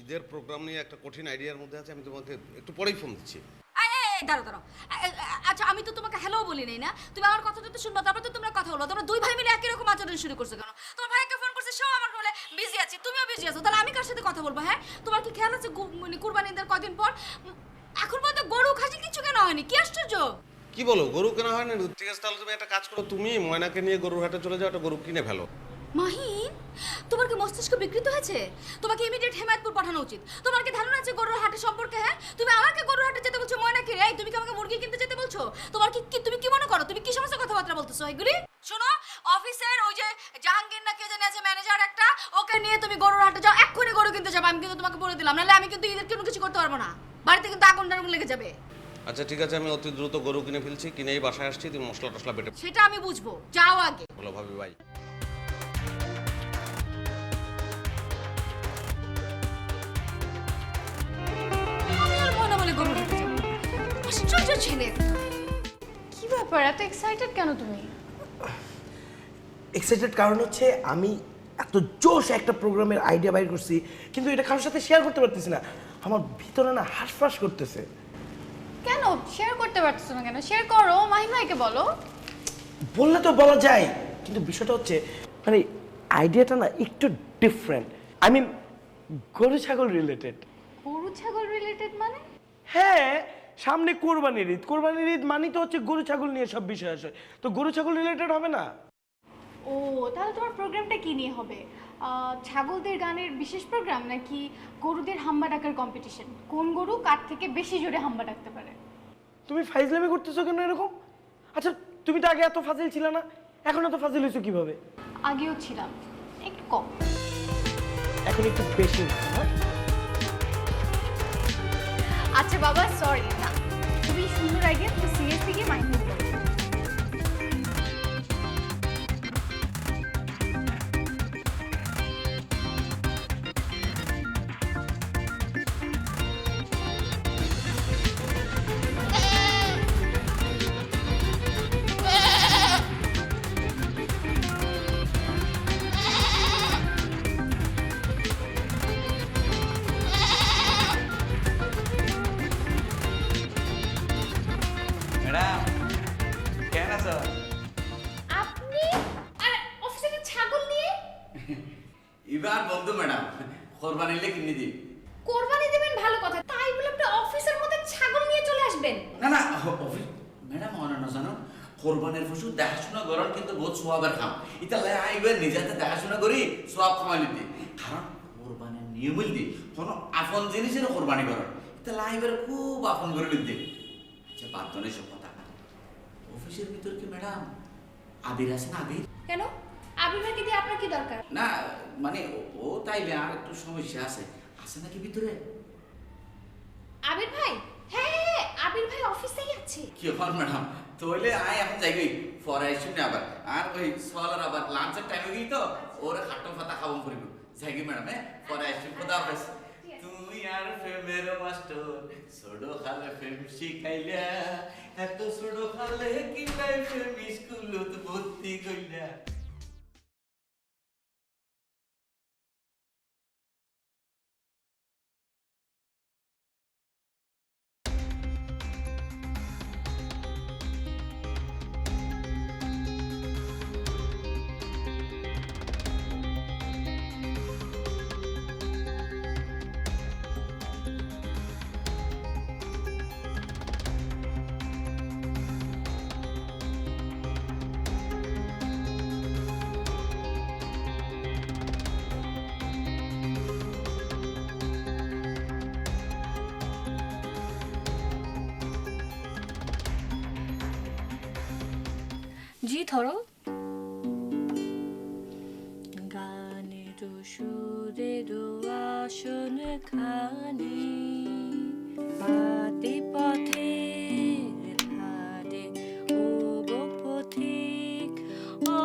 ঈদের প্রোগ্রাম নিয়ে একটা কঠিন আইডিয়ার মধ্যে আছে, আমি তোমাকে একটু পরেই ফোন দিচ্ছি। দাঁড়াও দাঁড়াও। আচ্ছা আমি তো তোমাকে হ্যালো বলি নাই না, তুমি আমার কথাটা তো শুনবা, তারপর তো তোমরা কথা বলো। তোমরা দুই ভাই মিলে একই রকম আচরণ শুরু করছো কেন? তোমার ভাইকে ফোন করছে, সেও আমার বলে বিজি আছি, তুমিও বিজি আছো, তাহলে আমি কার সাথে কথা বলবো? হ্যাঁ, তোমার কি খেয়াল আছে মানে কুরবানি ঈদের কদিন পর? এখন পর্যন্ত গরু খাসি কিছু কেন হয়নি, কি আশ্চর্য! কি বলো, গরু কেনা হয় না? ঠিক আছে, তাহলে তুমি একটা কাজ করো, তুমি ময়নাকে নিয়ে গরুর হাটে চলে যাও, একটা গরু কিনে ফেলো। মাহিন, তোমার কি মস্তিষ্ক বিকৃত হয়েছে? তোমাকে ইমিডিয়েট হেমায়তপুর পাঠানো উচিত। তোমার কি ধারণা আছে গরুর হাটে সম্পর্কে? হ্যাঁ, তুমি আমাকে গরুর হাটে যেতে বলছো, ময়নাকে এই তুমি কি আমাকে মুরগি কিনতে যেতে বলছো? তোমার কি তুমি কি মনে করো তুমি কি সমস্ত কথাবার্তা বলতেছো এগুলি? শোনো, অফিসের ওই যে জাহাঙ্গীর না কে জানি আছে ম্যানেজার একটা, ওকে নিয়ে তুমি গরুর হাটে যাও, এক্ষুনি গরু কিনতে যাবে। আমি কিন্তু তোমাকে বলে দিলাম, নাহলে আমি কিন্তু ঈদের কোনো কিছু করতে পারবো না, বাড়িতে কিন্তু আগুন টাগুন লেগে যাবে। আচ্ছা ঠিক আছে, আমি অতি দ্রুত গরু কিনে ফেলছি, কিনেই বাসায় আসছি, তুমি মশলা টসলা বেটে সেটা আমি বুঝবো, যাও আগে। বলো ভাবি ভাই। আমি আর ময়না বলে গরুর হাটে যাবো? আশ্চর্য ছেলে। কি ব্যাপার, এত এক্সাইটেড কেন তুমি? এক্সাইটেড কারণ হচ্ছে আমি এত জোশ একটা প্রোগ্রামের আইডিয়া বাইর করছি, কিন্তু এটা কারোর সাথে শেয়ার করতে পারতেছি না। আমার ভিতরে না হাঁসফাঁস করতেছে। কেন শেয়ার করতে পারছো না? কেন শেয়ার করো, মাহিম ভাইকে বলো। বললে তো বলা যায়, কিন্তু বিষয়টা হচ্ছে মানে আইডিয়াটা না একটু ডিফারেন্ট। আই মিন গরু ছাগল রিলেটেড। গরু ছাগল রিলেটেড মানে? হ্যাঁ, সামনে কোরবানির ঈদ, কোরবানির ঈদ মানে তো হচ্ছে গরু ছাগল নিয়ে সব বিষয় আসে, তো গরু ছাগল রিলেটেড হবে না? ও, তাহলে তোমার প্রোগ্রামটা কি নিয়ে হবে? ছাগলদের গানের বিশেষ প্রোগ্রাম নাকি গরুদের হাম্বা ডাকার কম্পিটিশন? কোন গরু কার থেকে বেশি জোরে হাম্বা ডাকতে পারে? তুমি ফাইজলামি করতেছো কেন এরকম? আচ্ছা তুমি তো আগে এত ফাজিল ছিল না, এখন এত ফাজিল হয়েছো কিভাবে? আগেও ছিলাম, একটু কম। এখন একটু বেশি হচ্ছে না? আচ্ছা বাবা, সরি না, খুবই সুন্দর আইডিয়া, তুমি সিরিয়াসলি গিয়ে মাইন্ড করো। ম্যাডাম কেন আছো? আপনি আর অফিসে ছাগল নিয়ে এবার বন্ধু ম্যাডাম কোরবানি নিলে কিনে দিই। কোরবানি দেবেন ভালো কথা, তাই বলে আপনি অফিসের মধ্যে ছাগল নিয়ে চলে আসবেন? না না অফিস ম্যাডাম অনেক না জানো, কোরবানির পশু দেখাশোনা করার কিন্তু বহুত সোয়াবের কাম। এটা লাই আইবার নিজেতে দেখাশোনা করি সোয়াব কামাই নিতে, কারণ কোরবানির নিয়ম দি কোনো আপন জিনিসের কোরবানি করার, এটা লাইবার খুব আপন করে নিতে। আচ্ছা বাদ দনে সব কথা, অফিসের ভিতর কি ম্যাডাম আবির আছে না? আবির কেন? আবির ভাইকে দিয়ে আপনার কি দরকার? না মানে ও তাইলে আর একটু সমস্যা আছে, আছে নাকি ভিতরে? আবির ভাই? হ্যাঁ হ্যাঁ হ্যাঁ, আবির ভাই অফিসেই আছে। কি হল ম্যাডাম, তাহলে আয় এখন যাই গই পরে শুনে আবার, আর ওই সকালের আবার লাঞ্চের টাইমে গই তো ওরে খাট্টো পাতা খাবো করিব। যাই গই ম্যাডাম, হ্যাঁ পরে আসছি, খোদা হাফেজ। তুমি আর প্রেমের মাস্টার ছোট খালে প্রেম শিখাইলা, এত ছোট খালে কি নাই প্রেম স্কুলত ভর্তি কইলা। জি ধরো। গানের সুরের আসন খানি পাতি পথের ধারে, ও গো পথিক, ও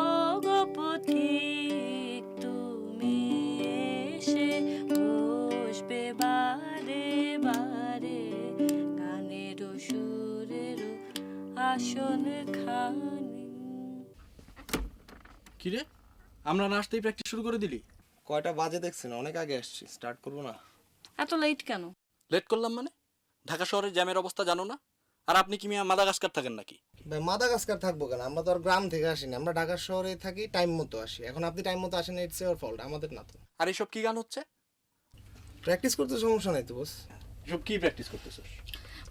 গো পথিক, তুমি এসে বসবে বারে বারে গানের সুরের আসন খানি। কিরে, আমরা না আসতেই প্র্যাকটিস শুরু করে দিলি? কয়টা বাজে দেখছেন? অনেক আগে আসছি, স্টার্ট করবো না? এত লেট কেন? লেট করলাম মানে? ঢাকা শহরের জ্যামের অবস্থা জানো না? আর আপনি কি মিয়া মাদাগাস্কার থাকেন নাকি? ভাই মাদাগাস্কার থাকবো কেন? আমরা তো আর গ্রাম থেকে আসিনি, আমরা ঢাকার শহরে থাকি, টাইম মতো আসি। এখন আপনি টাইম মতো আসেন, ইটস ইওর ফল্ট, আমাদের না তো। আর এইসব কি গান হচ্ছে? প্র্যাকটিস করতে সমস্যা নাই তো বস। এসব কি প্র্যাকটিস করতেছিস?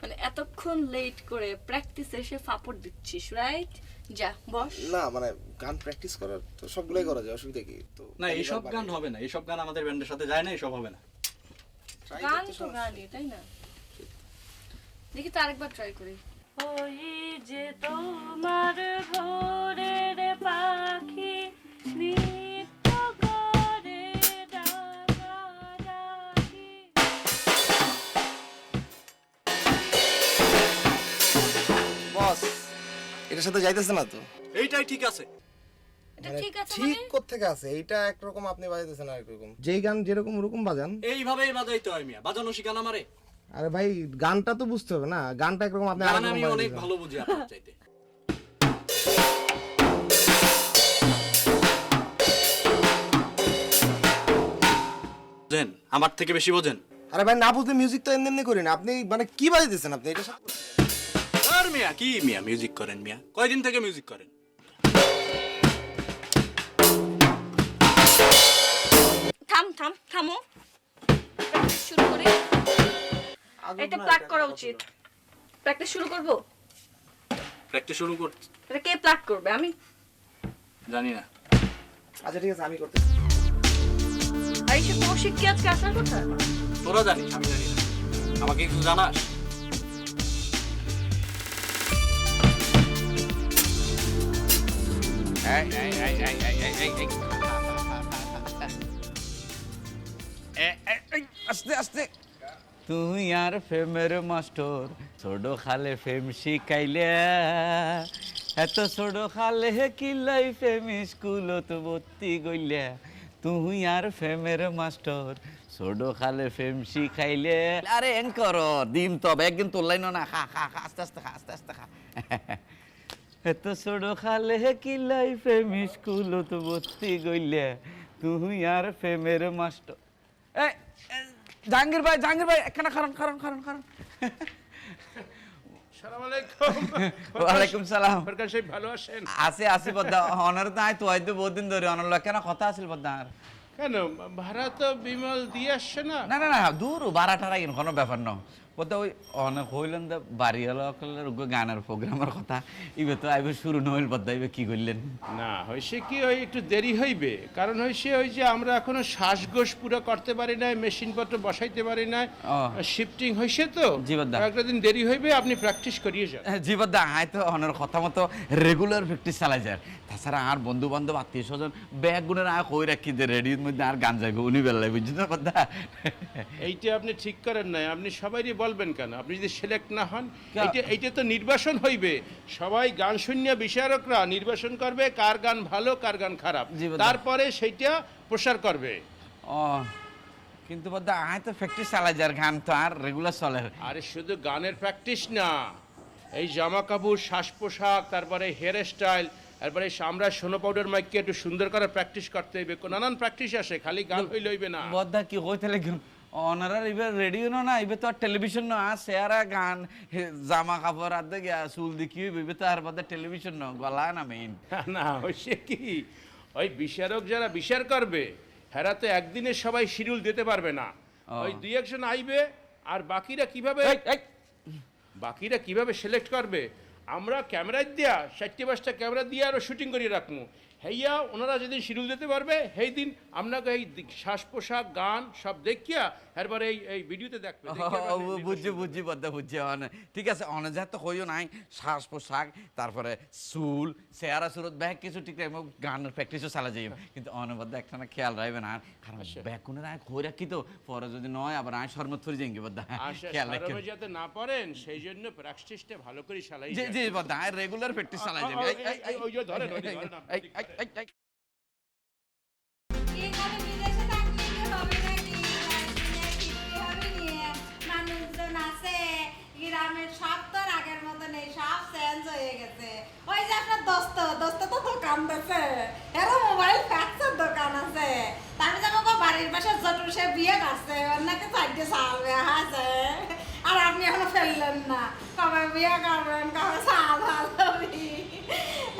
মানে এতক্ষণ লেট করে প্র্যাকটিস এসে ফাপড় দিচ্ছিস, রাইট? যা বস। না মানে গান প্র্যাকটিস করার তো সবগুলোই করা যায়, অসুবিধা কি? তো না এইসব গান হবে না, এইসব গান আমাদের ব্যান্ডের সাথে যায় না, এসব হবে না। গান তো গানই, তাই না? দেখি তো আরেকবার ট্রাই করি। ওই যে তোমার ভোরের পাখি নৃত্য করে ডাকাডাকি। বস এটার সাথে যাইতেছে না তো। এইটাই ঠিক আছে। এটা মানে ঠিক আছে ঠিক মানে? কোত্থেকে আছে? এইটা একরকম আপনি বাজাইতেছেন আর একরকম। যেই গান যেরকম ওরকম বাজান। এইভাবেই বাজাইতে হয় মিয়া, বাজানো শিখান আমারে। আরে ভাই গানটা তো বুঝতে হবে না, গানটা একরকম আপনি গান আরেকরকম আমি অনেক বাজাইতেছেন। ভালো বুঝি আপনার চাইতে। বোঝেন, আমার থেকে বেশি বোঝেন। আরে ভাই না বুঝতে মিউজিক তো এমনি এমনি করি না, আপনি মানে কি বাজাইতেছেন আপনি এটা? আর মিয়া কি মিয়া মিউজিক করেন মিয়া? কয়দিন থেকে মিউজিক করেন? থামো। প্র্যাকটিস শুরু করি। এটা প্লাগ করা উচিত। প্র্যাকটিস শুরু করব? প্র্যাকটিস শুরু করতে এটা কে প্লাগ করবে? আমি জানি না। আচ্ছা ঠিক আছে আমি করতেছি। আর এসব কৌশিক কি আজকে আসার কথা? তোরা জানিস, আমি জানি না। আমাকে কিছু জানাস? আস্তে আস্তে তুই আর ফেমের মাস্টার ছোট খালে ফেম শিখাইলে এত ছোট খালে কিলাই ফেম স্কুলত ভর্তি গইলে তুই আর ফেমের মাস্টার ছোট খালে ফেম শিখাইলে আরে এন কর দিম তবে একদিন তোলাই না খা খা খা আস্তে আস্তে খা আস্তে আস্তে খা এত ছোট খালে কিলাই ফেম স্কুলত ভর্তি গইলে তুই আর ফেমের মাস্টার এই জাহাঙ্গীর ভাই এখানে খারান সালাম আলাইকুম। ওয়ালাইকুম সালাম। সরকার সাহেব ভালো আছেন? আসি বদ্দা অনার তো আয় তো হয়তো বহুদিন ধরে অনার লোক কেন কথা আছিল বদ্দা আর কেন ভাড়া তো বিমল দিয়ে আসছে না? না দূর বারা টারা ইন কোনো ব্যাপার ন বদ্দা ওই অনেক হইলেন দা বাড়ি হলের গানের প্রোগ্রামের কথা ইবে তো আইবে শুরু নহইল বদ্দা ইবে কি করলেন? না হয়েছে কি ওই একটু দেরি হইবে, কারণ হয়েছে ওই যে আমরা এখনো শ্বাসগোষ পুরো করতে পারি না, মেশিনপত্র বসাইতে পারি না, ও। শিফটিং হয়েছে তো জি বাদ্দা। একটা দিন দেরি হইবে, আপনি প্র্যাকটিস করিয়ে যান। জি বদ্দা আয় তো অনার কথা মতো রেগুলার প্র্যাকটিস চালাই যায়। তাছাড়া আর বন্ধু বান্ধব আত্মীয় স্বজন ব্যাগ গুণের আয় কই রাখি যে রেডিওর মধ্যে আর গান যাইবে উনি বেলায় বুঝছেন না বদ্দা? এইটা আপনি ঠিক করেন নাই, আপনি সবাইই বলবেন কেন? আপনি যদি সিলেক্ট না হন, কা- এইটা তো নির্বাচন হইবে, সবাই গান শূন্য বিচারকরা নির্বাচন করবে কার গান ভালো কার গান খারাপ, জি বাদ্দা। তারপরে সেইটা প্রসার করবে। ও কিন্তু বদ্দা আয় তো প্র্যাকটিস চালাই যায় গান তো আর রেগুলার চলে। আরে শুধু গানের প্র্যাকটিস না, এই জামা কাপড় শ্বাস পোশাক, তারপরে হেয়ার স্টাইল, তারপরে আমরা সোনো পাউডার মাইককে একটু সুন্দর করে প্র্যাকটিস করতে হইবে, নানান প্র্যাকটিস আসে, খালি গান হইলে হইবে না। বদ্দা কি কইতে লাগি অনারা এবার রেডিও না এবার তো আর টেলিভিশন না আছে আর গান জামা কাপড় আর দেখে চুল দেখি হইবে তো আর বদ্দা টেলিভিশন না গলা না মেইন। না হইছে কি, ওই বিচারক যারা বিচার করবে হেরা তো একদিনে সবাই শিডিউল দিতে পারবে না, ওই দুই একজন আইবে, আর বাকিরা কিভাবে সিলেক্ট করবে? আমরা ক্যামেরা দিয়া 4-5টা ক্যামেরা দিয়ে আরো শুটিং করিয়ে রাখবো, হেইয়া ওনারা যেদিন শিডিউল দিতে পারবে সেই দিন আপনাকে এই শ্বাস পোশাক গান সব দেখিয়া এরপরে এই ভিডিওতে দেখবে। বুঝছি বদ্দা বুঝছি ঠিক আছে অনেক তো হইও নাই শ্বাস পোশাক তারপরে চুল চেহারা সুরত ব্যাগ কিছু ঠিক গানের প্র্যাকটিসও চালা যাই, কিন্তু অনবদ্দা একটা খেয়াল রাখবেন আর কারণ ব্যাকুনের আয় হয়ে রাখি তো পরে যদি নয় আবার আয় শর্মত ফরি যাই বদ্দা খেয়াল রাখেন যাতে না পারেন সেই জন্য প্র্যাকটিসটা ভালো করে চালাই। জি বদ্দা আয় রেগুলার প্র্যাকটিস চালাই যাবে। ওই যে ধরেন এখানে বিদেশে থাকলে কি হবে নাকি? কিনতে হবে নিয়ে মানুষজন আছে গ্রামের, সব তো আর আগের মতো নেই, সব চেঞ্জ হয়ে গেছে। ওই যে আপনার দোস্ত তো দোকান দিছে এরও মোবাইল ফ্যাক্সের দোকান আছে তারপরে যে আমাকে বাড়ির পাশে জটুর সে বিয়ে করছে অন্যকে চারটে সাল বিয়ে আছে আর আপনি এখনো ফেললেন না কবে বিয়ে করবেন কবে সাল ভালোবি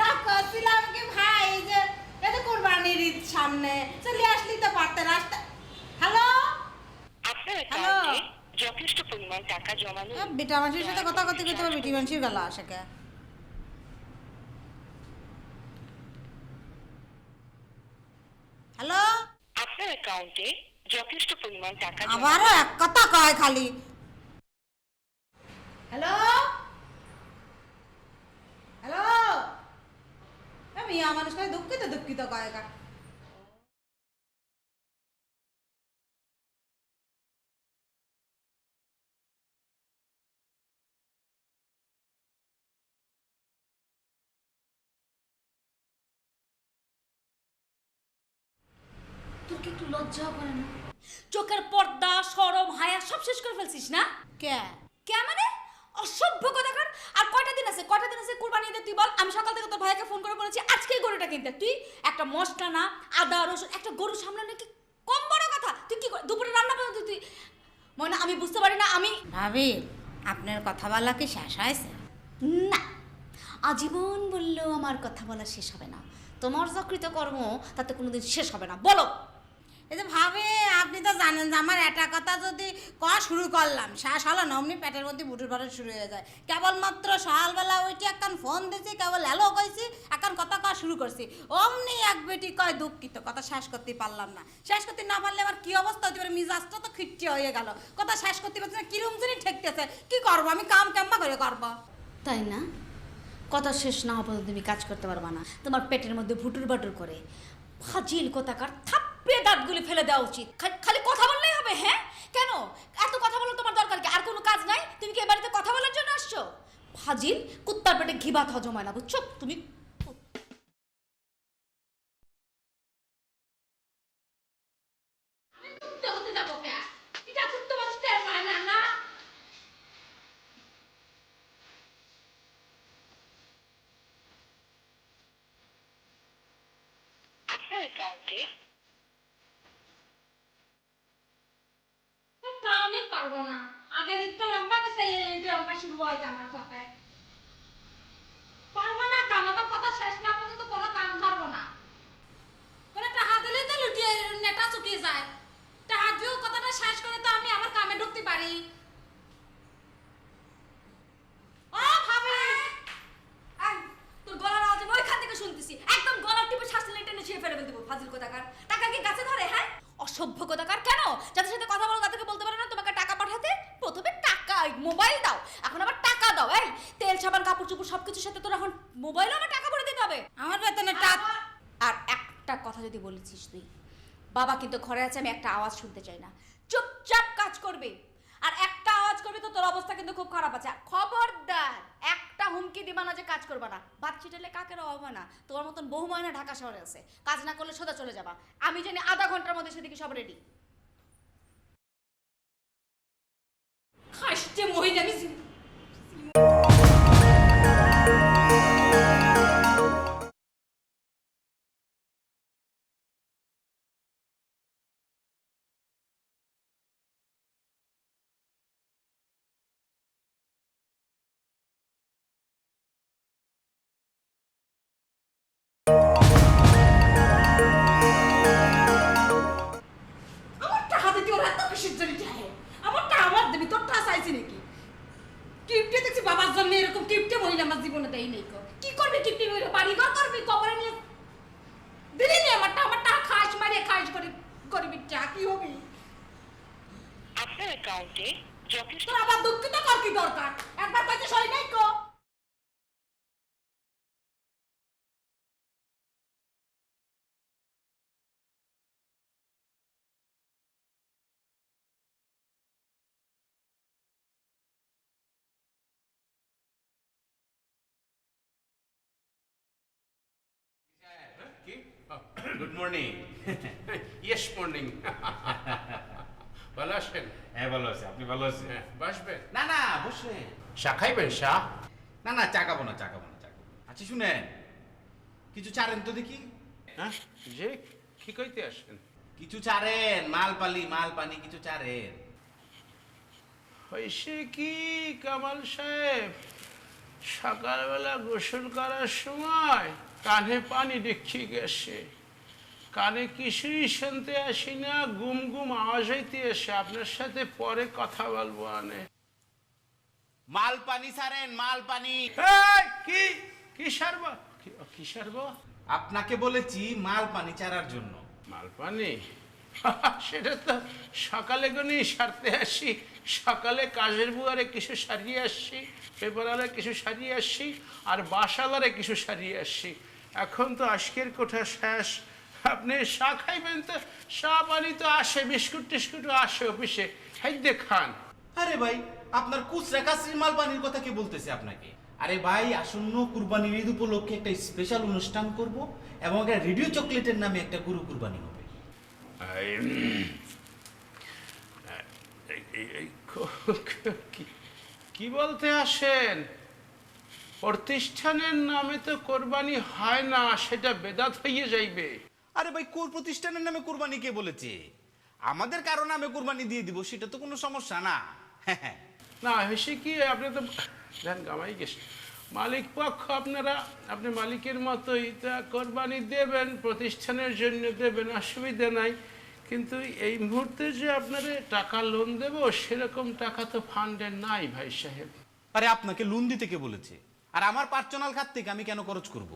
না করছিলাম কি ভাই যে এটা কোরবানির ঈদ সামনে চলে আসলি তো পারতে রাস্তা হ্যালো হ্যালো যথেষ্ট পরিমাণ টাকা জমানো বিটা মানুষের সাথে কথা করতে করতে বিটি মানুষের গেল আসে কে হ্যালো আপনার অ্যাকাউন্টে যথেষ্ট পরিমাণ টাকা আবারও এক কথা কয় খালি হ্যালো হ্যালো আমি মানুষ কয় দুঃখিত কয় কা তোর কি একটু লজ্জা করে না? চোখের পর্দা শরম হায়া সব শেষ করে ফেলছিস না? কে কে মানে অসভ্য কথাকার। আর কয়টা দিন আছে কুরবানি ঈদে তুই বল। আমি সকাল থেকে তোর ভাইকে ফোন করে বলেছি আজকেই গরুটা কিনতে। তুই একটা মশলা না আদা রসুন একটা গরু সামলানো কি কম বড় কথা? তুই কি দুপুরে রান্না করতে তুই মনে আমি বুঝতে পারি না। আমি ভাবি আপনার কথা বলা কি শেষ হয়েছে? না আজীবন বললেও আমার কথা বলা শেষ হবে না। তোমার যকৃত কর্ম তাতে কোনোদিন শেষ হবে না। বলো। এই যে ভাবে আপনি তো জানেন যে আমার একটা কথা যদি কয়া শুরু করলাম শেষ হলো না অমনি পেটের মধ্যে বুটুর ভাড়া শুরু হয়ে যায়। কেবলমাত্র সকালবেলা ওইটি একখান ফোন দিয়েছি কেবল হ্যালো কইছি একখান কথা কয়া শুরু করছি অমনি এক বেটি কয় দুঃখিত কথা শেষ করতে পারলাম না। শেষ করতে না পারলে আমার কি অবস্থা হতে পারে? মিজাজটা তো খিট্টি হয়ে গেল। কথা শেষ করতে পারছি না কিরম জানি ঠেকতেছে। কি করবো আমি কাম কেমন করে করবো? তাই না? কথা শেষ না হওয়া পর্যন্ত তুমি কাজ করতে পারবা না। তোমার পেটের মধ্যে ভুটুর বাটুর করে ফাজিল কথাকার থাপ্পড়ে দাঁতগুলি ফেলে দেওয়া উচিত। খালি কথা বললেই হবে? হ্যাঁ কেন এত কথা বলো? তোমার দরকার কি? আর কোনো কাজ নাই? তুমি কি এ বাড়িতে কথা বলার জন্য আসছো? ফাজিল কুত্তার পেটে ঘি ভাত হজম হয় না বুঝছো তুমি। আপনার অ্যাকাউন্টে আমি পারবো না। আগের দিকটা লম্বা গেছে এই লম্বা শুরু হয় আমার সাথে। পারবো না কাম আমার কথা শেষ না পর্যন্ত কোনো কাম করবো না। কোনো টাকা দিলে তো লুটিয়ে নেটা চুকিয়ে যায়। টাকা দিয়েও কথাটা শেষ করে তো আমি আমার কামে ঢুকতে পারি। ও ভাবে তোর গলার আওয়াজ আমি ওইখান থেকে শুনতেছি। একদম গলার টিপে শ্বাস নিয়ে টেনে ছিঁড়ে ফেলে দেবো। ফাজিল কথাকার। টাকা কি গাছে ধরে? হ্যাঁ অসভ্য কথাকার। কেন যাদের সাথে কথা বলো তাদেরকে বলতে পারো না তোমাকে টাকা পাঠাতে? প্রথমে টাকা মোবাইল দাও এখন আবার টাকা দাও। এই তেল সাবান কাপড় চোপড় সবকিছুর সাথে তোর এখন মোবাইলও আমার টাকা ভরে দিতে হবে। আমার বেতনে টাকা আর একটা কথা যদি বলেছিস তুই বাবা কিন্তু ঘরে আছে আমি একটা আওয়াজ শুনতে চাই না। চুপচাপ কাজ করবি। আর একটা আওয়াজ করবি তো তোর অবস্থা কিন্তু খুব খারাপ আছে। খবরদার একটা হুমকি দিবা না যে কাজ করবা না। ভাত ছিটালে কাকের অভাব হয় না। তোমার মতন বহু ময়না ঢাকা শহরে আছে। কাজ না করলে সোজা চলে যাবা। আমি জানি আধা ঘন্টার মধ্যে সেদিকে সব রেডি। খাসতে মহিলা আমি আমার টাকা দিতে ওরা এত কিসের জন্য চায়? আমার টাকা আমার দেবি তোর টাকা চাইছি নাকি? কিপটে দেখছি বাবার জন্য এরকম কিপটে মহিলা আমার জীবনে দেয় নাই। কি করবি কিপটে মহিলা? বাড়ি ঘর করবি কবরে নিয়ে দিলি নি আমার টাকা খাস মারিয়ে খাস করে করবি টাকা কি হবে? আপনার অ্যাকাউন্টে যথেষ্ট তোর আবার দুঃখিত কর কি দরকার? একবার কইতে সই নাই কো। Good morning. Yes morning. ভালো আছেন? হ্যাঁ ভালো আছে। আপনি ভালো আছেন? হ্যাঁ বসবেন। না না বসে। চা খাইবেন? চা না না চা খাবো না চা খাবো না চা খাবো না। আচ্ছা শুনেন, কিছু চারেন তো দেখি। হ্যাঁ যে কি কইতে আসেন? কিছু চারেন, মাল পানি কিছু চারেন। হয়েছে কি কামাল সাহেব, সকালবেলা গোসল করার সময় কানে পানি দেখি গেছে, কানে কিছুই শুনতে আসি না, গুম গুম আওয়াজ হইতে এসে আপনার সাথে পরে কথা বলবো আনে। মাল পানি ছাড়েন, মাল পানি। এই, কি সারব? কি সারব? আপনাকে বলেছি মাল পানি চারার জন্য। মাল পানি? সেটা তো সকালে গনি সারতে আসি, সকালে কাজের বুয়ারে কিছু সারিয়ে আসছি, পেপারারে কিছু সারিয়ে আসছি, আর বাসালারে কিছু সারিয়ে আসছি। এখন তো আজকের কোঠা শেষ, আপনি চা খাইবেন তো চা পানি তো আসে, বিস্কুট টিস্কুটও আসে অফিসে, হাইদে খান। আরে ভাই, আপনার কুচরা কাচরির মাল পানির কথা কে বলতেছে আপনাকে? আরে ভাই, আসন্ন কুরবানির ঈদ উপলক্ষে একটা স্পেশাল অনুষ্ঠান করব এবং একটা রেডিও চকলেটের নামে একটা গরু কুরবানি হবে। কি বলতে আসেন? প্রতিষ্ঠানের নামে তো কোরবানি হয় না, সেটা বেদাত হইয়ে যাইবে। আরে ভাই, কোন প্রতিষ্ঠানের নামে কুরবানি কে বলেছে? আমাদের কারো নামে কুরবানি দিয়ে দিব, সেটা তো কোনো সমস্যা না। না হয়েছে কি, আপনি তো ধ্যান গামাই গেছে, মালিক পক্ষ আপনারা, আপনি মালিকের মতোই তা কোরবানি দেবেন, প্রতিষ্ঠানের জন্য দেবেন, অসুবিধা নাই। কিন্তু এই মুহূর্তে যে আপনারা টাকা লোন দেব, সেরকম টাকা তো ফান্ডে নাই ভাই সাহেব। আরে আপনাকে লোন দিতে কে বলেছে? আর আমার পার্সোনাল খাত থেকে আমি কেন খরচ করব?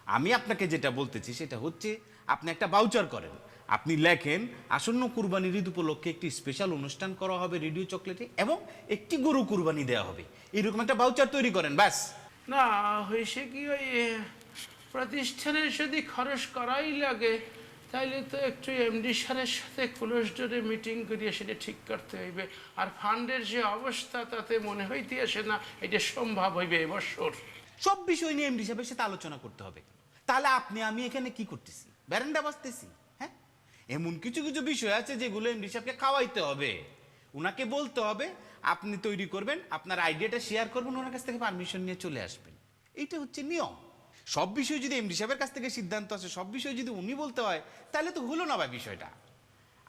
আমি আপনাকে যেটা বলতেছি সেটা হচ্ছে, আপনি একটা ভাউচার করেন, আপনি লেখেন আসন্ন কুরবানির ঈদ উপলক্ষে একটি স্পেশাল অনুষ্ঠান করা হবে রেডিও চকলেটে এবং একটি গরু কুরবানি দেওয়া হবে, এরকম একটা ভাউচার তৈরি করেন, ব্যাস। না হয়েছে কি, ওই প্রতিষ্ঠানের যদি খরচ করাই লাগে, তাইলে তো একটু এমডি সারের সাথে ক্লোজ ডোরে মিটিং করিয়ে সেটা ঠিক করতে হইবে। আর ফান্ডের যে অবস্থা, তাতে মনে হইতে আসে না এটা সম্ভব হইবে এবছর। সব বিষয় নিয়ে এমডি সাহেবের সাথে আলোচনা করতে হবে। তাহলে আমি এখানে কি করতেছি? ব্যারেন্ডা বাজতেছি? হ্যাঁ, এমন কিছু কিছু বিষয় আছে যেগুলো এমডি সাহেবকে খাওয়াইতে হবে, উনাকে বলতে হবে, আপনি তৈরি করবেন, আপনার আইডিয়াটা শেয়ার করবেন, ওনার কাছ থেকে পারমিশন নিয়ে চলে আসবেন। এইটা হচ্ছে নিয়ম। সব বিষয় যদি এমডি সাহেবের কাছ থেকে সিদ্ধান্ত আসে, সব বিষয় যদি উনি বলতে হয়, তাহলে তো হলো না ভাই বিষয়টা।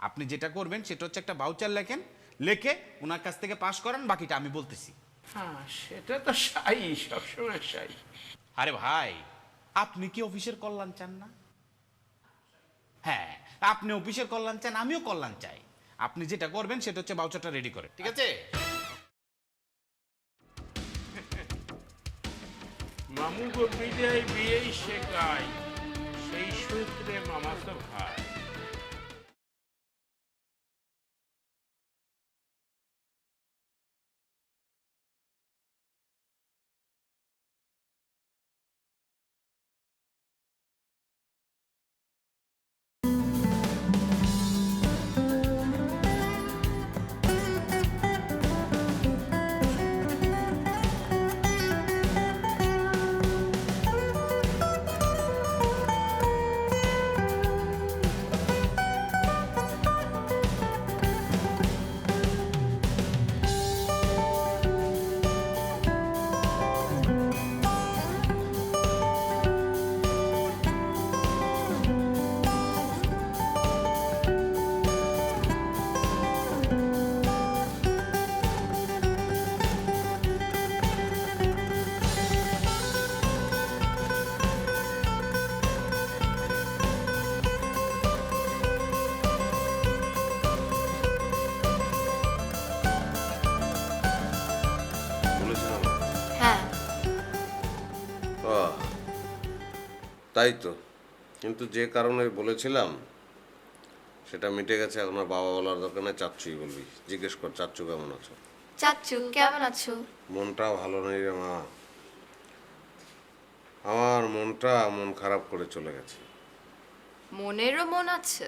আপনি যেটা করবেন সেটা হচ্ছে একটা ভাউচার লেখেন, লেখে ওনার কাছ থেকে পাস করান, বাকিটা আমি বলতেছি। হ্যাঁ সেটা তো চাই, সবসময় চাই। আরে ভাই, আপনি কি অফিসের কল্যাণ চান না? হ্যাঁ, আপনি অফিসের কল্যাণ চান, আমিও কল্যাণ চাই। আপনি যেটা করবেন সেটা হচ্ছে ভাউচারটা রেডি করে, ঠিক আছে? মামু গো বিদায় বিয়েই শেখায়, সেই সূত্রে মামাতো ভাই। বলেছিলাম না? হ্যাঁ, আহ, তাই তো, কিন্তু যে কারণে বলেছিলাম সেটা মিটে গেছে। এখন আর বাবা বলার দরকার নেই, চাচ্চুই বলবি। জিজ্ঞেস কর চাচ্চু কেমন আছো। চাচ্চু কেমন আছো? মনটা ভালো নেই রে মা, আমার মনটা মন খারাপ করে চলে গেছে। মনেরও মন আছে?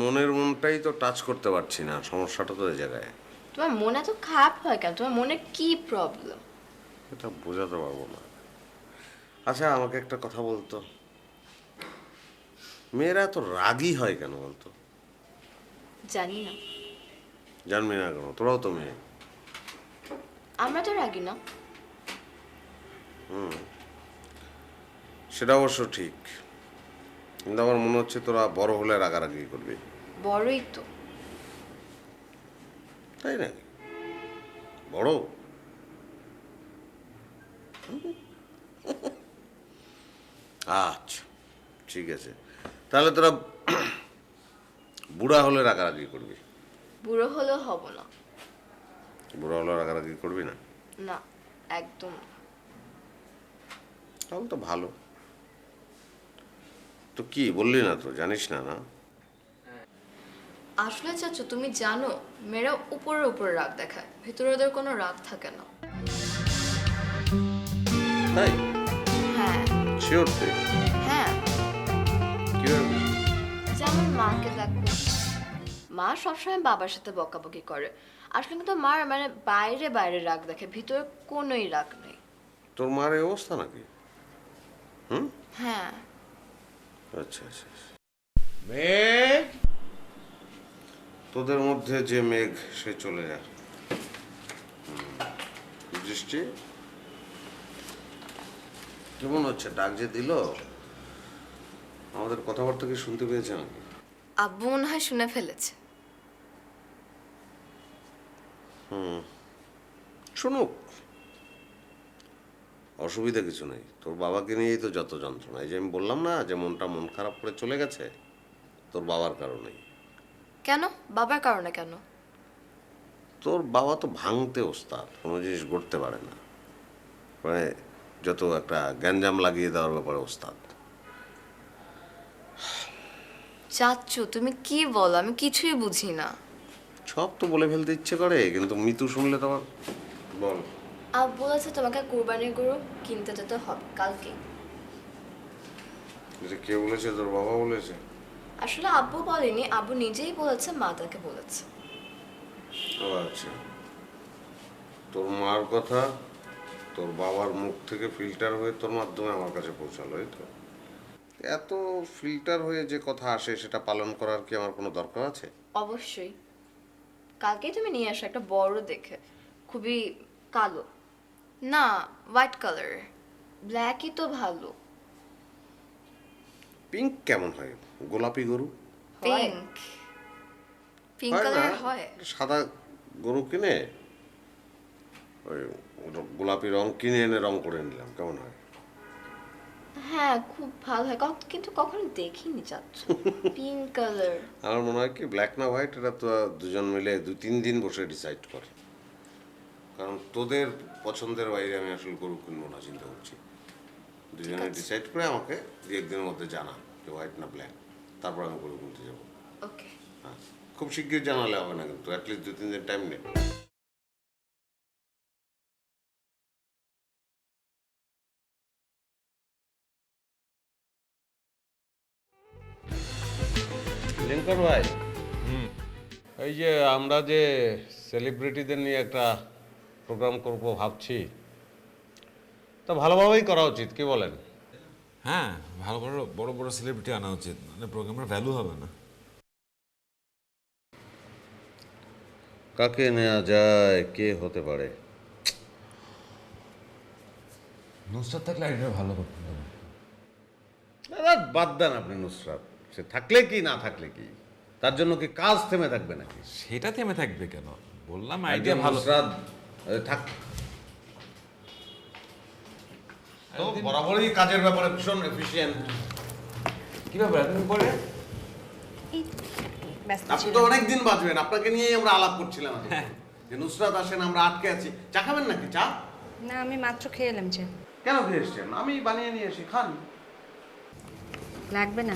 মনের মনটাই তো টাচ করতে পারছি না, সমস্যাটা তো এই জায়গায়। তোমার মন এত খারাপ হয় কেন? তোমার মনে কি প্রবলেম? এটা বোঝাতে পারবো না। আচ্ছা আমাকে একটা কথা বলতো, মেয়েরা এত রাগী হয় কেন বলতো? জানি না। জানবি না কেন? তোরাও তো মেয়ে। আমরা তো রাগি না। সেটা অবশ্য ঠিক, কিন্তু আমার মনে হচ্ছে তোরা বড় হলে রাগারাগি করবি। বড়ই তো। তাই নাকি? বড়? আচ্ছা, ঠিক আছে, তাহলে তোরা বুড়া হলে রাগারাগি করবি। বুড়ো হলেও হব না। বুড়া হলে রাগারাগি করবি না? না, একদম না। তাহলে তো ভালো। তো কি বললি না, তো জানিস না? না আসলে চাচু, তুমি জানো মেয়েরা উপরে উপরে রাগ দেখায়, ভিতরে ওদের কোনো রাগ থাকে না। তাই? হ্যাঁ। শিওর তুই? হ্যাঁ। কিভাবে বুঝলি? যেমন মাকে দেখো, মা সবসময় বাবার সাথে বকাবকি করে, আসলে কিন্তু মার মানে বাইরে বাইরে রাগ দেখে, ভিতরে কোনোই রাগ নেই। তোর মার এই অবস্থা নাকি? হুম? হ্যাঁ। আচ্ছা আচ্ছা। মেঘ, তোদের মধ্যে যে মেঘ সে চলে যা। দৃষ্টি কেমন হচ্ছে? ডাক যে দিল, আমাদের কথাবার্তা কি শুনতে পেয়েছে নাকি? আব্বু মনে হয় শুনে ফেলেছে। শুনুক, অসুবিধা কিছু নেই। তোর বাবাকে নিয়েই তো যত যন্ত্রণা। এই যে আমি বললাম না যে মনটা মন খারাপ করে চলে গেছে, তোর বাবার কারণেই। কেন? বাবার কারণে কেন? তোর বাবা তো ভাঙতে ওস্তাদ, কোনো জিনিস গড়তে পারে না, মানে যত একটা গ্যাঞ্জাম লাগিয়ে দেওয়ার ব্যাপারে ওস্তাদ। চাচ্চু, তুমি কি বলো? আমি কিছুই বুঝি না। সব তো বলে ফেলতে ইচ্ছে করে, কিন্তু মিতু শুনলে তো আবার। বল। আব্বু বলেছে তোমাকে কুরবানির গরু কিনতে যেতে হবে কালকে। যে কে বলেছে? তোর বাবা বলেছে? আসলে আব্বু বলেনি, আব্বু নিজেই বলেছে, মা তাকে বলেছে। ও আচ্ছা, তোর মার কথা তোর বাবার মুখ থেকে ফিল্টার হয়ে তোর মাধ্যমে আমার কাছে পৌঁছালো, এই তো। এত ফিল্টার হয়ে যে কথা আসে সেটা পালন করার কি আমার কোনো দরকার আছে? অবশ্যই। কালকেই তুমি নিয়ে আসো একটা বড় দেখে, খুবই কালো না, হোয়াইট কালার। ব্ল্যাকই তো ভালো। পিঙ্ক কেমন হয়? গোলাপি গরু পিঙ্ক? পিঙ্ক হয় না? কালার হয়? সাদা গরু কিনে ওই গোলাপি রং কিনে এনে রং করে নিলাম, কেমন হয়? হ্যাঁ, খুব ভালো হয়, কিন্তু কখনো দেখিনি চাচ্ছু পিঙ্ক কালার। আমার মনে হয় কি, ব্ল্যাক না হোয়াইট, এটা তো দুজন মিলে 2-3 দিন বসে ডিসাইড করে। কারণ তোদের পছন্দের বাইরে আমি আসলে গরু কিনবো না চিন্তা করছি। দুজনে ডিসাইড করে আমাকে 2-1 দিনের মধ্যে জানা যে হোয়াইট না ব্ল্যাক, তারপর আমি গরু কিনতে যাবো। ওকে। হ্যাঁ, খুব শিগগির জানালে হবে না, কিন্তু অ্যাটলিস্ট 2-3 দিন টাইম নেই। লিঙ্কন ভাই, এই যে আমরা যে সেলিব্রিটিদের নিয়ে একটা প্রোগ্রাম করব ভাবছি, তা ভালোভাবেই করা উচিত, কি বলেন? হ্যাঁ, ভালো বড় বড় বড় সেলিব্রিটি আনা উচিত, মানে প্রোগ্রামের ভ্যালু হবে না। কাকে নেওয়া যায়? কে হতে পারে? নুসরাত থাকলে আইডিয়া ভালো করতে হবে। বাদ দেন আপনি নুসরাত, সে থাকলে কি না থাকলে কি, তার জন্য কি কাজ থেমে থাকবে নাকি? সেটা থেমে থাকবে কেন? বললাম আইডিয়া ভালো। নুসরাত থাক তো, বরাবরই কাজের ব্যাপারে ভীষণ এফিশিয়েন্ট। কি ব্যাপার এতদিন পরে? আপনি তো অনেকদিন বাঁচবেন, আপনাকে নিয়েই আমরা আলাপ করছিলাম যে নুসরাত আসেন, আমরা আটকে আছি। চা খাবেন নাকি? চা? না, আমি মাত্র খেয়ে এলাম চা। কেন খেয়ে এসছেন? আমি বানিয়ে নিয়ে এসে খান। লাগবে না।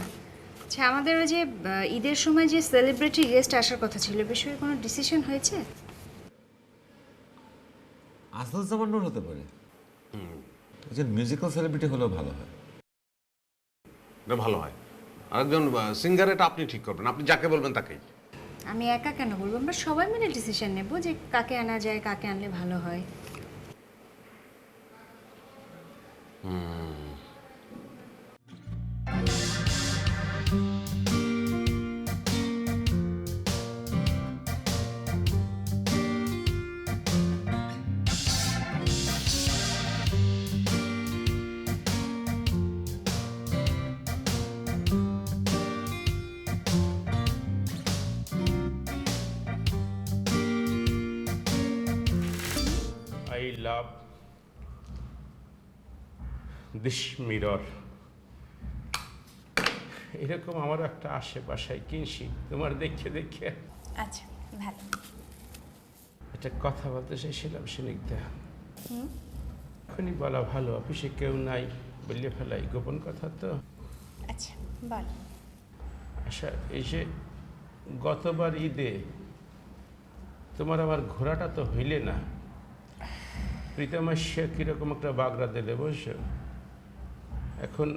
আচ্ছা, আমাদের ওই যে ঈদের সময় যে সেলিব্রিটি গেস্ট আসার কথা ছিল, বিষয়ে কোনো ডিসিশন হয়েছে? আসাদুজ্জামান নূর হতে পারে। একজন মিউজিক্যাল সেলিব্রিটি হলেও ভালো হয়। ভালো হয়। আরেকজন সিঙ্গার, এটা আপনি ঠিক করবেন, আপনি যাকে বলবেন তাকেই। আমি একা কেন বলবো? আমরা সবাই মিলে ডিসিশন নেব যে কাকে আনা যায়, কাকে আনলে ভালো হয়। লাভ দিস মিরর, এরকম আমার একটা আশেপাশে কিনছি তোমার দেখে দেখে। আচ্ছা ভালো। একটা কথা বলতে চাইছিলাম স্নিগ্ধা, এখনই বলা ভালো, অফিসে কেউ নাই, বললে ফেলাই গোপন কথা তো। আচ্ছা বল। আচ্ছা, এই যে গতবার ঈদে তোমার আমার ঘোরাটা তো হইলে না, প্রীতমাসিয়া কিরকম একটা বাগড়া দিলে বসে, এখন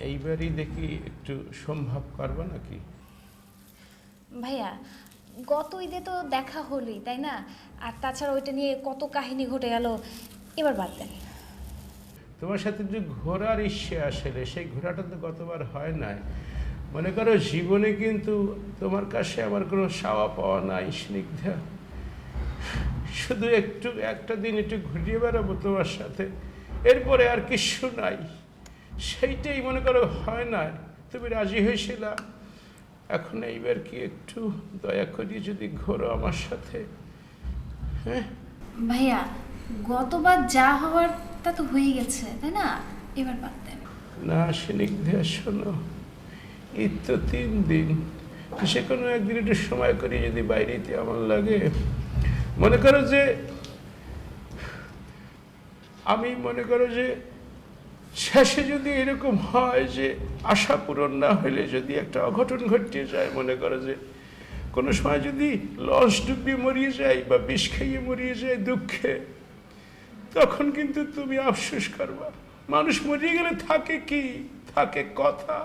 এইবারই দেখি একটু সম্ভব করবা নাকি? ভাইয়া গত ঈদে তো দেখা হলোই, তাই না? আর তাছাড়া ওইটা নিয়ে কত কাহিনী ঘটে গেল, এবার বাদ দেন। তোমার সাথে যে ঘোরার ইচ্ছে আসলে, সেই ঘোরাটা তো গতবার হয় নাই। মনে করো জীবনে কিন্তু তোমার কাছে আমার কোনো চাওয়া পাওয়া নাই স্নিগ্ধা, শুধু একটু একটা দিন একটু ঘুরিয়ে বেড়াবো তোমার সাথে, এরপরে আর কিছু নাই। সেইটাই মনে করো হয় না, তুমি রাজি হয়েছিলা, এখন এইবার কি একটু দয়া করিয়ে যদি ঘোরো আমার সাথে? হ্যাঁ ভাইয়া গতবার যা হওয়ার তা তো হয়ে গেছে, তাই না? এবার বাদ দেন। না স্নিগ্ধা শোনো, ঈদ তো 3 দিন, সে কোনো একদিন একটু সময় করি যদি বাইরেতে আমার লাগে। মনে করো যে আমি মনে করো যে শেষে যদি এরকম হয় যে আশা পূরণ না হইলে যদি একটা অঘটন ঘটতে যায়, মনে করো যে কোনো সময় যদি লঞ্চ ডুবিয়ে মরিয়ে যায় বা বিষ খাইয়ে মরিয়ে যায় দুঃখে, তখন কিন্তু তুমি আফসোস করবা। মানুষ মরিয়ে গেলে থাকে কি? থাকে কথা।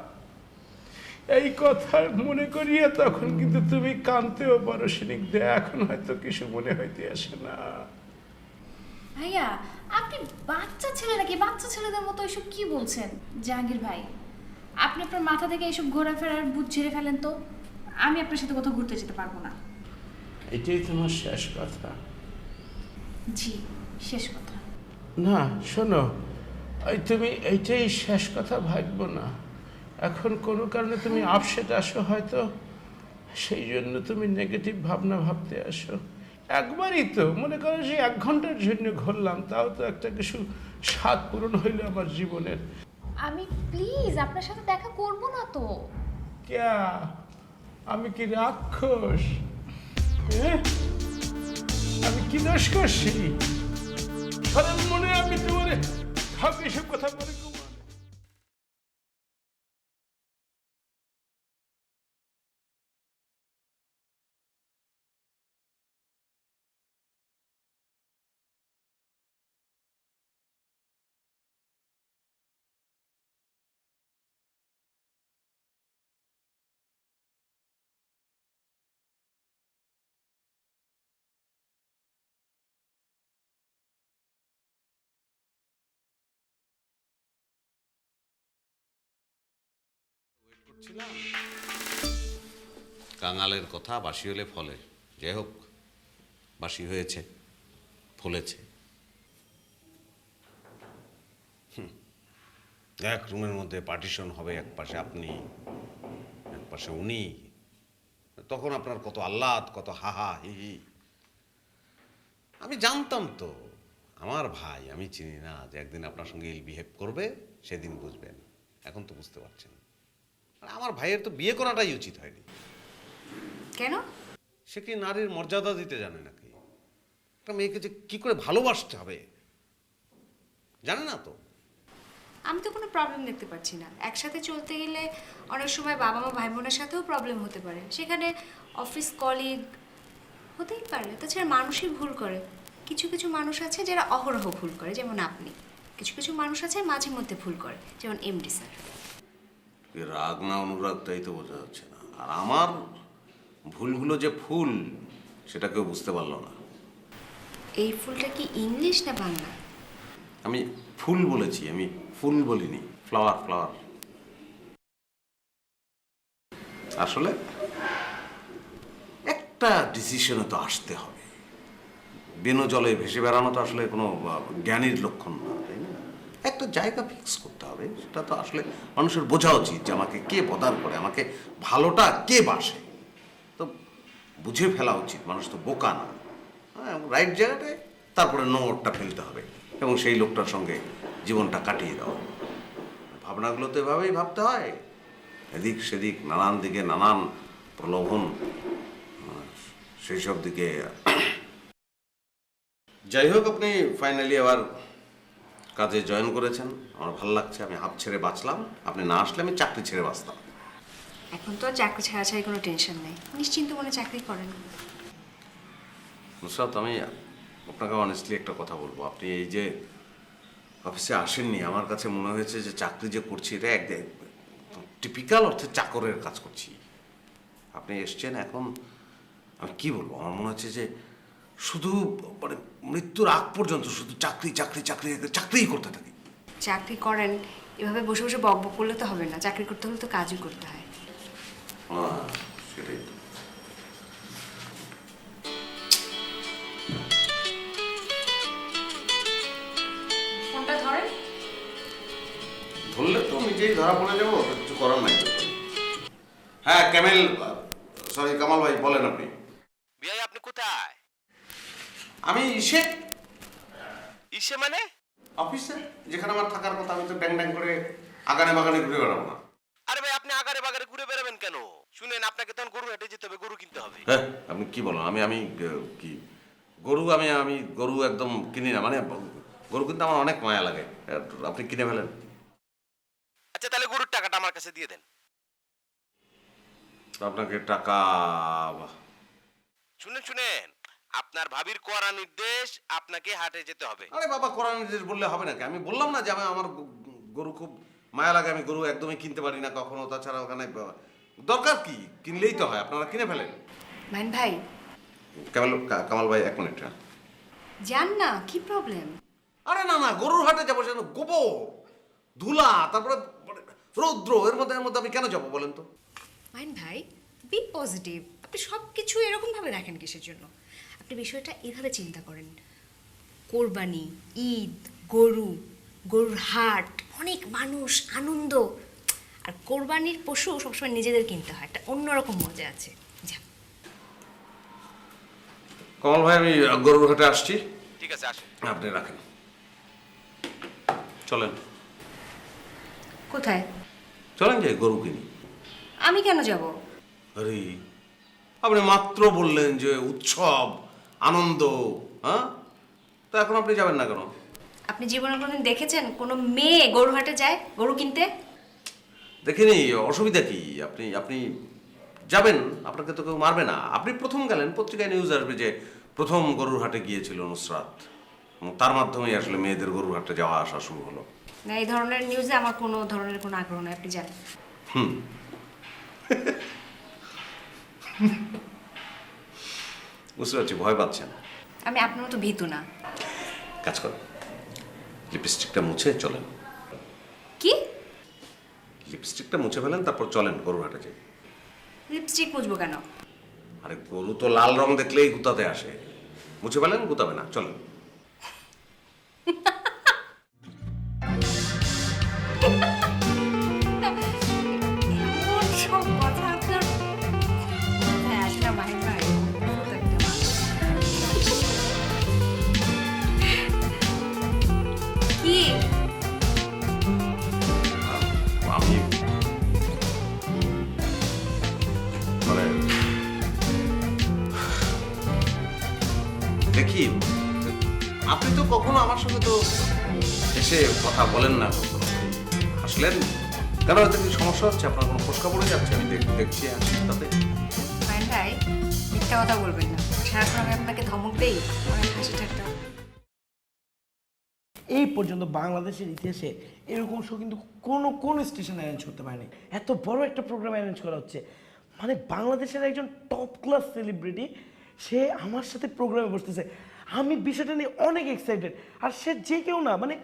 এই কথা মনে করিয়া তখন কিন্তু তুমি কাঁদতেও পারো স্নিগ্ধা, এখন হয়তো কিছু মনে হইতে আসে না। ভাইয়া আপনি বাচ্চা ছেলে নাকি? বাচ্চা ছেলেদের মতো এসব কি বলছেন? জাহাঙ্গীর ভাই আপনি আপনার মাথা থেকে এসব ঘোরাফেরার বুঝ ছেড়ে ফেলেন তো, আমি আপনার সাথে কোথাও ঘুরতে যেতে পারবো না। এটাই তোমার শেষ কথা? জি শেষ কথা। না শোনো, তুমি এইটাই শেষ কথা ভাববো না। এখন কোনো কারণে তুমি আপসেট আসো হয়তো, সেই জন্য তুমি নেগেটিভ ভাবনা ভাবতে আসো। একবারই তো মনে করো যে 1 ঘন্টার জন্য ঘুরলাম, তাও তো একটা কিছু স্বাদ পূরণ হইলো আমার জীবনের। আমি প্লিজ আপনার সাথে দেখা করব না তো। ক্যা আমি কি রাক্ষস? হ্যাঁ? আমি কি দোষ করছি? সাধারণ মনে আমি তোমার থাকবে এসব কথা মনে করবো। কাঙালের কথা বাসি হলে ফলে, যাই হোক বাসি হয়েছে, ফলেছে। এক রুমের মধ্যে পার্টিশন হবে, এক পাশে আপনি, এক পাশে উনি, তখন আপনার কত আহ্লাদ, কত হাহা হি হি। আমি জানতাম তো আমার ভাই, আমি চিনি না যে একদিন আপনার সঙ্গে ইল বিহেভ করবে, সেদিন বুঝবেন। এখন তো বুঝতে পারছেন। আমার ভাইয়ের তো বিয়ে করাটাই উচিত হয়নি। কেন? সে কি নারীর মর্যাদা দিতে জানে নাকি? একটা মেয়েকে যে কি করে ভালোবাসতে হবে জানে না তো। আমি তো কোনো প্রবলেম দেখতে পাচ্ছি না। একসাথে চলতে গেলে অনেক সময় বাবা মা ভাই বোনের সাথেও প্রবলেম হতে পারে, সেখানে অফিস কলিগ হতেই পারে। তাছাড়া মানুষই ভুল করে। কিছু কিছু মানুষ আছে যারা অহরহ ভুল করে, যেমন আপনি। কিছু কিছু মানুষ আছে মাঝে মধ্যে ভুল করে, যেমন এমডি স্যার। রাগ না অনুরাগ তাই তো বোঝা যাচ্ছে না। আর আমার ভুলগুলো যে ফুল, সেটা কেউ বুঝতে পারলো না। এই ফুলটা কি ইংলিশ না বাংলা? আমি ফুল বলেছি, আমি ফুল বলিনি, ফ্লাওয়ার ফ্লাওয়ার। আসলে একটা ডিসিশনে তো আসতে হবে। বিনো জলে ভেসে বেড়ানো তো আসলে কোনো জ্ঞানীর লক্ষণ না, তাই না? একটা জায়গা ফিক্স করতে হবে। সেটা তো আসলে মানুষের বোঝা উচিত যে আমাকে কে বদার করে, আমাকে ভালোটা কে বাসে, তো বুঝে ফেলা উচিত। মানুষ তো বোকা না। হ্যাঁ, রাইট জায়গাটায় তারপরে নোংরটা ফেলতে হবে এবং সেই লোকটার সঙ্গে জীবনটা কাটিয়ে দেওয়া। ভাবনাগুলো তো এভাবেই ভাবতে হয়, এদিক সেদিক নানান দিকে নানান প্রলোভন, সেই সব দিকে। যাই হোক, আপনি ফাইনালি আবার কাজে জয়েন করেছেন, আমার ভালো লাগছে। আমি হাফ ছেড়ে বাঁচলাম, আপনি না আসলে আমি চাকরি ছেড়ে বাঁচতাম। এখন তো আর চাকরি ছাড়াছাড়ি কোনো টেনশন নেই, নিশ্চিন্ত মনে চাকরি করেন। নুসরাত, আমি আপনাকে অনেস্টলি একটা কথা বলবো। আপনি এই যে অফিসে আসেননি, আমার কাছে মনে হয়েছে যে চাকরি যে করছি এটা একদম টিপিক্যাল অর্থে চাকরের কাজ করছি। আপনি এসছেন, এখন আমি কি বলবো, আমার মনে হচ্ছে যে শুধু মানে মৃত্যুর আগ পর্যন্ত শুধু চাকরি চাকরি চাকরি চাকরিই করতে থাকি। চাকরি করেন, এভাবে বসে বসে বক বক করলে তো হবে না, চাকরি করতে হলে তো কাজই করতে হয়। সেটাই তো। ফোনটা ধরেন। ধরলে তো নিজেই ধরা পড়ে যাবো, কিছু করার নাই। হ্যাঁ ক্যামেল, সরি কামাল ভাই, বলেন আপনি। বিয়াই আপনি কোথায়? আমি ইসে ইসে মানে? অফিসে, যেখানে আমার থাকার কথা। আমি তো ড্যাং ড্যাং করে আগানে বাগানে ঘুরে বেড়াবো না। আরে ভাই, আপনি আগারে বাগারে ঘুরে বেড়াবেন কেন? শুনেন, আপনাকে তখন গরু হাটে যেতে হবে, গরু কিনতে হবে। হ্যাঁ, আপনি কি বলেন? আমি কি গরু, আমি গরু একদম কিনি না। মানে গরু কিন্তু আমার অনেক মায়া লাগে। আপনি কিনে ফেলেন। আচ্ছা, তাহলে গরুর টাকাটা আমার কাছে দিয়ে দেন। আপনাকে টাকা? শুনেন, আপনার ভাবির কড়া নির্দেশ, আপনাকে হাটে যেতে হবে। আরে বাবা, করার নির্দেশ বললে হবে নাকি? আমি বললাম না যে আমার গরু খুব মায়া লাগে, আমি গরু একদমই কিনতে পারি না কখনো। তাছাড়া ওখানে দরকার কি, কিনলেই তো হয়। আপনারা কিনে ফেলেন। মাইন ভাই, কামাল ভাই, এক মিনিট। যান না, কি প্রবলেম? আরে না না, গরুর হাটে যাবো, সেখানে গোবর ধুলা, তারপরে রৌদ্র, এর মধ্যে আমি কেন যাবো বলেন তো? মাইন ভাই, বি পজিটিভ। আপনি সব কিছু এরকম ভাবে দেখেন কিসের জন্য? আপনি বিষয়টা এভাবে চিন্তা করেন, কোরবানি, ঈদ, গরুর হাট, অনেক মানুষ, আনন্দ। আর কোরবানির পশু সবসময় নিজেদের কিনতে হয়, একটা অন্যরকম মজা আছে। যা কমল ভাই, আমি গরুর হাটে আসছি। ঠিক আছে, আসেন। আপনি রাখেন, চলেন। কোথায়? চলেন যাই, গরু কিনি। আমি কেন যাব? আরে আপনি মাত্র বললেন যে উৎসব আনন্দ, হ্যাঁ? তো এখন আপনি যাবেন না কেন? আপনি জীবনে কোনোদিন দেখেছেন কোনো মেয়ে গরু হাটে যায় গরু কিনতে? দেখিনি, অসুবিধা কি? আপনি যাবেন, আপনাকে তো কেউ মারবে না। আপনি প্রথম গেলেন, পত্রিকায় নিউজ আসবে যে প্রথম গরুর হাটে গিয়েছিল নুসরাত, তার মাধ্যমেই আসলে মেয়েদের গরুর হাটে যাওয়া আসা শুরু হলো। না, এই ধরনের নিউজে আমার কোনো ধরনের কোনো আগ্রহ নেই, আপনি জানেন। বুঝতে পারছি, ভয় পাচ্ছেন। আমি আপনার মতো ভীতু না। কাজ করেন, লিপস্টিকটা মুছে চলেন। কি? লিপস্টিকটা মুছে ফেলেন, তারপর চলেন গরুর হাটে যাই। লিপস্টিক মুছবো কেন? আরে গরু তো লাল রং দেখলেই গুতাতে আসে, মুছে ফেলেন, গুতাবে না, চলেন। সব কথা আপনার মাথায় আসে না মাহিন ভাই। কি? আমি মানে দেখি, আপনি তো কখনো আমার সঙ্গে তো এসে কথা বলেন না, আসলেন কেন? এতে কি সমস্যা হচ্ছে? আপনার কোনো ফসকা পড়ে যাচ্ছে? আমি দেখছি তাতে। মাহিন ভাই, মিথ্যা কথা বলবেন না। সারাক্ষণ আমি আপনাকে ধমক দেই, অনেক হাসি ঠাট্টা। এই পর্যন্ত বাংলাদেশের ইতিহাসে এরকম শো কিন্তু কোনো স্টেশন অ্যারেঞ্জ করতে পারেনি। এত বড় একটা প্রোগ্রাম অ্যারেঞ্জ করা হচ্ছে, মানে বাংলাদেশের একজন টপ ক্লাস সেলিব্রিটি সে আমার সাথে প্রোগ্রামে বসতেছে। আমি বিষয়টা নিয়ে অনেক এক্সাইটেড। আর সে যে কেউ না, মানে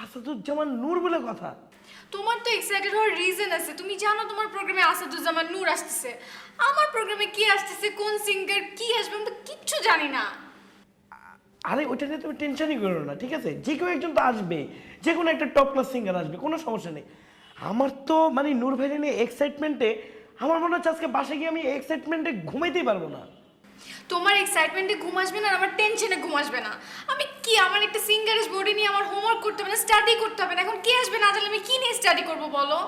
আসাদুজ্জামান নূর বলে কথা। তোমার তো এক্সাইটেড হওয়ার রিজন আছে। তুমি জানো তোমার প্রোগ্রামে আসাদুজ্জামান নূর আসতেছে। আমার প্রোগ্রামে কি আসতেছে, কোন সিঙ্গার কি আসবে, আমি তো কিচ্ছু জানি না। আরে ওইটা নিয়ে তুমি টেনশনই করো না, ঠিক আছে? যে কেউ একজন তো আসবে, যে কোনো একটা টপ ক্লাস সিঙ্গার আসবে, কোনো সমস্যা নেই। আমার তো মানে নূর ভাই নিয়ে এক্সাইটমেন্টে আমার মনে হচ্ছে আজকে বাসায় গিয়ে আমি এক্সাইটমেন্টে ঘুমাইতেই পারবো না। তোমার এক্সাইটমেন্টে ঘুম আসবে না, আর আমার টেনশনে ঘুম আসবে না। আমি কি কি আমার একটা সিঙ্গারের বডি নিয়ে আমার হোমওয়ার্ক করতে হবে না, স্টাডি করতে হবে না? এখন কে আসবে না জানলে আমি কি নিয়ে স্টাডি করব বলো?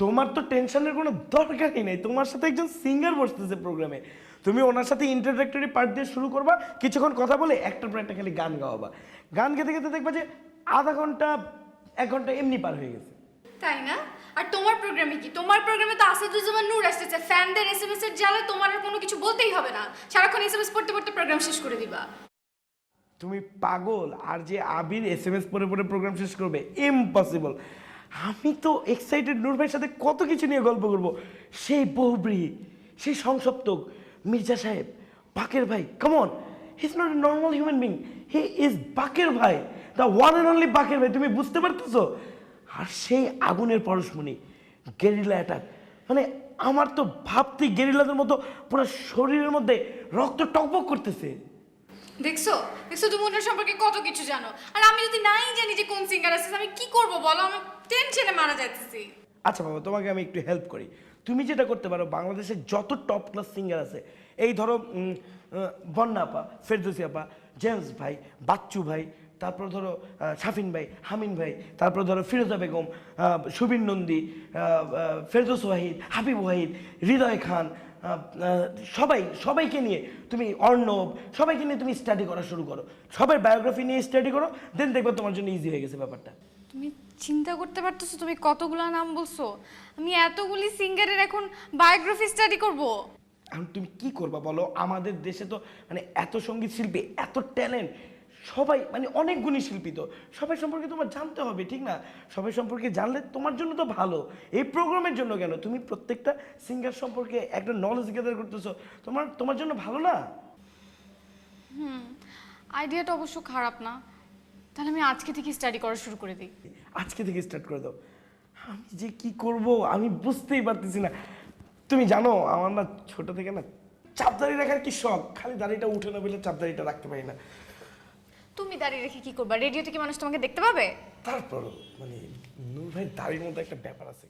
তোমার তো টেনশনের কোনো দরকারই নেই, তোমার সাথে একজন সিঙ্গার বসতেছে প্রোগ্রামে, তুমি ওনার সাথে ইন্ট্রোডাক্টরি পার্ট দিয়ে শুরু করবা, কিছুক্ষণ কথা বলে একটার পর একটা খালি গান গাওয়াবা, গান গেতে গেতে দেখবা যে আধা ঘন্টা 1 ঘন্টা এমনি পার হয়ে গেছে। তাই না? আর তোমার প্রোগ্রামে কি? তোমার প্রোগ্রামে তো আসাদুজ্জামান নূর আসতেছে, ফ্যানদের এসএমএস এর জ্বালায় তোমার আর কোনো কিছু বলতেই হবে না, সারাক্ষণ এসএমএস পড়তে পড়তে প্রোগ্রাম শেষ করে দিবা। তুমি পাগল? আর যে আবির এসএমএস পড়ে পড়ে প্রোগ্রাম শেষ করবে, ইম্পসিবল। আমি তো এক্সাইটেড নূর ভাইয়ের সাথে কত কিছু নিয়ে গল্প করব, সেই বহুব্রীহি, সেই সংসপ্তক, মির্জা সাহেব, বাকের ভাই, come on, he is not a normal human being, he is Baker ভাই, the one and only Baker ভাই, তুমি বুঝতে পারতেছো? আর সেই আগুনের পরশমণি, গেরিলা অ্যাটাক, মানে আমার তো ভাবতেই গেরিলাদের মতো পুরো শরীরের মধ্যে রক্ত টকবক করতেছে। দেখছো দেখছো তুমি ওনার সম্পর্কে কত কিছু জানো, আর আমি যদি নাই জানি যে কোন সিঙ্গার আছে আমি কি করব বলো? আমি টেনশনে মারা যাচ্ছি। আচ্ছা বাবা, তোমাকে আমি একটু হেল্প করি। তুমি যেটা করতে পারো, বাংলাদেশের যত টপ ক্লাস সিঙ্গার আছে, এই ধরো বন্যা আপা, ফেরদৌসী আপা, জেমস ভাই, বাচ্চু ভাই, তারপর ধরো শাফিন ভাই, হামিন ভাই, তারপর ধরো ফিরোজা বেগম, সুবিন নন্দী, ফেরদৌস ওয়াহিদ, হাবিব ওয়াহিদ, হৃদয় খান, সবাইকে নিয়ে তুমি, অর্ণব, সবাইকে নিয়ে তুমি স্টাডি করা শুরু করো, সবার বায়োগ্রাফি নিয়ে স্টাডি করো, দেন দেখবে তোমার জন্য ইজি হয়ে গেছে ব্যাপারটা। তুমি চিন্তা করতে পারতেছো তুমি কতগুলা নাম বলছো? আমি এতগুলি সিঙ্গারের এখন বায়োগ্রাফি স্টাডি করব? এখন তুমি কি করবা বলো? আমাদের দেশে তো মানে এত সঙ্গীত শিল্পী, এত ট্যালেন্ট, সবাই মানে অনেক গুণী শিল্পী, তো সবাই সম্পর্কে তোমার জানতে হবে, ঠিক না? সবাই সম্পর্কে জানলে তোমার জন্য তো ভালো, এই প্রোগ্রামের জন্য কেন, তুমি প্রত্যেকটা সিঙ্গার সম্পর্কে একটা নলেজ গেদার করতেছো, তোমার জন্য ভালো না? আইডিয়াটা অবশ্য খারাপ না, তাহলে আমি আজকে থেকে স্টাডি করা শুরু করে দিই। আজকে থেকে স্টার্ট করে দাও। আমি যে কি করব আমি বুঝতেই পারতেছি না। তুমি জানো আমার না ছোট থেকে না চাপ দাড়ি রাখার কি শখ, খালি দাড়িটা উঠে না বলে চাপ দাড়িটা রাখতে পারি না। তুমি দাঁড়িয়ে রেখে কি করবা? রেডিওতে কি মানুষ তোমাকে দেখতে পাবে? তারপরও মানে নূর ভাই দাড়ির মধ্যে একটা ব্যাপার আছে।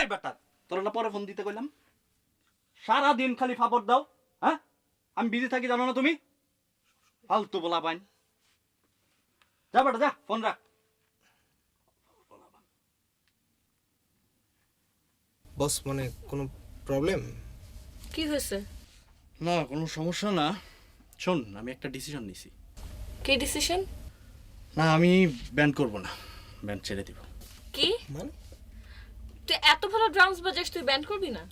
এই বেটা, তোর না পরে ফোন দিতে কইলাম? সারাদিন খালি ফাপড় দাও, হ্যাঁ? আমি বিজি থাকি জানো না তুমি? ফালতু বলা বাইন। যা বেটা যা, ফোন রাখ। বস মানে কোনো প্রবলেম? কি হয়েছে? না কোনো সমস্যা না। শোন, আমি একটা ডিসিশন নিছি। কি ডিসিশন? না আমি ব্যান্ড করব না, ব্যান্ড ছেড়ে দিব। কি মানে তুই এত ভালো ড্রামস বাজাস, তুই ব্যান্ড করবি না?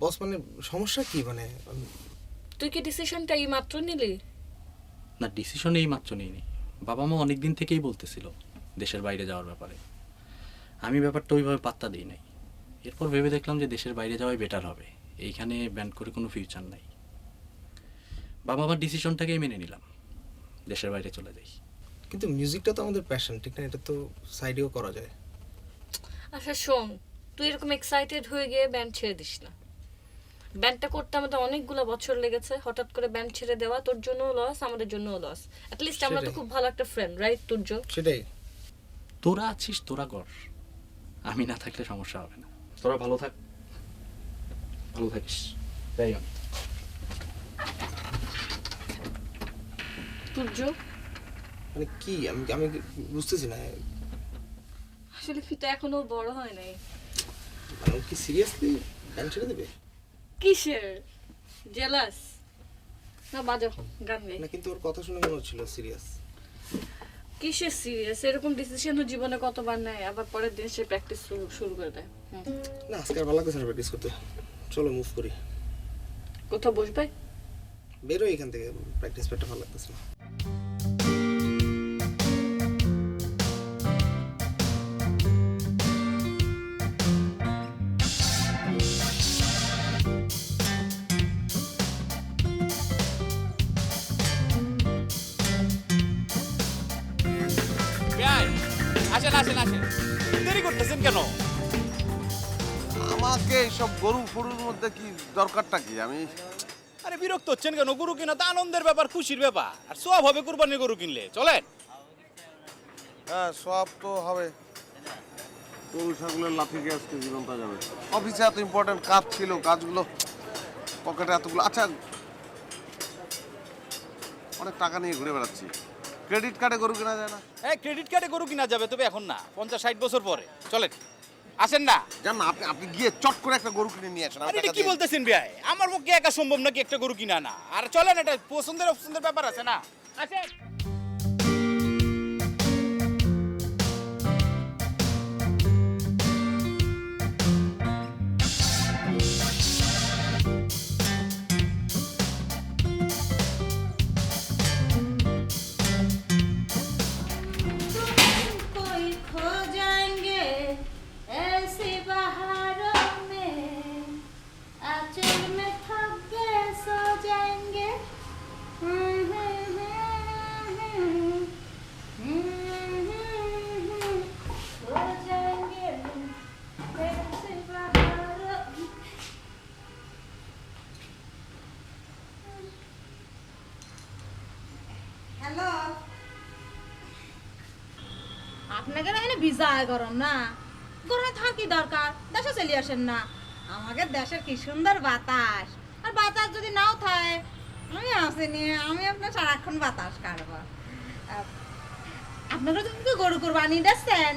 বস মানে সমস্যা কি? মানে তুই কি ডিসিশনটা এই মাত্র নিলি? না ডিসিশন এই মাত্র নিইনি, বাবা মা অনেক দিন থেকেই বলতেছিল দেশের বাইরে যাওয়ার ব্যাপারে। আমি ব্যাপারটা ওইভাবে পাত্তা দিই নাই। এরপর ভেবে দেখলাম যে দেশের বাইরে যাওয়াই বেটার হবে, এইখানে ব্যান্ড করে কোনো ফিউচার নাই। বাবা মার ডিসিশনটাকেই মেনে নিলাম, দেশের বাইরে চলে যাই। কিন্তু মিউজিকটা তো আমাদের প্যাশন, ঠিক না? এটা তো সাইডেও করা যায়। আচ্ছা শোন, তুই এরকম এক্সাইটেড হয়ে গিয়ে ব্যান্ড ছেড়ে দিস না। ব্যান্ডটা করতে আমাদের অনেকগুলো বছর লেগেছে, হঠাৎ করে ব্যান্ড ছেড়ে দেওয়া তোর জন্যও লস, আমাদের জন্যও লস। অ্যাট লিস্ট আমরা তো খুব ভালো একটা ফ্রেন্ড, রাইট তুর্য? সেটাই। তোরা আছিস, তোরা কর, আমি না থাকলে সমস্যা হবে না। তোরা ভালো থাক, ভালো থাকিস। তাই তুর্য মানে কি আমি বুঝতেছি না। আসলে তুই তো এখনো বড় হয় নাই। মানে কি সিরিয়াসলি ব্যান্ড ছেড়ে দেবে? কিসের জেলাস না বাজো গান গাই না কিন্তু ওর কথা শুনে মনে হচ্ছিল সিরিয়াস। কিসের সিরিয়াস এরকম ডিসিশনও জীবনে কতবার নেয় আবার পরের দিন সে প্র্যাকটিস শুরু করে দেয় না আজকে আর ভালো লাগছে না প্র্যাকটিস করতে, চলো মুভ করি। কোথাও বসবে বেরো এখান থেকে, প্র্যাকটিস প্যাডটা ভালো লাগতেছে না। আসেন আসেন আসেন, দেরি করতেছেন কেন? আমাকে এইসব গরু ফরুর মধ্যে কি দরকারটা কি? আমি আরে বিরক্ত হচ্ছেন কেন? গরু কিনা তো আনন্দের ব্যাপার, খুশির ব্যাপার, আর সব হবে কুরবানির গরু কিনলে। চলেন। হ্যাঁ সব তো হবে, গরু ছাগলের লাথি দিয়ে আজকে জীবনটা যাবে। অফিসে এত ইম্পর্টেন্ট কাজ ছিল, কাজগুলো পকেটে এতগুলো। আচ্ছা অনেক টাকা নিয়ে ঘুরে বেড়াচ্ছি, ক্রেডিট কার্ডে গরু কেনা যায় না? হ্যাঁ ক্রেডিট কার্ডে গরু কিনা যাবে, তবে এখন না, 50-60 বছর পরে। চলেন, আসেন না। জান না আপনি, আপনি গিয়ে চট করে একটা গরু কিনে নিয়ে আসেন। আরে এটা কি বলতেছেন ভাই? আমার পক্ষে একা সম্ভব নাকি একটা গরু কিনা না? আর চলেন, এটা পছন্দের অপছন্দের ব্যাপার আছে না। আসেন। হ্যালো, আপনাকে এখানে ভিসা গরম না, গরমে থাকার কি দরকার? দেশে চলে আসেন না, আমাদের দেশের কি সুন্দর বাতাস। আর বাতাস যদি নাও থাকে আমি আসেনি, আমি আপনার সারাক্ষণ বাতাস কাটবো। আপনারা তুমি গরু কোরবানি দিচ্ছেন,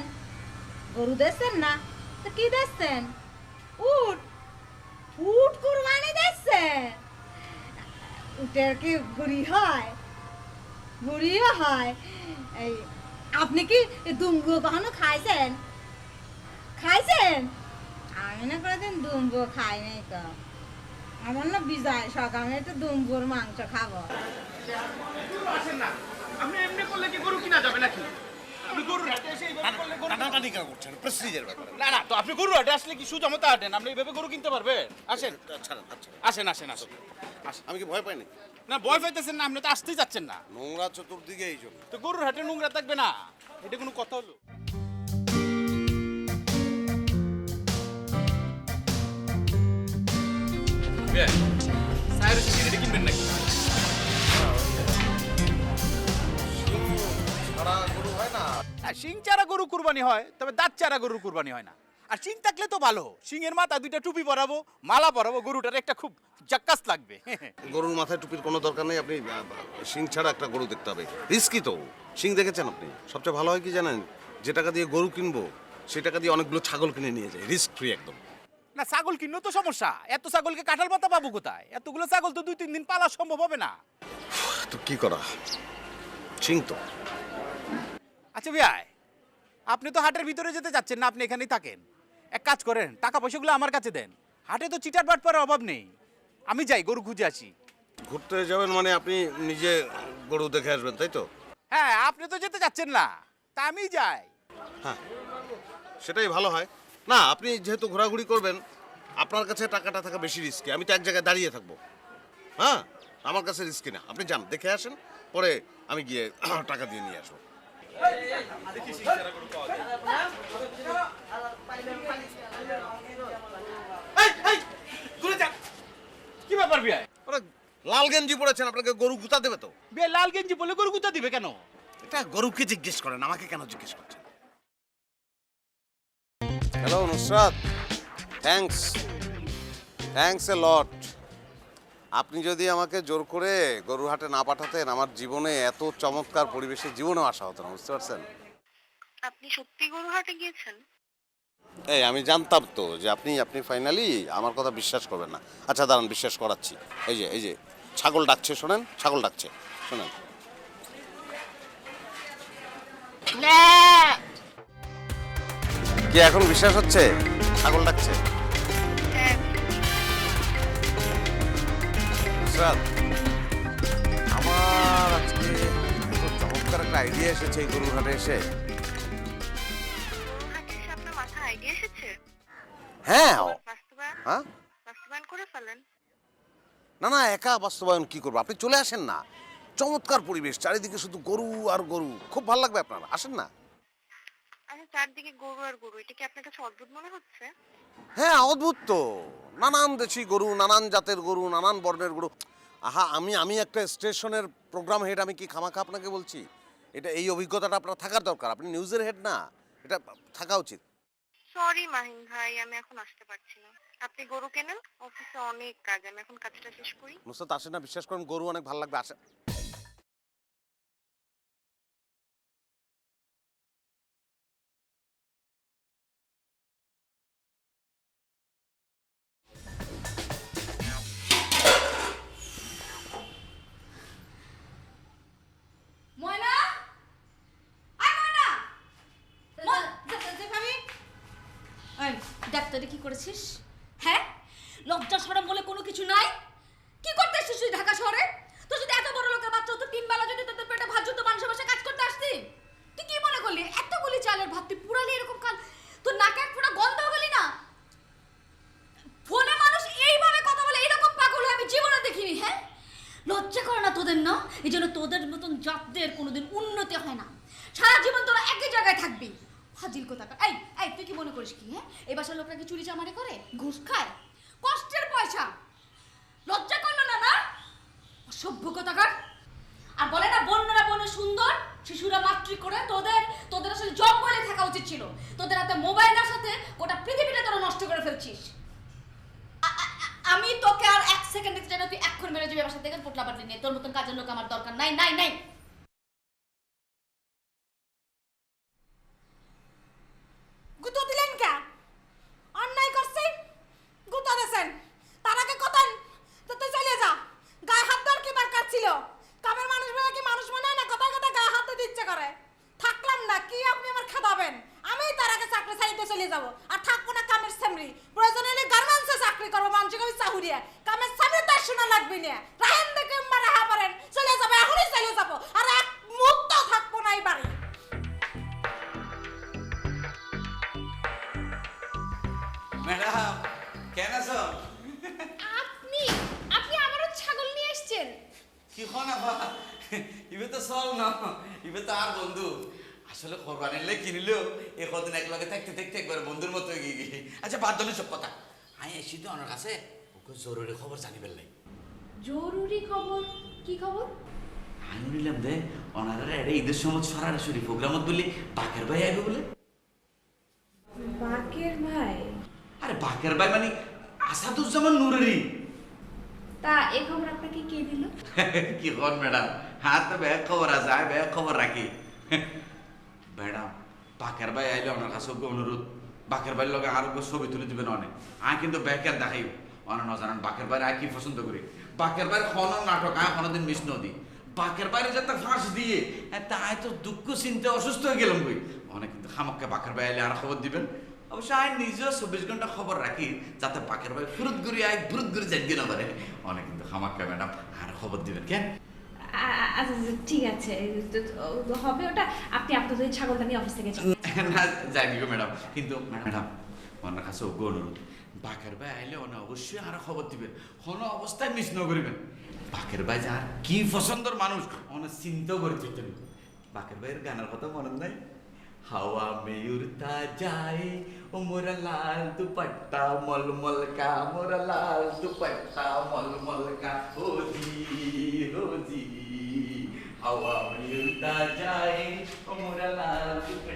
গরু দিচ্ছেন না তো কি দিচ্ছেন? উট, উট কোরবানি দিচ্ছেন। উটের কি ঘুরি হয়? ঘুরিও হয়। এই আপনি কি দুম্বু কখনো খাইছেন? খাইছেন? আমি না কোনোদিন দুম্বু খাই নাই তো। আমার না বিজয় শখ, আমি একটু দুম্বুর মাংস খাবো। আসেন না, আপনি এমনি করলে কি গরু কিনা যাবে নাকি? আপনি গরুর হাটে এসে এইভাবে করলে গরু টানাটানি কেন করছেন? প্রেস্টিজের ব্যাপার। না না, তো আপনি গরুর হাটে আসলে কি সুজামতা হাঁটেন? আপনি এইভাবে গরু কিনতে পারবেন? আসেন ছাড়েন, আচ্ছা আসেন আসেন আসেন। আমি কি ভয় পাই না? না ভয় পাইতেছেন না, আপনি তো আসতেই যাচ্ছেন না। নোংরা চতুর্দিকে এই জন্য। তো গরুর হাটে নোংরা থাকবে না, এটা কোনো কথা হলো? এটা কিনবেন নাকি? ছাড়া গরু হয় না। শিং চারা গরু কুরবানি হয়, তবে দাঁত চারা গরুর কুরবানি হয় না। আর শিং থাকলে তো ভালো, শিংয়ের মাথা দুইটা টুপি পরাবো, মালা পরাবো, গরুটার একটা খুব জাক্কাস লাগবে। গরুর মাথায় টুপির কোনো দরকার নেই, আপনি শিং ছাড়া একটা গরু দেখতে হবে। রিস্কি তো। শিং দেখেছেন আপনি? সবচেয়ে ভালো হয় কি জানেন? যে টাকা দিয়ে গরু কিনবো সেই টাকা দিয়ে অনেকগুলো ছাগল কিনে নিয়ে যায়, রিস্ক ফ্রি একদম। না ছাগল কিনলেও তো সমস্যা, এত ছাগলকে কাঁঠাল পাতা পাবো কোথায়? এতগুলো ছাগল তো 2-3 দিন পালা সম্ভব হবে না। তো কি করা? শিং তো। আচ্ছা ভাই, আপনি তো হাটের ভিতরে যেতে যাচ্ছেন না, আপনি এখানেই থাকেন। এক কাজ করেন, টাকা পয়সাগুলো আমার কাছে দেন। হাটে তো চিটার বাটপারের অভাব নেই, আমি যাই গরু খুঁজে আসি। ঘুরতে যাবেন মানে আপনি নিজে গরু দেখে আসবেন, তাই তো? হ্যাঁ, আপনি তো যেতে যাচ্ছেন না, তা আমি যাই। হ্যাঁ সেটাই ভালো হয়। না আপনি যেহেতু ঘোরাঘুরি করবেন, আপনার কাছে টাকাটা থাকা বেশি রিস্কি। আমি তো এক জায়গায় দাঁড়িয়ে থাকবো। হ্যাঁ আমার কাছে রিস্কি না। আপনি যান, দেখে আসেন, পরে আমি গিয়ে টাকা দিয়ে নিয়ে আসবো। কি ব্যাপার ভাই? লাল গেঞ্জি পড়েছেন, আপনাকে গরু গুতা দেবে তো? ভাই লাল গেঞ্জি বলে গরু গুতা দিবে কেন? এটা গরুকে জিজ্ঞেস করেন, আমাকে কেন জিজ্ঞেস করছেন? হ্যালো নুসরাত, থ্যাঙ্কস এ লট। আপনি যদি আমাকে জোর করে গরুর হাটে না পাঠাতেন, আমার জীবনে এত চমৎকার পরিবেশে জীবনেও আসা হতো না, বুঝতে পারছেন? আপনি সত্যি গরু হাটে গিয়েছেন? এই আমি জানতাম তো যে আপনি ফাইনালি আমার কথা বিশ্বাস করবেন না। আচ্ছা দাঁড়ান, বিশ্বাস করাচ্ছি। এই যে ছাগল ডাকছে, শোনেন, ছাগল ডাকছে, শোনেন। কি এখন বিশ্বাস হচ্ছে? ছাগল ডাকছে। নুসরাত, আমার আজকে এত চমৎকার একটা আইডিয়া এসেছে এই গরুর হাটে এসে। আপনার মাথায় আইডিয়া এসেছে? হ্যাঁ। বাস্তবায়ন হ্যাঁ, বাস্তবায়ন করে ফেলেন। না একা বাস্তবায়ন কি করবো, আপনি চলে আসেন না। চমৎকার পরিবেশ, চারিদিকে শুধু গরু আর গরু, খুব ভালো লাগবে আপনার, আসেন না। আচ্ছা, চারদিকে গরু আর গরু, এটা কি আপনার কাছে অদ্ভুত মনে হচ্ছে? হ্যাঁ অদ্ভুত তো, নানান দেশি গরু, নানান জাতের গরু, নানান বর্ণের গরু। আহা, আমি একটা স্টেশনের প্রোগ্রাম হেড, আমি কি খামাখা আপনাকে বলছি? এটা এই অভিজ্ঞতাটা আপনার থাকার দরকার, আপনি নিউজের হেড না, এটা থাকা উচিত। সরি মাহিন ভাই, আমি এখন আসতে পারছি না। আপনি গরু কেনেন, অফিসে অনেক কাজ, আমি এখন কাজটা শেষ করি। নুসরাত আসেন না, বিশ্বাস করেন গরু অনেক ভালো লাগবে, আসেন। ময়না, আয় ময়না, ডাক্তারে কি করেছিস? হ্যাঁ, লজ্জা শরম বলে কোনো কিছু নাই? কি করতে এসেছিস তুই ঢাকা শহরে? তোর যদি এত বড় লোকের বাচ্চা হতো, 3 বেলা যদি তোদের পেটে ভাত জুতো, মানুষের বাসায় কাজ করতে আসতি, তুই কি মনে করলি এতগুলি চালের ভাত তুই পুরালি এরকম কাল তোর নাকে এক ফোঁটা গন্ধ গেলি না? ফোনে মানুষ এইভাবে কথা বলে, এরকম পাগল হয়ে আমি জীবনে দেখিনি। হ্যাঁ, লজ্জা করে না তোদের? না, এই জন্য তোদের মতন জাতদের কোনোদিন উন্নতি হয় না, সারা জীবন তোরা একই জায়গায় থাকবি। ফাজিল কোথাকার। এই তুই কি মনে করিস কি? হ্যাঁ, এই বাসার লোকরা কি চুরি চামারি করে, ঘুষ খায়, কষ্টের পয়সা? লজ্জা করলো না? না, অসভ্য কোথাকার। আর বলে না বন্যরা বনে সুন্দর, শিশুরা মাতৃ করে। তোদের আসলে জঙ্গলে থাকা উচিত ছিল। তোদের হাতে মোবাইলের সাথে গোটা পৃথিবীটা তোরা নষ্ট করে ফেলছিস। আমি তোকে আর 1 সেকেন্ড দেখতে চাই না, তুই এখন বেরো যাবি বাসা থেকে, পোটলা পাটলি নিয়ে। তোর মতন কাজের লোক আমার দরকার নাই, নাই নাই। গুতো দিলেন কে? অন্যায় করছেন, গুতো দেন। তার আগে কথান তো তুই চলে যা। গায়ে হাত দেওয়ার কি দরকার ছিল? কামের মানুষ বলে কি মানুষ মনে হয় না? কথা কথা গায়ে হাত দিতে ইচ্ছে করে। থাকলাম না কি আপনি আমার খাদাবেন? আমি তার আগে চাকরি ছাড়িতে চলে যাব। আর থাকবো না কামের সামরি, প্রয়োজন হলে গার্মেন্টসে চাকরি করবো, মানুষকে আমি চাহুরিয়া। কামের সামনে তার শোনা লাগবে না। রাহেন দেখে মারা হা পারেন, চলে যাবো, এখনই চলে যাবো। আর এক মুহূর্ত থাকবো না এই বাড়ি। ম্যাডাম কেন আছো? আপনি আপনি আমারও ছাগল নিয়ে এসেছেন? কি হন আবা, ইবে তো চল না, ইবে তো আর বন্ধু। আসলে কোরবানির লে কিনিলেও এ কদিন একলগে থাকতে থাকতে একবার বন্ধুর মতো গিয়ে গিয়ে। আচ্ছা বাদ দিন সব কথা, আমি এসি তো ওনার কাছে ওকে জরুরি খবর জানিবেন লাই। জরুরি খবর? কি খবর? আমি নিলাম দে ওনারা এটা ঈদের সময় সরাসরি প্রোগ্রামত বলি বাকের ভাই আইবে বলে। বাকের ভাই? আরে বাকের ভাই মানে আসাদুজ্জামান নুরেরি। তা এই খবর আপনাকে কে দিল? কি হন ম্যাডাম, হ্যাঁ তো ব্যাগ খবর আছে, আমি ব্যাগ খবর রাখি। ম্যাডাম বাকের ভাই আইলে ওনার কাছে অনুরোধ, বাকের ভাইয়ের লগে আর ছবি তুলে দিবেন অনেক। আমি কিন্তু ব্যাকের দেখাই অনেক না জানান বাকের ভাইয়ের আয় কি পছন্দ করি। বাকের ভাইয়ের কোনো নাটক আমি কোনোদিন মিস নদী। বাকের বাইরে যাতে ফাঁস দিয়ে তাই তো দুঃখ চিন্তা অসুস্থ হয়ে গেলাম বই। অনেক কিন্তু খামককে বাকের ভাই আইলে আর খবর দিবেন। অবশ্য আমি নিজেও 24 ঘন্টা খবর রাখি যাতে বাকের ভাই ফুরুত ঘুরি আয় ফুরুত ঘুরি যাই না পারে। অনেক কিন্তু খামাক্কা ম্যাডাম আর খবর দিবেন কেন? আচ্ছা ঠিক আছে, হবে ওটা। আপনি আপনাদের ছাগলটা নিয়ে অফিস থেকে যান। না যাই গো ম্যাডাম, কিন্তু ম্যাডাম ওনার কাছে ওগো অনুরোধ, বাকের ভাই আইলে ওনা অবশ্যই আরো খবর দিবেন, কোনো অবস্থায় মিস ন করিবেন। বাকের ভাই যার কি পছন্দের মানুষ অনেক চিন্তাও করে দিতেন। বাকের ভাইয়ের গানের কথা মনে নাই? হাওয়া মে উড়তা যায় ও মোরা লাল দুপট্টা মলমল কা, মোরা লাল দুপট্টা মলমল কা, ও জি হাওয়া মে উড়তা যায় ও মোরা লাল দুপট্টা।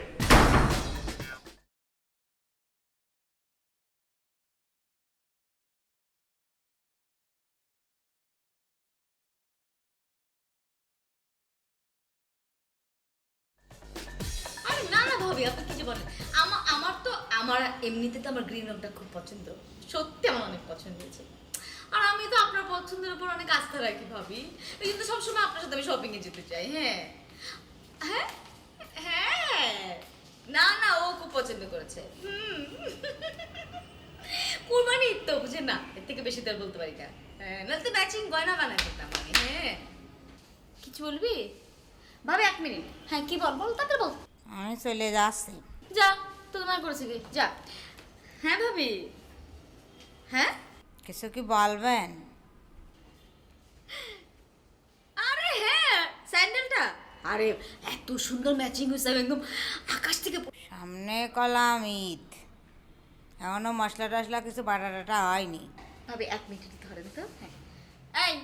আরে না না ভাবি, আপনি কি যে বলেন, আমার তো আমার এমনিতে তো আমার গ্রিন রংটা খুব পছন্দ, সত্যি আমার অনেক পছন্দ হয়েছে। আর আমি তো আপনার পছন্দের উপর অনেক আস্থা রাখি ভাবি, এই জন্য সবসময় আপনার সাথে আমি শপিংয়ে যেতে চাই। হ্যাঁ হ্যাঁ হ্যাঁ, না না ও খুব পছন্দ করেছে। কুরবানি ঈদ তো বুঝে না, এর থেকে বেশি তো আর বলতে পারি না। হ্যাঁ, না তো ম্যাচিং গয়না বানাই করতাম আমি। হ্যাঁ, কিছু বলবি ভাবি? 1 মিনিট। হ্যাঁ কি বল, বল তাড়াতাড়ি বল। আমি চলে যাচ্ছি। যা, তো তোমার করেছে কি, যা। হ্যাঁ ভাবি। হ্যাঁ কিছু কি বলবেন? আরে হ্যাঁ, স্যান্ডেলটা আরে এত সুন্দর ম্যাচিং হয়েছে, একদম আকাশ থেকে। সামনে কলাম ঈদ, এখনো মশলা টশলা কিছু বাটা টাটা হয়নি। ভাবি 1 মিনিট ধরেন তো। হ্যাঁ, এই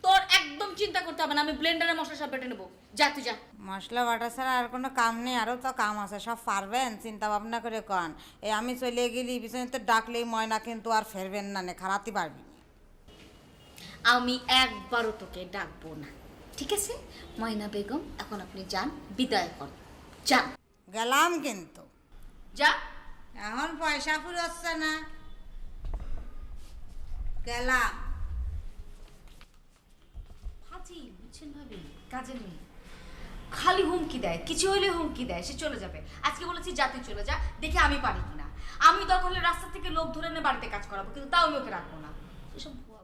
তোর একদম চিন্তা করতে হবে না, আমি ব্লেন্ডারে মশলা সব বেটে নেবো। যা তুই যা। মশলা বাটা ছাড়া আর কোনো কাম নেই? আরও তো কাম আছে, সব পারবেন? চিন্তা ভাবনা করে কন। এই আমি চলে গেলি পিছনে তো ডাকলেই ময়না কিন্তু আর ফেরবেন না, নে খারাপই পারবি। আমি একবারও তোকে ডাকবো না, ঠিক আছে? ময়না বেগম, এখন আপনি যান, বিদায় কর, যান। গেলাম কিন্তু। যা। এখন পয়সা ফুরোচ্ছে না, গেলাম। হাজি বুঝছেন ভাবি, কাজে নেই, খালি হুমকি দেয়, কিছু হলে হুমকি দেয়, সে চলে যাবে। আজকে বলেছি যা তুই চলে যা, দেখে আমি পারি কিনা। আমি দরকার হলে রাস্তা থেকে লোক ধরে এনে বাড়িতে কাজ করাবো, কিন্তু তাও আমি ওকে রাখবো না। এসব ভুয়া।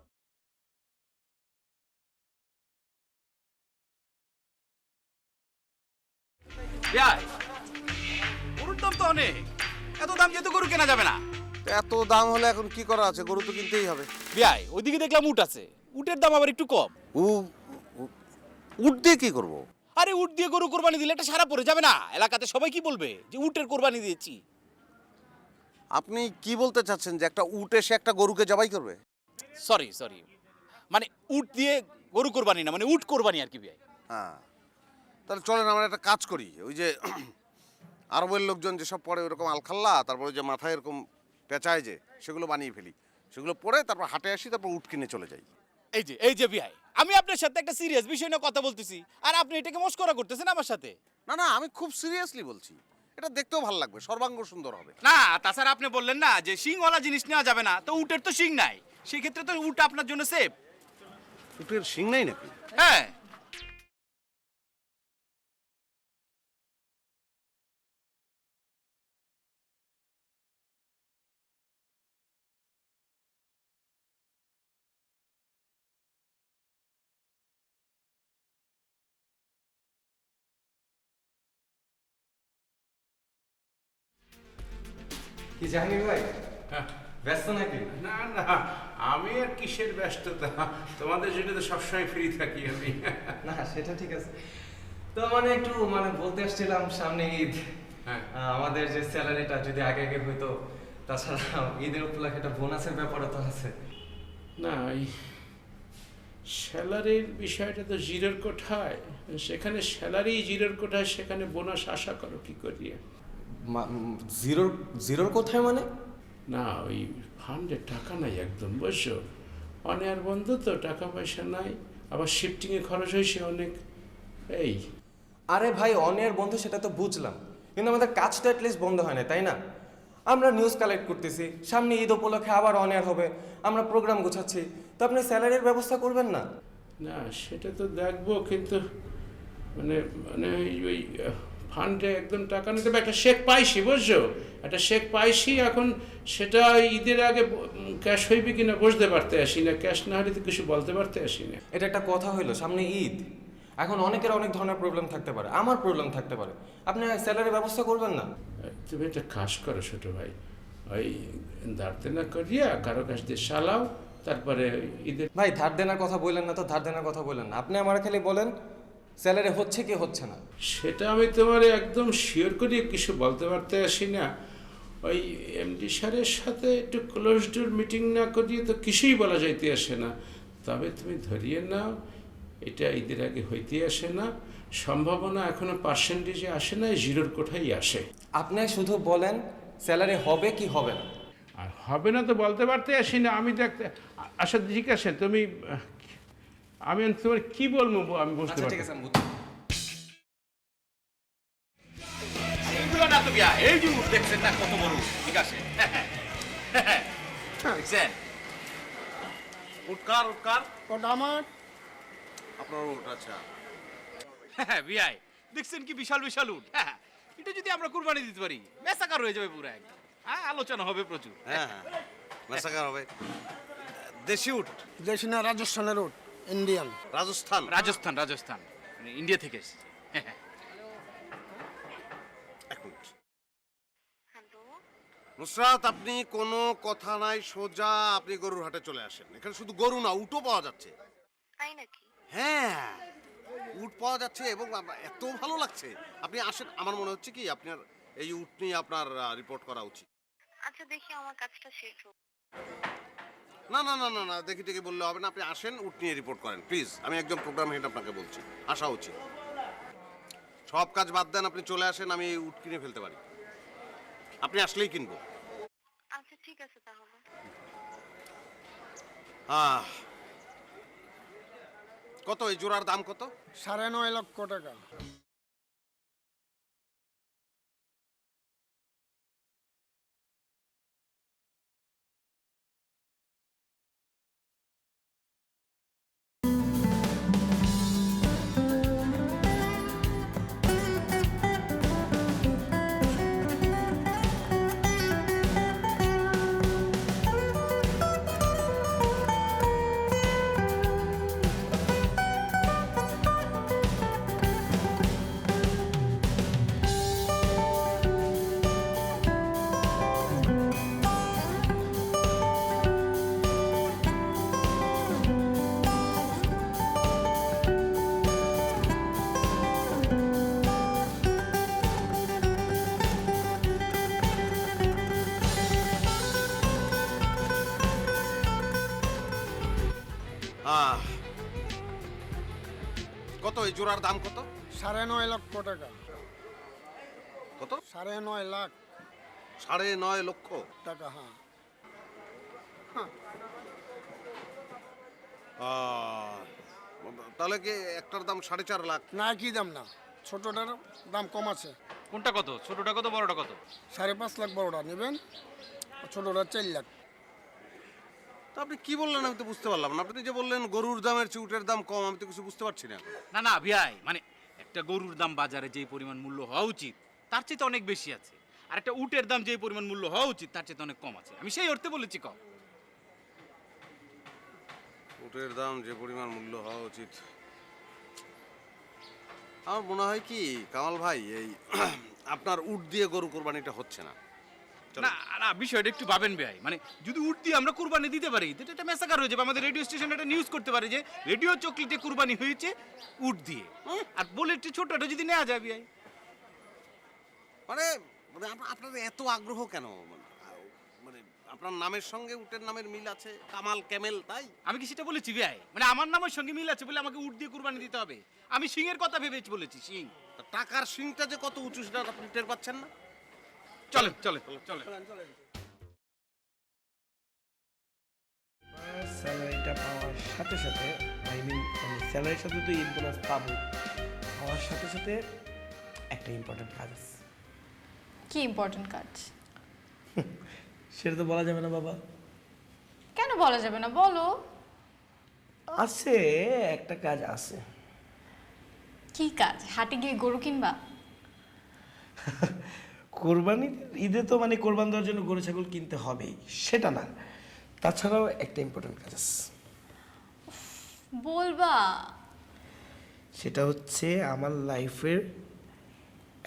গরুর দাম তো অনেক, এত দাম যেহেতু গরু কেনা যাবে না। এত দাম হলে এখন কি করা আছে, গরু তো কিনতেই হবে। বিয়াই ওইদিকে দেখলাম উট আছে, উটের দাম আবার একটু কম। উট দিয়ে কি করব? আরে উট দিয়ে গরু কোরবানি দিলে একটা সারা পড়ে যাবে না? এলাকাতে সবাই কি বলবে যে উটের কোরবানি দিয়েছি। আপনি কি বলতে চাচ্ছেন যে একটা উট এসে একটা গরুকে জবাই করবে? সরি সরি, মানে উট দিয়ে গরু কোরবানি না, মানে উট কোরবানি আর কি বিয়াই। হ্যাঁ, তাহলে চলেন আমরা একটা কাজ করি। ওই যে আরবের লোকজন যেসব পরে ওরকম আলখাল্লা, তারপরে যে মাথায় এরকম পেঁচায় যে, সেগুলো বানিয়ে ফেলি, সেগুলো পরে তারপর হাটে আসি, তারপর উট কিনে চলে যাই। এই যে বিয়াই, আমি আপনার সাথে একটা সিরিয়াস বিষয় নিয়ে কথা বলতেছি, আর আপনি এটাকে মস্করা করতেছেন আমার সাথে। না না, আমি খুব সিরিয়াসলি বলছি, এটা দেখতেও ভালো লাগবে, সর্বাঙ্গ সুন্দর হবে। না, তাছাড়া আপনি বললেন না যে শিংওয়ালা জিনিস নেওয়া যাবে না, তো উটের তো শিং নাই, সেক্ষেত্রে তো উট আপনার জন্য সেফ। উটের শিং নাই নাকি? হ্যাঁ। কি জাহাঙ্গীর ভাই, ব্যস্ত নাকি? না না, আমি আর কিসের ব্যস্ততা, তোমাদের জন্য তো সবসময় ফ্রি থাকি আমি। না সেটা ঠিক আছে, তো মানে একটু বলতে আসছিলাম, সামনে ঈদ, আমাদের যে স্যালারিটা যদি আগে আগে হইতো, তাছাড়া ঈদের উপলক্ষে একটা বোনাসের ব্যাপারও তো আছে। না, এই স্যালারির বিষয়টা তো জিরোর কোঠায়, সেখানে স্যালারি জিরোর কোঠায়, সেখানে বোনাস আশা করো কি করিয়ে? জিরোর কোথায় মানে? না, ওই ফান্ডে টাকা নাই একদম, বুঝছো? অনেক বন্ধ তো, টাকা পয়সা নাই, আবার শিফটিংয়ে খরচ হয়েছে অনেক। এই আরে ভাই, অনের বন্ধ সেটা তো বুঝলাম, কিন্তু আমাদের কাজটা অ্যাটলিস্ট বন্ধ হয় না, তাই না? আমরা নিউজ কালেক্ট করতেছি, সামনে ঈদ উপলক্ষে আবার অনের হবে, আমরা প্রোগ্রাম গোছাচ্ছি, তো আপনি স্যালারির ব্যবস্থা করবেন না? না, সেটা তো দেখবো, কিন্তু মানে মানে ওই ফান্ডে একদম টাকা নিতে হবে। একটা চেক পাইছি, বুঝছো, একটা চেক পাইছি, এখন সেটা ঈদের আগে ক্যাশ হইবে কিনা বুঝতে পারতে আসি না, ক্যাশ না হলে তো কিছু বলতে পারতে আসি না। এটা একটা কথা হইলো, সামনে ঈদ, এখন অনেকের অনেক ধরনের প্রবলেম থাকতে পারে, আমার প্রবলেম থাকতে পারে, আপনি স্যালারির ব্যবস্থা করবেন না? তুমি একটা কাজ করো ছোট ভাই, ওই ধার দেনা করিয়া কারো কাছ দিয়ে সালাও, তারপরে ঈদের। ভাই ধার দেনার কথা বললেন না তো, ধার দেনার কথা বললেন না, আপনি আমার খালি বলেন স্যালারি হচ্ছে কি হচ্ছে না। সেটা আমি তোমার একদম শিওর করিয়ে কিছু বলতে পারতে আসি না, ওই এমডি স্যারের সাথে একটু ক্লোজ ডোর মিটিং না করিয়ে তো কিছুই বলা যাইতে আসে না। তবে তুমি ধরিয়ে নাও, এটা ঈদের আগে হইতে আসে না, সম্ভাবনা এখনো পার্সেন্টেজে আসে না, জিরোর কোঠায় আসে। আপনি শুধু বলেন স্যালারি হবে কি হবে না। আর হবে না তো বলতে পারতে আসি না, আমি দেখতে আচ্ছা ঠিক আছে, তুমি আমি তোমার কি বলবো আমি বুঝতে পারছি। ঠিক আছে, আমি বুঝতে এগুলো না তো বিয়া এই যে উঠ দেখছেন না কত বড় ঠিক আছে দেখছেন উৎকার উৎকার ওটা আমার আপনার উঠ আচ্ছা বিয়াই দেখছেন কি বিশাল বিশাল উঠ এটা যদি আমরা কুরবানি দিতে পারি মেসাকার হয়ে যাবে পুরো একদম হ্যাঁ আলোচনা হবে প্রচুর হ্যাঁ হ্যাঁ মেসাকার হবে দেশি উঠ দেশি না রাজস্থানের রোড ইন্ডিয়ান রাজস্থান রাজস্থান রাজস্থান মানে ইন্ডিয়া থেকে এসেছে এক মিনিট নুসরাত আপনি কোনো কথা নাই সোজা আপনি গরুর হাটে চলে আসেন এখানে শুধু গরু না উটও পাওয়া যাচ্ছে তাই নাকি? হ্যাঁ উট পাওয়া যাচ্ছে এবং এত ভালো লাগছে আপনি আসেন আমার মনে হচ্ছে কি আপনার এই উট নিয়ে আপনার রিপোর্ট করা উচিত আচ্ছা দেখি আমার কাজটা শেষ হোক। না না না না না দেখি দেখি বললে হবে না আপনি আসেন উট নিয়ে রিপোর্ট করেন প্লিজ আমি একজন প্রোগ্রাম হেড আপনাকে বলছি আসা উচিত সব কাজ বাদ দেন আপনি চলে আসেন আমি এই উট কিনে ফেলতে পারি আপনি আসলেই কিনবো আচ্ছা ঠিক আছে তাহলে। কত এই জোড়ার দাম কত? 9.5 লক্ষ টাকা। কত এই জোড়ার দাম কত? 9.5 লক্ষ টাকা। কত? 9.5 লাখ। 9.5 লক্ষ টাকা। হ্যাঁ তাহলে কি একটার দাম 4.5 লাখ? না কি দাম না, ছোটটার দাম কম আছে। কোনটা কত? ছোটটা কত বড়টা কত? 5.5 লাখ বড়টা নেবেন, ছোটটা 4 লাখ। তা আপনি কি বললেন আমি তো বুঝতে পারলাম না। আপনি যে বললেন গরুর দামের চেয়ে উটের দাম কম, আমি তো কিছু বুঝতে পারছি না। না না ভাই, মানে একটা গরুর দাম বাজারে যেই পরিমাণ মূল্য হওয়া উচিত তার চেয়ে অনেক বেশি আছে, আর একটা উটের দাম যেই পরিমাণ মূল্য হওয়া উচিত তার চেয়ে অনেক কম আছে। আমি সেই অর্থে বলেছি কম। উটের দাম যে পরিমাণ মূল্য হওয়া উচিত, আমার মনে হয় কি কামাল ভাই, এই আপনার উট দিয়ে গরু কোরবানিটা হচ্ছে না। না না, বিষয়টা একটু ভাবেন ভাই, মানে যদি উট দিয়ে আমরা কুরবানি দিতে পারি তো এটা মেসাকার হয়ে যাবে। আমাদের রেডিও স্টেশন একটা নিউজ করতে পারে যে রেডিও চকলেটে কুরবানি হয়েছে উট দিয়ে, আর বুলেটটি ছোটটা যদি নেওয়া যায় ভাই। মানে আপনার এত আগ্রহ কেন? মানে আপনার নামের সঙ্গে উটের নামের মিল আছে, কামাল ক্যামেল, তাই? আমি কি সেটা বলেছি ভাই? মানে আমার নামের সঙ্গে মিল আছে বলে আমাকে উট দিয়ে কুরবানি দিতে হবে? আমি সিংয়ের কথা ভেবেছি বলেছি, সিং। টাকার সিংটা যে কত উঁচু সেটা আপনি টের পাচ্ছেন না? চলেন চলেন চলেন। স্যালারিটা পাওয়ার সাথে সাথে, আই মিন আমি স্যালারির সাথে তো ঈদ বোনাস পাবো, পাওয়ার সাথে সাথে একটা ইম্পর্টেন্ট কাজ আছে। কি ইম্পর্টেন্ট কাজ? সেটা তো বলা যাবে না বাবা। কেন বলা যাবে না, বলো। আছে, একটা কাজ আছে। কি কাজ? হাটে গিয়ে গরু কিনবা? কোরবানি ঈদে তো মানে কোরবান দেওয়ার জন্য গরু ছাগল কিনতে হবেই, সেটা না, তাছাড়াও একটা ইম্পর্টেন্ট কাজ আছে। বলবা? সেটা হচ্ছে আমার লাইফের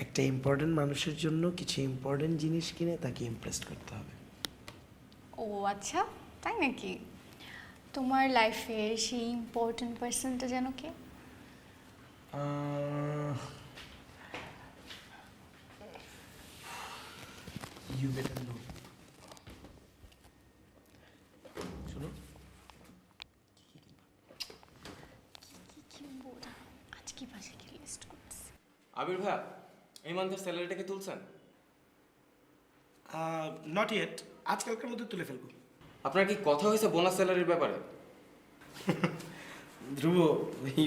একটা ইম্পর্টেন্ট মানুষের জন্য কিছু ইম্পর্টেন্ট জিনিস কিনে তাকে ইমপ্রেস করতে হবে। ও আচ্ছা, তাই নাকি? তোমার লাইফের সেই ইম্পর্টেন্ট পার্সনটা যেন কে? You better know. শোনো, কি কিনবো আজ, কি বাজে কি লিস্ট করতেছি। আবির ভাই, এই মান্থের স্যালারিটাকে তুলছেন? নট ইয়েট, আজকালকার মধ্যে তুলে ফেলবো। আপনার কি কথা হয়েছে বোনাস স্যালারির ব্যাপারে? ধ্রুব,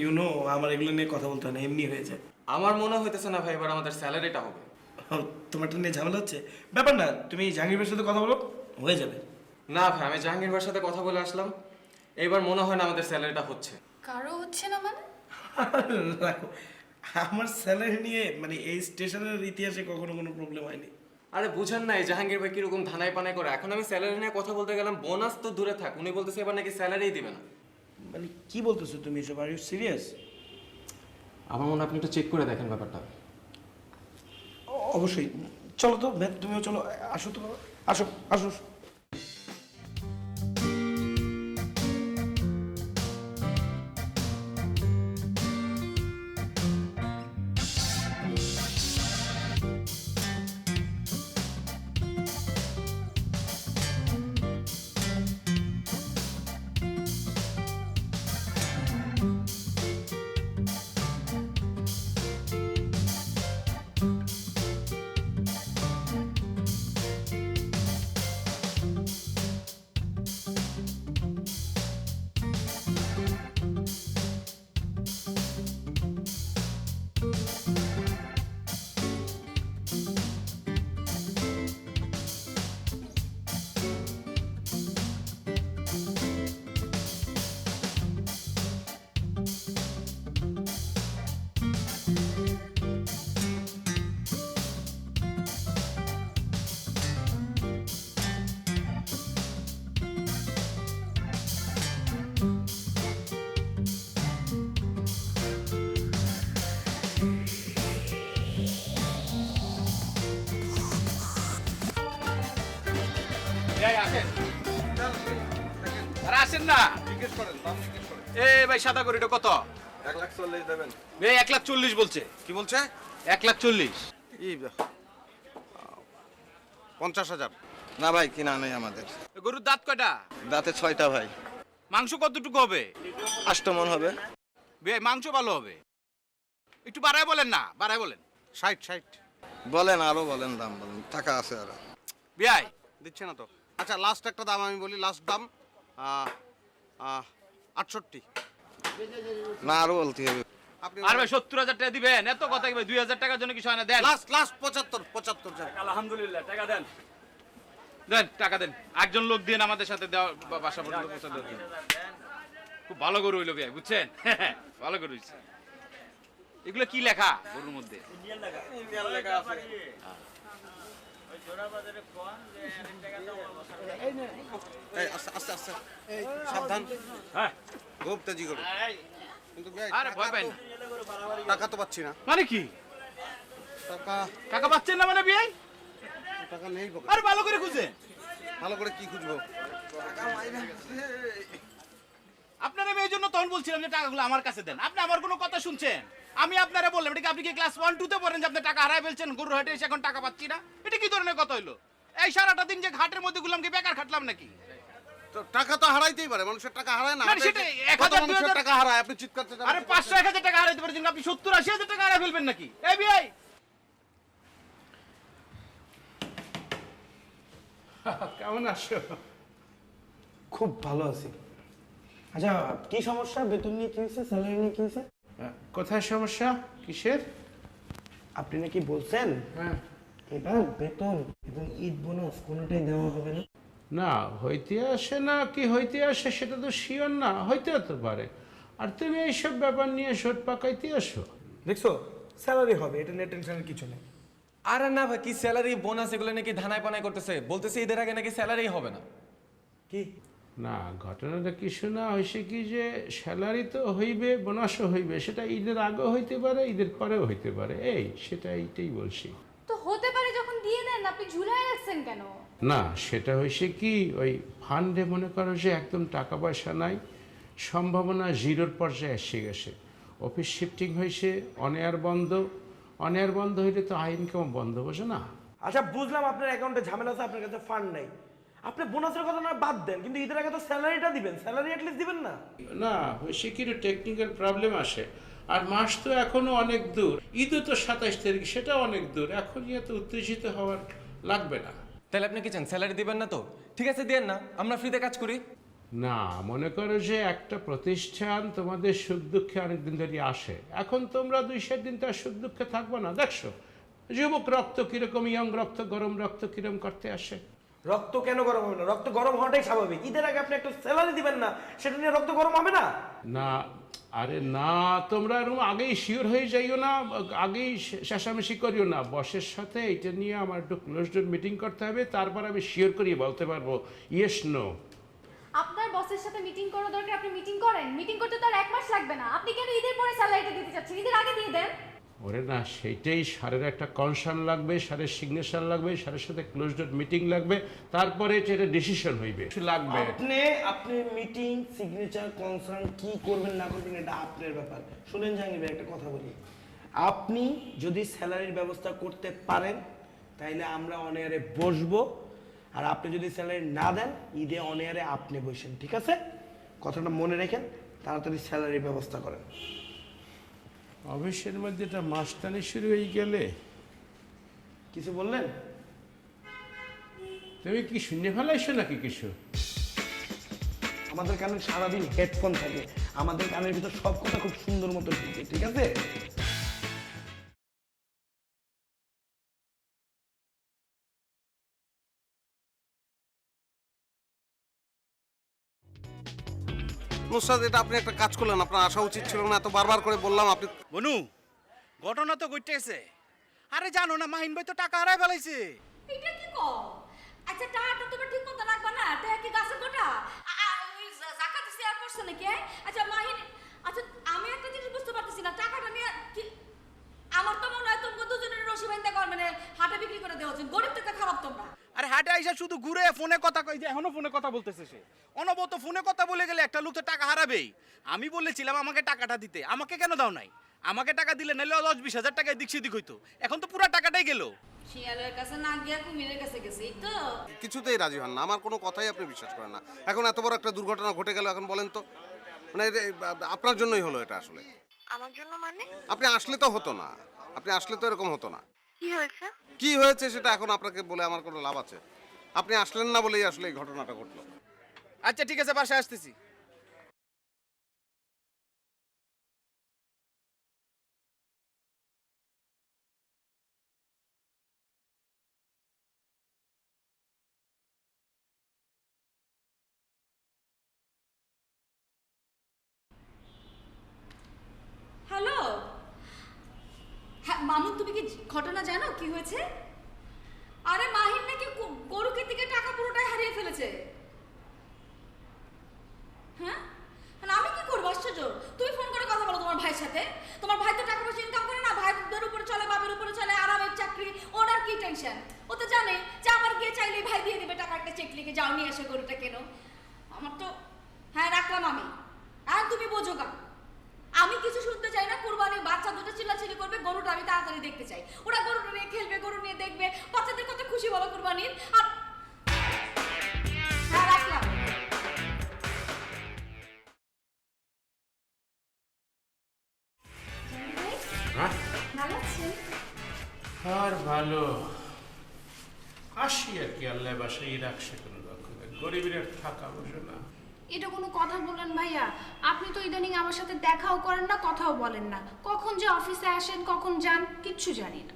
ইউ নো আমার এগুলো নিয়ে কথা বলতে হয় না, এমনি হয়ে যায়। আমার মনে হইতেছে না ভাই এবার আমাদের স্যালারিটা হবে। তোমারটা নিয়ে ঝামেলা হচ্ছে? ব্যাপার না, তুমি জাহাঙ্গীরের সাথে কথা বলো, হয়ে যাবে। না ভাই, আমি জাহাঙ্গীর ভাইয়ের সাথে কথা বলে আসলাম, এবার মনে হয় না আমাদের স্যালারিটা হচ্ছে। কারো হচ্ছে না মানে? রাখো, আমার স্যালারি নিয়ে মানে এই স্টেশনের ইতিহাসে কখনো কোনো প্রবলেম হয়নি। আরে বুঝেন না এই জাহাঙ্গীর ভাই কিরকম ধানাই পানাই করে। এখন আমি স্যালারি নিয়ে কথা বলতে গেলাম, বোনাস তো দূরে থাক, উনি বলতেছে এবার নাকি স্যালারিই দিবে না। মানে কি বলতেছো তুমি এসব? Are you serious? আমার মনে হয় আপনি একটু চেক করে দেখেন ব্যাপারটা। অবশ্যই, চলো তো ম্যাম, তুমিও চলো, আসো তো, আসো আসো। আসেন না, এই ভাই সাদা করিটা কত? 1,40,000 দেবেন। এই 1,40,000 বলছে। কি বলছে? 1,40,000। 50,000। না ভাই, কিনা নেই আমাদের। গরুর দাঁত কয়টা? দাঁতে 6টা ভাই। মাংস কতটুকু হবে? 8 মণ হবে। ভাই মাংস ভালো হবে, একটু বাড়ায় বলেন না, বাড়ায় বলেন। 60। বলেন, আরো বলেন, দাম বলেন, টাকা আছে আরো। ভাই দিচ্ছে না তো। আচ্ছা, লাস্ট একটা দাম আমি বলি, লাস্ট দাম 68। না, আরো বলতে হবে। আর ভাই 70,000 টাকা দিবেন? এত কথা কি ভাই? 2,000 টাকার জন্য কিছু হয় না? দেন লাস্ট 75 আলহামদুলিল্লাহ, টাকা দেন, দেন টাকা দেন। একজন লোক দিন আমাদের সাথে দেওয়া বাসা পর্যন্ত পৌঁছে দেওয়ার জন্য। খুব ভালো গরু হইলো ভাই, বুঝছেন? ভালো গরু হইছে। এগুলো কি লেখা গরুর মধ্যে? আস্তে সাবধান। হ্যাঁ, খুব তেজি করো। কিন্তু আরে ভয় পাই না। টাকা তো পাচ্ছি না। মানে কি? টাকা পাচ্ছেন না মানে বিয়াই? টাকা নেই। আরে ভালো করে খুঁজে। ভালো করে কি খুঁজবো? আপনারা আমি এই জন্য তখন বলছিলাম যে টাকাগুলো আমার কাছে দেন। আপনি আমার কোনো কথা শুনছেন? আমি আপনারা বললাম, এটা কি আপনি কি ক্লাস 1-2 পড়েন যে আপনি টাকা হারাই ফেলছেন? গরুর হাটে এসে এখন টাকা পাচ্ছি না, এটা কি ধরনের কথা হইলো? এই সারাটা দিন যে ঘাটের মধ্যে গুলাম কি বেকার খাটলাম নাকি? তো টাকা তো হারাইতেই পারে, মানুষের টাকা হারায় না। মানে সেটা 1,000-2,000 টাকা হারায়, আপনি চিৎকার চেঁচামেচি আরে 500-1,000 টাকা হারাইতে পারেন, আপনি 70-80,000 টাকা হারাই ফেলবেন নাকি? এই বিয়াই কেমন আছো? খুব ভালো আছি। আচ্ছা, কি সমস্যা? বেতন নিয়ে কি হয়েছে? স্যালারি নিয়ে কি হয়েছে? কোথায় সমস্যা? কিসের? আপনি নাকি বলছেন এবার বেতন এবং ঈদ বোনাস কোনোটাই দেওয়া হবে না। না, হইতে আসে না কি হইতে আসে সেটা তো শিওর না, হইতে হতে পারে। আর তুমি এইসব ব্যাপার নিয়ে শোট পাকাইতে আসো। দেখছো, স্যালারি হবে, এটা নিয়ে টেনশনের কিছু নেই। আরে না ভাই, কি স্যালারি বোনাস এগুলো নাকি ধানাই পানাই করতেছে, বলতেছে ঈদের আগে নাকি স্যালারি হবে না। কি না, ঘটনাটা কিছু না, হয়েছে কি যে স্যালারি তো হইবে, বোনাসও হইবে, সেটা ঈদের আগেও হইতে পারে, ঈদের পরেও হইতে পারে। এইটাই বলছি। তো হতে পারে, যখন দিয়ে দেন আপনি ঝুলাই রাখছেন কেন? না, সেটা হয়েছে কি, ওই ফান্ডে মনে করো যে একদম টাকা পয়সা নাই, সম্ভাবনা জিরোর পর্যায়ে এসে গেছে। অফিস শিফটিং হয়েছে, অনেয়ার বন্ধ হইলে তো আয় ইনকাম বন্ধ, বোঝো না? আচ্ছা, বুঝলাম আপনার অ্যাকাউন্টে ঝামেলা আছে, আপনার কাছে ফান্ড নাই। আপনি বোনাসের কথা না বাদ দেন, কিন্তু ঈদের আগে তো স্যালারিটা দিবেন, স্যালারি অ্যাটলিস্ট দিবেন না? না, হয়েছে কি টেকনিক্যাল প্রবলেম আসে। আর মাস তো এখনো অনেক দূর, ঈদও তো 27 তারিখ, সেটা অনেক দূর। এখন এত উত্তেজিত হওয়ার লাগবে না। তাহলে আপনি কি চান, স্যালারি দিবেন না তো? ঠিক আছে, দেন না, আমরা ফ্রিতে কাজ করি। না, মনে করো যে একটা প্রতিষ্ঠান তোমাদের সুখ দুঃখে অনেকদিন ধরে আসে, এখন তোমরা 2-4 দিন তার সুখ দুঃখে থাকবো না। দেখছো যুবক রক্ত কিরকম, ইয়ং রক্ত, গরম রক্ত কিরকম করতে আসে। রক্ত কেন গরম হবে না? রক্ত গরম হওয়াটাই স্বাভাবিক। ঈদের আগে আপনি একটা স্যালারি দিবেন না, সেটা নিয়ে রক্ত গরম হবে না? না আরে না, তোমরা এরকম আগেই শিওর হয়ে যাইও না, আগেই চেঁচামেচি করিও না। বসের সাথে এটা নিয়ে আমার একটু ক্লোজ ডোর মিটিং করতে হবে, তারপর আমি শিওর করিয়ে বলতে পারবো ইয়েস নো। আপনার বসের সাথে মিটিং করা দরকার, আপনি মিটিং করেন। মিটিং করতে তো আর 1 মাস লাগবে না। আপনি কেন ঈদের পরে স্যালারিটা দিতে চাচ্ছেন? ঈদের আগে দিয়ে দেন। ওরে না, সেইটাই স্যারের একটা কনসার্ন লাগবে, স্যারের সিগনেচার লাগবে, স্যারের সাথে ক্লোজ ডোর মিটিং লাগবে, তারপরে এটা ডিসিশন হইবে লাগবে। আপনি মিটিং, সিগনেচার, কনসার্ন কি করবেন না করবেন এটা আপনার ব্যাপার। শুনেন জাহাঙ্গীর ভাই, একটা কথা বলি, আপনি যদি স্যালারির ব্যবস্থা করতে পারেন তাইলে আমরা অন এয়ারে বসবো, আর আপনি যদি স্যালারি না দেন ঈদে অন এয়ারে আপনি বসেন, ঠিক আছে? কথাটা মনে রেখেন, তাড়াতাড়ি স্যালারির ব্যবস্থা করেন। অফিসের মধ্যে এটা মাস্তানি শুরু হয়ে গেলে। কিছু বললেন? তুমি কি শুনে ফেলাইছো নাকি কিছু? আমাদের কানে সারাদিন হেডফোন থাকে, আমাদের কানের ভিতর সব কথা খুব সুন্দর মতো ঢুকে, ঠিক আছে? নুসরাত, এটা আপনি একটা কাজ করলেন, আপনার আসা উচিত ছিল না। এত বারবার করে বললাম আপনি। বনু, ঘটনা তো ঘটেছে। আরে জানো না, মাহিন ভাই তো টাকা হারাই ফেলাইছে। এটা কি কও? আচ্ছা টাকাটা তোমার ঠিক মতো রাখবা না? টাকা কি গাছের গোটা? ওই জাকাতে শেয়ার করছে নাকি? আচ্ছা মাহিন, আচ্ছা আমি একটা জিনিস বুঝতে পারতেছি না, টাকাটা নিয়ে কি? আমার তো মনে হয় তোমরা দুজনের রশি বাইন্দা কর, মানে হাটে বিক্রি করে দেওয়া উচিত। গরিব থেকে খারাপ তোমরা। আরে হাটে আইসা শুধু ঘুরে ফোনে কথা কই, যে এখনো ফোনে কথা বলতেছে সে। অনবরত ফোনে কথা বলে গেলে একটা লোক তো টাকা হারাবেই। আমি বলেছিলাম আমাকে টাকাটা দিতে, আমাকে কেন দাও নাই? আমাকে টাকা দিলে নাহলে 10-20 হাজার টাকা দিক সেদিক হইতো। এখন তো পুরো টাকাটাই গেল। শিয়ালের কাছে না গিয়া কুমিরের কাছে গেছে, এই তো। কিছুতেই রাজি হন না, আমার কোনো কথাই আপনি বিশ্বাস করেন না। এখন এত বড় একটা দুর্ঘটনা ঘটে গেল, এখন বলেন তো, মানে আপনার জন্যই হলো এটা আসলে। আমার জন্য মানে? আপনি আসলে তো হতো না, আপনি আসলে তো এরকম হতো না। কি হয়েছে? কি হয়েছে সেটা এখন আপনাকে বলে আমার কোনো লাভ আছে? আপনি আসলেন না বলেই আসলে এই ঘটনাটা ঘটলো। আচ্ছা ঠিক আছে, বাসায় আসতেছি। হ্যালো, হ্যাঁ মামুন, তুমি কি ঘটনা জানো কি হয়েছে? আরে মাহিন নাকি গরুকে থেকে টাকা পুরোটাই হারিয়ে ফেলেছে। হ্যাঁ, আমি কি করবো? আশ্চর্য। তুমি ফোন করে কথা বলো তোমার ভাইয়ের সাথে। তোমার ভাই তো টাকা পয়সা ইনকাম করে না, ভাইদের উপরে চলে, বাবার উপরে চলে, আরামের চাকরি, ওনার কি টেনশন? ও তো জানে যে আমার গিয়ে চাইলে ভাই দিয়ে দেবে টাকা, একটা চেক লিখে যাও নিয়ে এসে গরুটা কেন। আমার তো, হ্যাঁ রাখলাম আমি, আর তুমি বোঝো গা। আমি কিছু শুনতে চাই না। কুরবানি বাচ্চা দুটো চিল্লাচিল্লি করবে, গরুটা আমি তাড়াতাড়ি দেখতে চাই। ওরা গরুটা নিয়ে খেলবে, গরু নিয়ে দেখবে, বাচ্চাদের কত খুশি বলো কুরবানির। আর হ্যাঁ রাখলাম। ভালো আছেন? আর ভালো আসি আর কি, আল্লাহ বাসায় রাখছে কোনো রকমে, গরিবের আর থাকা বসে না। এটা কোনো কথা বলেন ভাইয়া? আপনি তো ইদানিং আমার সাথে দেখাও করেন না, কথাও বলেন না। কখন যে অফিসে আসেন, কখন যান, কিচ্ছু জানি না।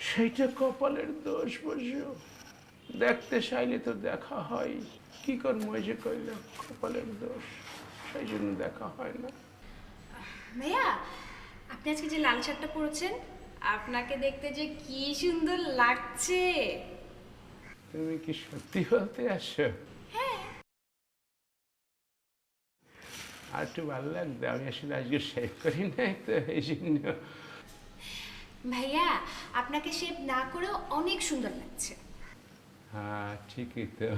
সেইটা কপালের দোষ বসো, দেখতে চাইলে তো দেখা হয়, কি করবো? ওই যে কইলাম কপালের দোষ, সেই জন্য দেখা হয় না। ভাইয়া, আপনি আজকে যে লাল শার্টটা পরেছেন, আপনাকে দেখতে যে কি সুন্দর লাগছে। তুমি কি সত্যি বলতে আসছো? আর একটু ভালো লাগবে, আমি আসলে আজকে শেভ করি নাই তো এই জন্য। ভাইয়া, আপনাকে শেভ না করেও অনেক সুন্দর লাগছে। হ্যাঁ ঠিকই তো।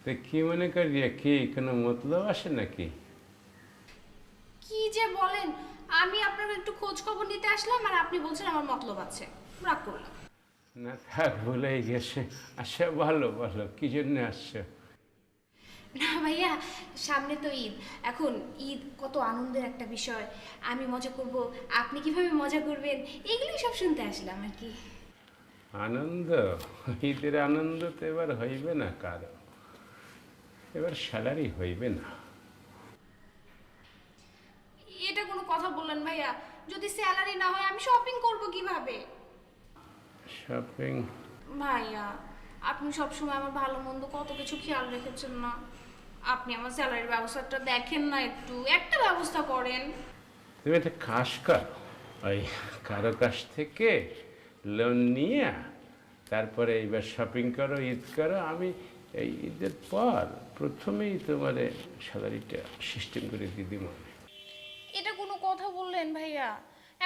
তো কি মনে করি, কি কোনো মতলব আসে নাকি? কি যে বলেন, আমি আপনার একটু খোঁজ খবর নিতে আসলাম আর আপনি বলছেন আমার মতলব আছে। রাগ করলাম না, থাক, ভুলেই গেছে। আচ্ছা ভালো বলো, কি জন্য আসছো? না ভাইয়া, সামনে তো ঈদ। এখন ঈদ কত আনন্দের একটা বিষয়। আমি মজা করব, আপনি কিভাবে মজা করবেন, এগুলোই সব শুনতে আসলাম আর কি। আনন্দ? ঈদের আনন্দ তো এবার হইবে না কারো, এবার স্যালারি হইবে না। এটা কোনো কথা বললেন ভাইয়া? যদি স্যালারি না হয় আমি শপিং করব কিভাবে? শপিং। ভাইয়া আপনি সবসময় আমার ভালো মন্দ কত কিছু খেয়াল রেখেছেন না, আপনি আমার স্যালারির ব্যবস্থাটা দেখেন না, একটা ব্যবস্থা করেন। তুমি একটা কাজ কর, ওই কারো কাছ থেকে লোন নিয়ে তারপরে এইবার শপিং করো, ঈদ করো। আমি এই ঈদের পর প্রথমেই তোমার স্যালারিটা সিস্টেম করে দিয়ে দিব। এটা কোনো কথা বললেন ভাইয়া?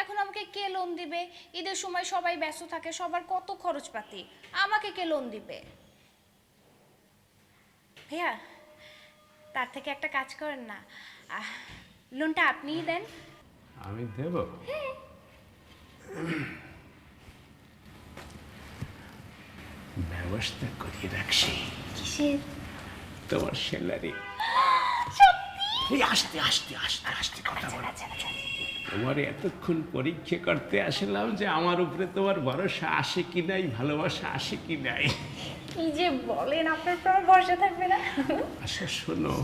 এখন আমাকে কে লোন দিবে? ঈদের সময় সবাই ব্যস্ত থাকে, সবার কত খরচপাতি, আমাকে কে লোন দিবে? ভাইয়া তার থেকে একটা কাজ করেন না, লোনটা আপনিই দেন। আমি দেব? ব্যবস্থা করিয়ে রাখছি। কিসের? তোমার স্যালারি। আস্তে আস্তে আস্তে আস্তে কথা বলো। তোমার এতক্ষণ পরীক্ষা করতে আসলাম যে আমার উপরে তোমার ভরসা আসে কি নাই, ভালোবাসা আসে কি নাই। কি যে বলেন, আপনার উপর আমার ভরসা থাকবে না? আচ্ছা শোনো,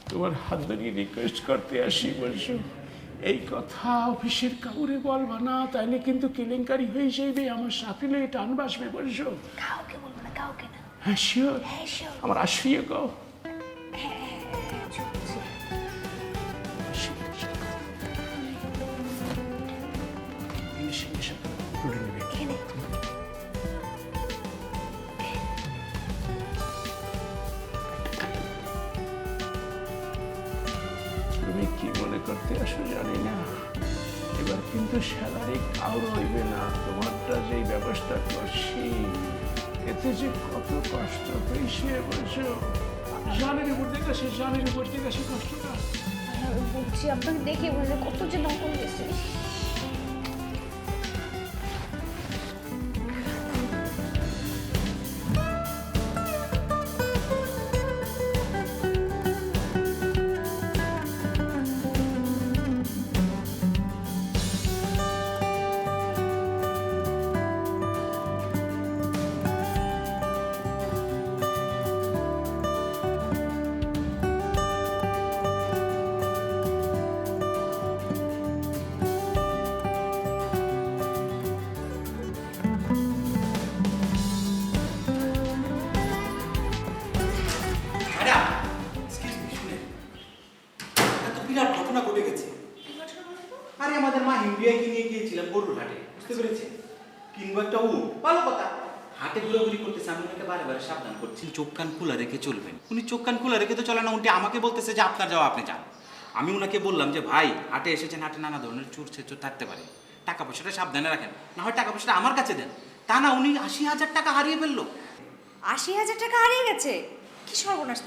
তোমার হাত ধরিয়ে রিকোয়েস্ট করতে আসি, বলছো এই কথা অফিসের কাউরে বলবা না, তাইলে কিন্তু কেলেঙ্কারি হয়ে যাবে, আমার সাথে এটা আনবাসবে, বলছো? কাউকে বলবো না, কাউকে না। হ্যাঁ শিওর? আমার আসিয়ে গো। তুমি কি মনে করতে আসো জানি না, এবার কিন্তু স্যালারি কাউর হইবে না। তোমারটা যেই ব্যবস্থা করছি এতে যে কত কষ্ট হয়েছে, বলছো? জানের উপর থেকে আসে, জানের উপর থেকে আসে কষ্টটা। বলছি আপনাকে দেখে বলে কত যে নকল গেছে। বিরাট ঘটনা ঘটে গেছে। আরে আমাদের মা হিন্দিয়াকে নিয়ে গিয়েছিলাম গরুর হাটে, বুঝতে পেরেছে? কিংবা একটা ভালো কথা, হাটে ঘোরাঘুরি করতেছে, আমি ওনাকে বারে বারে সাবধান করছি চোখ কান খোলা রেখে চলবেন। উনি চোখ কান খোলা রেখে তো চলে না, উনি আমাকে বলতেছে যে আপনার যাওয়া আপনি যান। আমি ওনাকে বললাম যে ভাই হাটে এসেছেন, হাটে নানা ধরনের চোর ছেচোর থাকতে পারে, টাকা পয়সাটা সাবধানে রাখেন, না হয় টাকা পয়সাটা আমার কাছে দেন। তা না, উনি ৮০,০০০ টাকা হারিয়ে ফেললো। ৮০,০০০ টাকা হারিয়ে গেছে? কি সর্বনাশ!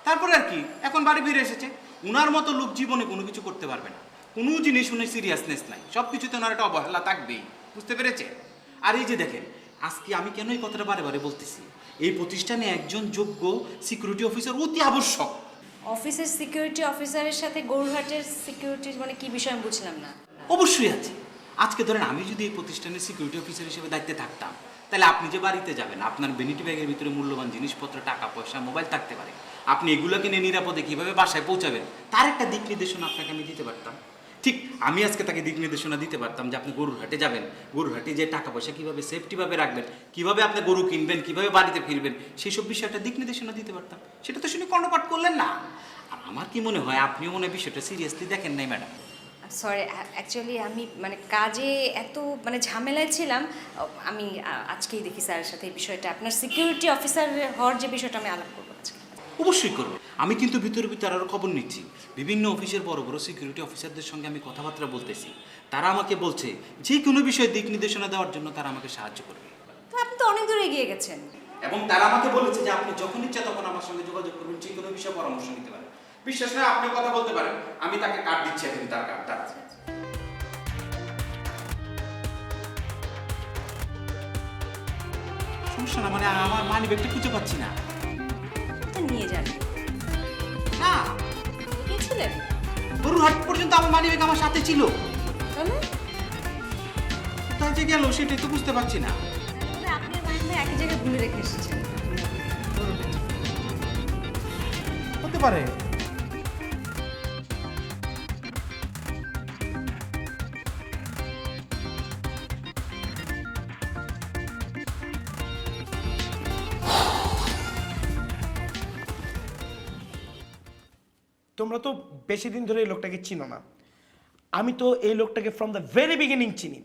তারপরে আর কি, এখন বাড়ি ফিরে এসেছে। উনার মতো লোক জীবনে কোনো কিছু করতে পারবে না, কোনো জিনিস উনি সিরিয়াসনেস নাই, সব কিছুতে ওনার একটা অবহেলা থাকবেই, বুঝতে পেরেছে? আর এই যে দেখেন, আজকে আমি কেন এই কথাটা বারে বারে বলতেছি, এই প্রতিষ্ঠানে একজন যোগ্য সিকিউরিটি অফিসার অতি আবশ্যক। অফিসের সিকিউরিটি অফিসারের সাথে গরুহাটের সিকিউরিটি মানে কি বিষয় আমি বুঝলাম না। অবশ্যই আছে। আজকে ধরেন আমি যদি এই প্রতিষ্ঠানের সিকিউরিটি অফিসার হিসেবে দায়িত্বে থাকতাম, তাহলে আপনি যে বাড়িতে যাবেন, আপনার ভ্যানিটি ব্যাগের ভিতরে মূল্যবান জিনিসপত্র, টাকা পয়সা, মোবাইল থাকতে পারে, আপনি এগুলোকে নিয়ে নিরাপদে কীভাবে বাসায় পৌঁছাবেন তার একটা দিক নির্দেশনা আপনাকে আমি দিতে পারতাম। ঠিক আমি আজকে তাকে দিক নির্দেশনা দিতে পারতাম যে আপনি গরুর হাটে যাবেন, গরুর হাটে যে টাকা পয়সা কীভাবে সেফটিভাবে রাখবেন, কীভাবে আপনি গরু কিনবেন, কীভাবে বাড়িতে ফিরবেন, সেই সব বিষয়ে একটা দিক নির্দেশনা দিতে পারতাম। সেটা তো শুনে কর্ণপাত করলেন না। আর আমার কি মনে হয় আপনিও মনে হয় বিষয়টা সিরিয়াসলি দেখেন নাই ম্যাডাম। সরি, অ্যাকচুয়ালি আমি মানে কাজে এত মানে ঝামেলায় ছিলাম, আমি আজকেই দেখি স্যারের সাথে এই বিষয়টা, আপনার সিকিউরিটি অফিসার হওয়ার যে বিষয়টা আমি আলাপ করবো আজকে। অবশ্যই করবো। আমি কিন্তু ভিতরে ভিতরে আরও খবর নিচ্ছি, বিভিন্ন অফিসের বড় বড় সিকিউরিটি অফিসারদের সঙ্গে আমি কথাবার্তা বলতেছি, তারা আমাকে বলছে যে কোনো বিষয়ে দিক নির্দেশনা দেওয়ার জন্য তারা আমাকে সাহায্য করবে। তো আপনি তো অনেক দূর এগিয়ে গেছেন। এবং তারা আমাকে বলেছে যে আপনি যখন ইচ্ছা তখন আমার সঙ্গে যোগাযোগ করবেন, যে কোনো বিষয়ে পরামর্শ নিতে পারেন। বিশ্বাস না আপনি কথা বলতে পারেন, আমি তাকে কার্ড দিচ্ছি এখন, তার কার্ডটা। সমস্যা না, মানে আমার মানি ব্যাগটা খুঁজে পাচ্ছি না। নিয়ে যান না, গিয়েছিলেন গরুর হাট পর্যন্ত আমার মানি ব্যাগ আমার সাথে ছিল, কোথায় যে গেল সেটাই তো বুঝতে পারছি না। আপনি একই জায়গায় ভুলে রেখে এসেছেন, হতে পারে। তোমরা তো বেশি দিন ধরে এই লোকটাকে চিনো না, আমি তো এই লোকটাকে ফ্রম দ্য ভেরি বিগিনিং চিনি।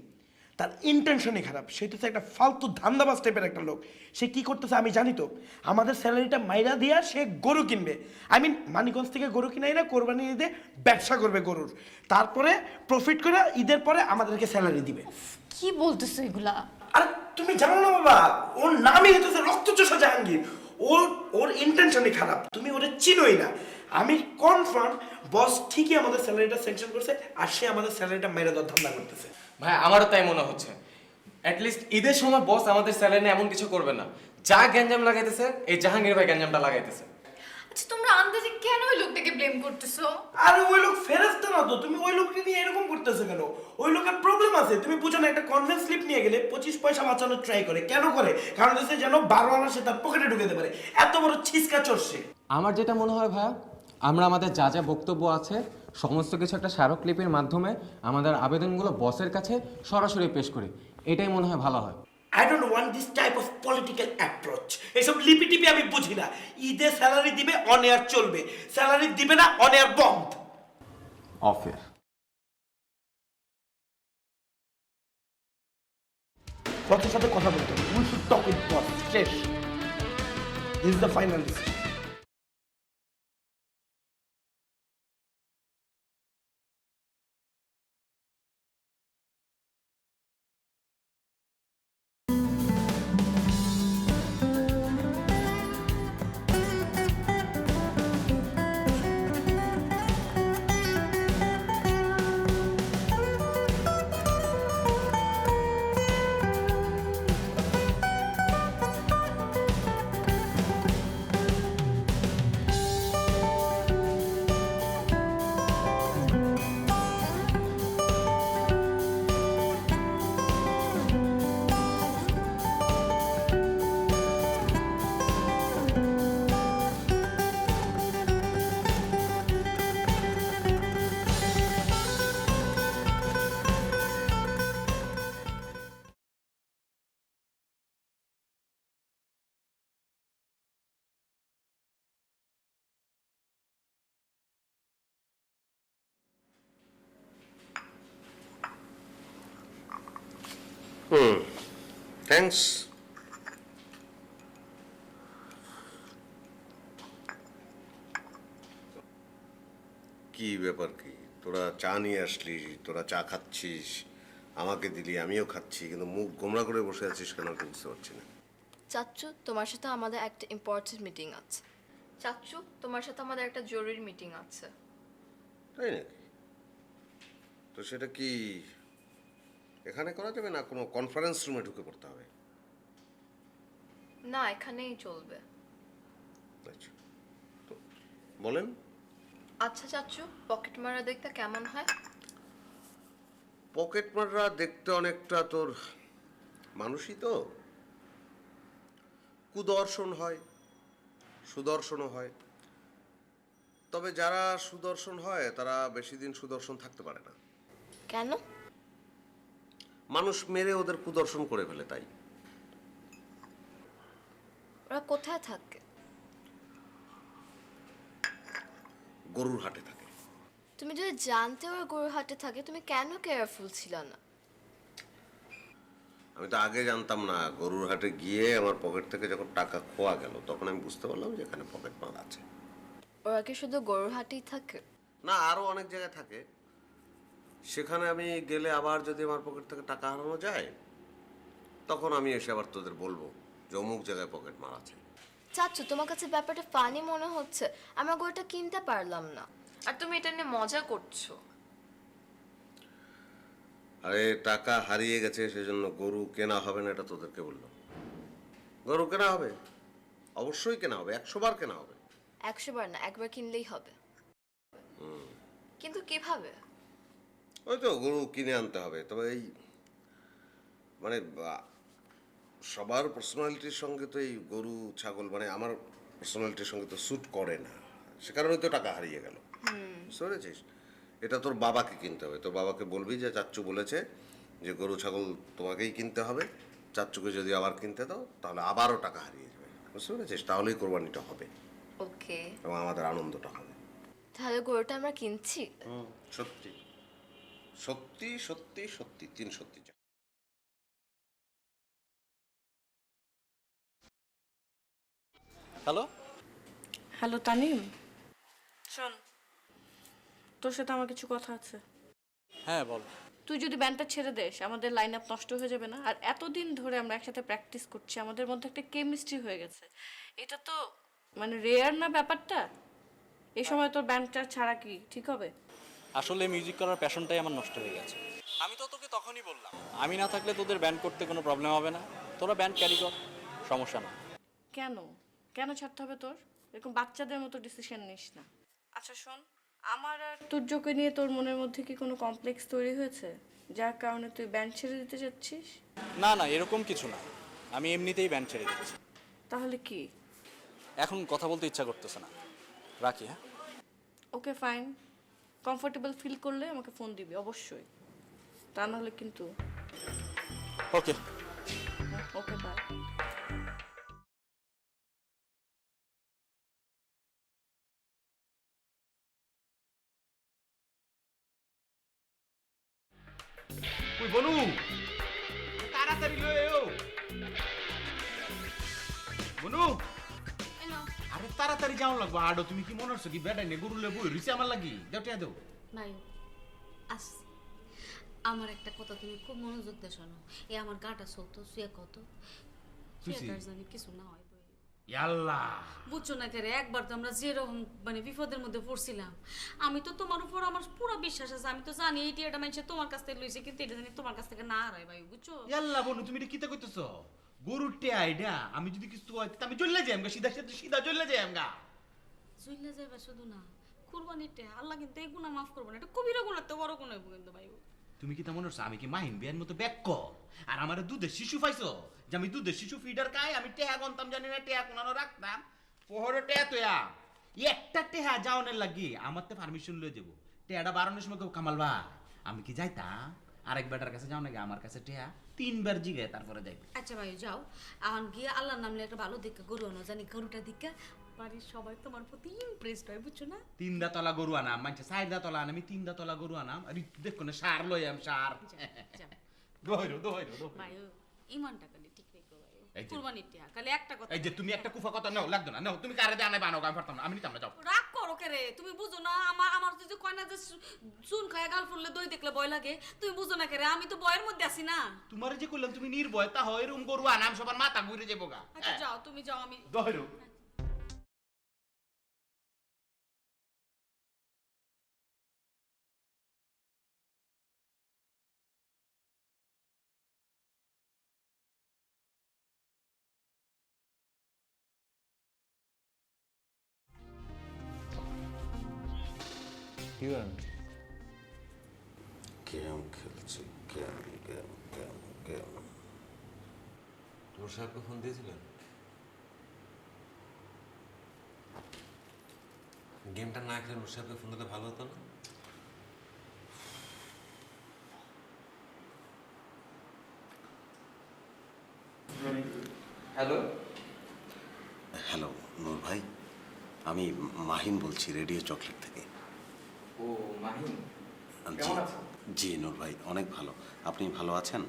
তার ইন্টেনশনই খারাপ, সে তো একটা ফালতু ধান্দাবাজ টাইপের একটা লোক। সে কি করতেছে আমি জানি তো, আমাদের স্যালারিটা মাইরা দিয়া সে গরু কিনবে। আই মিন মানিকগঞ্জ থেকে গরু কিনাই না, কোরবানি ঈদে ব্যবসা করবে গরুর, তারপরে প্রফিট করে ঈদের পরে আমাদেরকে স্যালারি দিবে। কি বলতেছো এগুলা? আরে তুমি জানো না বাবা, ওর নামই হচ্ছে রক্তচোষা জাহাঙ্গীর। ওর ইন্টেনশনই খারাপ, তুমি ওরে চিনোই না। আমি কনফার্ম বস ঠিকই আমাদের স্যালারিটা স্যাংশন করছে, আর সে আমাদের স্যালারিটা মেরে দেওয়ার ধান্দা করতেছে। ভাই আমারও তাই মনে হচ্ছে। অ্যাটলিস্ট ঈদের সময় বস আমাদের স্যালারি নিয়ে এমন কিছু করবে না। যা গ্যাঞ্জাম লাগাইতেছে এই জাহাঙ্গীর ভাই গ্যাঞ্জামটা লাগাইতেছে। আচ্ছা তোমরা আন্দাজে কেন ওই লোকটাকে ব্লেম করতেছো? আরে ওই লোক ফেরেশতা না তো, তুমি ওই লোককে নিয়ে এরকম করতেছো কেন? ওই লোকের প্রবলেম আছে, তুমি বুঝো না? একটা কনভেন্স স্লিপ নিয়ে গেলে 25 পয়সা বাঁচানোর ট্রাই করে। কেন করে? কারণ হচ্ছে যেন 12 আনা সে তার পকেটে ঢুকে দিতে পারে। এত বড় ছিচকা চড়ছে। আমার যেটা মনে হয় ভাইয়া, আমরা আমাদের যা যা বক্তব্য আছে সমস্ত কিছু একটা স্মারকলিপির মাধ্যমে আমাদের আবেদনগুলো বসের কাছে সরাসরি পেশ করি, এটাই মনে হয় ভালো হয়। I don't want this type of political approach. এসব লিপি টিপি আমি বুঝি না। ঈদে স্যালারি দিবে, অন এয়ার চলবে। স্যালারি দিবে না, অন এয়ার বন্ধ। Of air. বসের সাথে কথা বলতে হবে। We should talk with boss. শেষ। This is the final decision. Thanks. কি ব্যাপার কি, তোরা চা নিয়ে আসলি, তোরা চা খাচ্ছিস, আমাকে দিলি, আমিও খাচ্ছি, কিন্তু মুখ গোমরা করে বসে আছিস কেন আমি বুঝতে পারছি না। চাচ্চু তোমার সাথে আমাদের একটা ইম্পর্টেন্ট মিটিং আছে। চাচ্চু তোমার সাথে আমাদের একটা জরুরি মিটিং আছে। তাই নাকি? তো সেটা কি এখানে করা যাবে না কোনো কনফারেন্স রুমে ঢুকে পড়তে হবে? না, এখানেই চলবে। আচ্ছা তো বলেন। আচ্ছা চাচ্চু, পকেট মারা দেখতে কেমন হয়? পকেট মাররা দেখতে অনেকটা তোর মানুষই তো, কুদর্শন হয়, সুদর্শনও হয়। তবে যারা সুদর্শন হয় তারা বেশি দিন সুদর্শন থাকতে পারে না। কেন? মানুষ মেরে ওদের কুদর্শন করে ফেলে, তাই। ওরা কোথায় থাকে? গরুর হাটে থাকে। তুমি যদি জানতে ওরা গরুর হাটে থাকে, তুমি কেন কেয়ারফুল ছিল না? আমি তো আগে জানতাম না। গরুর হাটে গিয়ে আমার পকেট থেকে যখন টাকা খোয়া গেল তখন আমি বুঝতে পারলাম যে এখানে পকেট মার আছে। ওরা কি শুধু গরুর হাটেই থাকে? না, আরো অনেক জায়গায় থাকে। সেখানে আমি গেলে আবার যদি আমার পকেট থেকে টাকা হারানো যায় তখন আমি এসে আবার তোদের বলবো যে অমুক জায়গায় পকেট মার আছে। চাচ্চু, তোমার কাছে ব্যাপারটা ফানি মনে হচ্ছে। আমরা গরুটা কিনতে পারলাম না, আর তুমি এটা নিয়ে মজা করছো। আরে টাকা হারিয়ে গেছে সেজন্য গরু কেনা হবে না এটা তোদেরকে বললো? গরু কেনা হবে, অবশ্যই কেনা হবে, 100 বার কেনা হবে। 100 বার না, একবার কিনলেই হবে। কিন্তু কিভাবে? ওই তো গরু কিনে আনতে হবে। তবে এই মানে সবার পার্সোনালিটির সঙ্গে তো এই গরু ছাগল মানে আমার পার্সোনালিটির সঙ্গে তো স্যুট করে না, সে কারণেই তো টাকা হারিয়ে গেল। বুঝতে পেরেছিস? এটা তোর বাবাকে কিনতে হবে। তোর বাবাকে বলবি যে চাচ্চু বলেছে যে গরু ছাগল তোমাকেই কিনতে হবে, চাচ্চুকে যদি আবার কিনতে দাও তাহলে আবারও টাকা হারিয়ে যাবে। বুঝতে পেরেছিস? তাহলেই কোরবানিটা হবে। ওকে। এবং আমাদের আনন্দটা হবে। তাহলে গরুটা আমরা কিনছি? সত্যি সত্যি সত্যি সত্যি 3 সত্যি। হ্যালো হ্যালো তানিম, শোন, তোর সাথে আমার কিছু কথা আছে। হ্যাঁ বল। তুই যদি ব্যান্ডটা ছেড়ে দেস আমাদের লাইন আপ নষ্ট হয়ে যাবে না? আর এতদিন ধরে আমরা একসাথে প্র্যাকটিস করছি, আমাদের মধ্যে একটা কেমিস্ট্রি হয়ে গেছে। এটা তো মানে রেয়ার না ব্যাপারটা? এই সময় তোর ব্যান্ডটা ছাড়া কি ঠিক হবে? আসলে মিউজিক করার প্যাশনটাই আমার নষ্ট হয়ে গেছে। আমি তো তোকে তখনই বললাম আমি না থাকলে তোদের ব্যান্ড করতে কোনো প্রবলেম হবে না, তোরা ব্যান্ড ক্যারি কর, সমস্যা না। কেন কেন ছাড়তে হবে তোর? এরকম বাচ্চাদের মতো ডিসিশন নিস না। আচ্ছা শোন, আমার আর তুর্যকে নিয়ে তোর মনের মধ্যে কি কোনো কমপ্লেক্স তৈরি হয়েছে যার কারণে তুই ব্যান্ড ছেড়ে দিতে চাচ্ছিস? না না, এরকম কিছু না, আমি এমনিতেই ব্যান্ড ছেড়ে দিচ্ছি। তাহলে কি? এখন কথা বলতে ইচ্ছা করতেছে না, রাখি। হ্যাঁ ওকে ফাইন, কমফোর্টেবল ফিল করলে আমাকে ফোন দিবি অবশ্যই, তা নাহলে কিন্তু। ওকে ওকে বাই। ওই বনু তাড়াতাড়ি লয়ে ও বনু, আরে তাড়াতাড়ি যাও লাগবো। আডো তুমি কি মনে হচ্ছে কি বেটাই নে গরু লেবু রিসে আমার লাগি দাও টিয়া দাও। ভাই আসছি, আমার একটা কথা তুমি খুব মনোযোগ দিয়ে শোনো। এই আমার গাটা চলতো শুয়ে কত শুয়ে জানি কিছু না হয় বই। ইয়াল্লা বুঝছো না কেরে, একবার তো আমরা যেরকম মানে বিপদের মধ্যে পড়ছিলাম, আমি তো তোমার উপর আমার পুরো বিশ্বাস আছে। আমি তো জানি এই টিয়াটা মানুষ তোমার কাছ থেকে লইছে, কিন্তু এটা জানি তোমার কাছ থেকে না হারাই ভাই, বুঝছো? ইয়াল্লা বনু তুমি এটা কিতা কইতেছো? গরুর টিয়া আইডা আমি যদি কিছু হয় তা আমি চলে যাই আমগা, সিধা সিধা সিধা চলে যাই আমগা। চলে যাবে শুধু না, কুরবানির টিয়া আল্লাহ কিন্তু এই গুনাহ মাফ করবে না। এটা কবিরা গুনাহ, তো বড় গুনাহ হইব কিন্তু ভাই। তুমি কি তা মনে হচ্ছে আমি কি মাহিন বিয়ার মতো ব্যাক আর আমার দুধের শিশু পাইছো যে আমি দুধের শিশু ফিডার খাই? আমি টেহা গন্তাম জানি না, টেহা কোনানো রাখতাম পোহরে টেহা তোয়া একটা টেহা যাওয়ানের লাগি আমার তো পারমিশন লয়ে যাবো। টেহাটা বাড়ানোর সময় কেউ কামালবা আমি কি যাইতাম আরেক বেটার কাছে যাও নাকি? আমার কাছে টেহা 3 বার জিগে তারপরে যাইবে। আচ্ছা ভাই যাও, এখন গিয়ে আল্লাহর নাম নিয়ে একটা ভালো দিকে গরু আনো, জানি গরুটা দিকে বাড়ির সবাই তোমার প্রতি ইমপ্রেসড হয়, বুঝছো না? 3 দাঁতলা গরু আনাম, মানছে 4 দাঁতলা আনাম, আমি 3 দাঁতলা গরু আনাম। আর দেখো না সার লই আম সার দহইরো দহইরো ভাই ইমানটা কালি ঠিক রেখো ভাই, এই যে- কুরবানির টিয়া খালি একটা কথা। এই যে তুমি একটা কুফা কথা নাও লাগতো না, নাও তুমি কারে দেয়া নাই বানাও, আমি পারতাম না, আমি নিতাম না, যাও। রাগ করো কে রে? তুমি বুঝো না আমার যদি কয় না যে চুন খায় গাল ফুললে দই দেখলে ভয় লাগে, তুমি বুঝো না কে রে? আমি তো বয়ের মধ্যে আছি না। তোমার যে কইলাম তুমি নির্ভয় তা হয় এরকম গরু আনাম সবার মাথা ঘুরে যাবো গা। আচ্ছা যাও, তুমি যাও, আমি দহইরো কি গান? গেম খেলছি, গেম গেম গেম গেম। তোর সাহেবকে ফোন দিয়েছিলেন? গেমটা না খেলে নূর সাহেবকে ফোন দিলে ভালো হতো না? হ্যালো হ্যালো নূর ভাই, আমি মাহিন বলছি রেডিও চকলেট থেকে। ও মাহিন, জি কেমন আছেন? জি নূর ভাই অনেক ভালো, আপনি ভালো আছেন?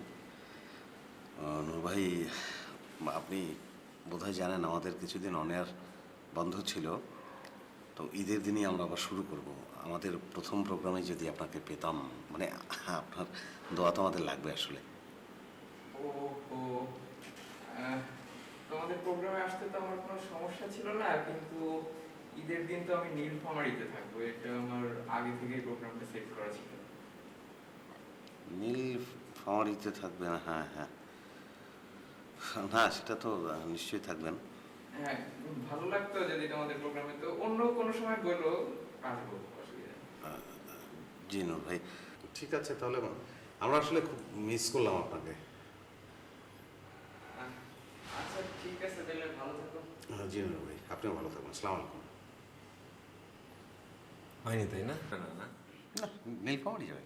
নূর ভাই আপনি বোধহয় জানেন আমাদের কিছুদিন অনেয়ার বন্ধ ছিল, তো ঈদের দিনই আমরা আবার শুরু করব। আমাদের প্রথম প্রোগ্রামে যদি আপনাকে পেতাম, মানে আপনার দোয়া তো আমাদের লাগবে আসলে। ও ও তোমাদের প্রোগ্রামে আসতে তো আমার কোনো সমস্যা ছিল না, কিন্তু ঈদের দিন তো আমি নীলফামারীতে থাকবো, এটা আমার আগে থেকেই প্রোগ্রামটা সেট করা ছিল। নীলফামারীতে থাকবেন? হ্যাঁ হ্যাঁ, না সেটা তো নিশ্চয়ই থাকবেন। হ্যাঁ ভালো লাগতো যদি তোমাদের প্রোগ্রামে, তো অন্য কোনো সময় বলো আসবো, অসুবিধা নেই। জি নূর ভাই ঠিক আছে, তাহলে আমরা আসলে খুব মিস করলাম আপনাকে। আচ্ছা ঠিক আছে, তাহলে ভালো থাকো। জি নূর ভাই আপনিও ভালো থাকবেন, আসসালামু আলাইকুম। হয়নি তাই না? না না নীলফামারী যাবে,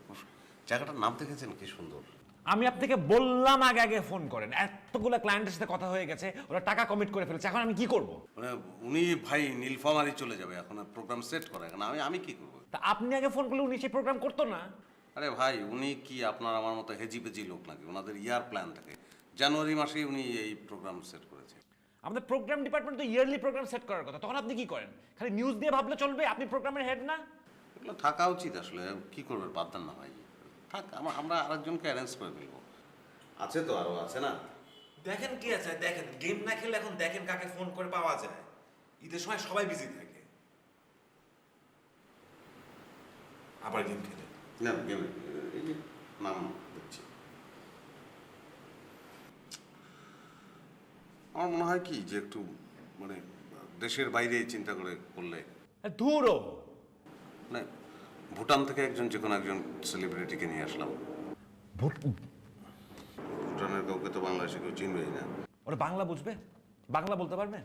জায়গাটার নাম দেখেছেন কি সুন্দর। আমি আপনাকে বললাম আগে আগে ফোন করেন, এতগুলো ক্লায়েন্টের সাথে কথা হয়ে গেছে, ওরা টাকা কমিট করে ফেলেছে, এখন আমি কি করব? মানে উনি ভাই নীলফামারি চলে যাবে, এখন প্রোগ্রাম সেট করা, এখন আমি কি করব? তা আপনি আগে ফোন করলে উনি সেই প্রোগ্রাম করতো না? আরে ভাই উনি কি আপনার আমার মতো হেজিপেজি লোক নাকি? ওনাদের ইয়ার প্ল্যান থাকে, জানুয়ারি মাসেই উনি এই প্রোগ্রাম সেট করেছে। আমাদের প্রোগ্রাম ডিপার্টমেন্ট তো ইয়ারলি প্রোগ্রাম সেট করার কথা, তখন আপনি কি করেন? খালি নিউজ দিয়ে ভাবলে চলবে? আপনি প্রোগ্রামের হেড না? এগুলো থাকা উচিত আসলে, কি করবে, পারতেন না ভাই। থাক, আমরা আরেকজনকে অ্যারেঞ্জ করে ফেলবো। আছে তো, আরো আছে না? দেখেন কি আছে, দেখেন গেম না খেললে এখন দেখেন কাকে ফোন করে পাওয়া যায়। ঈদের সময় সবাই বিজি থাকে, আবার গেম খেলে না, গেম এই যে নাম দেখছি, আমার মনে হয় কি যে একটু মানে দেশের বাইরে চিন্তা করে করলে দূরও মানে ভুটান থেকে যে কোনো একজন সেলিব্রিটিকে নিয়ে আসলাম। ভুটানের কাউকে তো বাংলাদেশে কেউ চিনবেই না। ওরা বাংলা বুঝবে? বাংলা বলতে পারবে?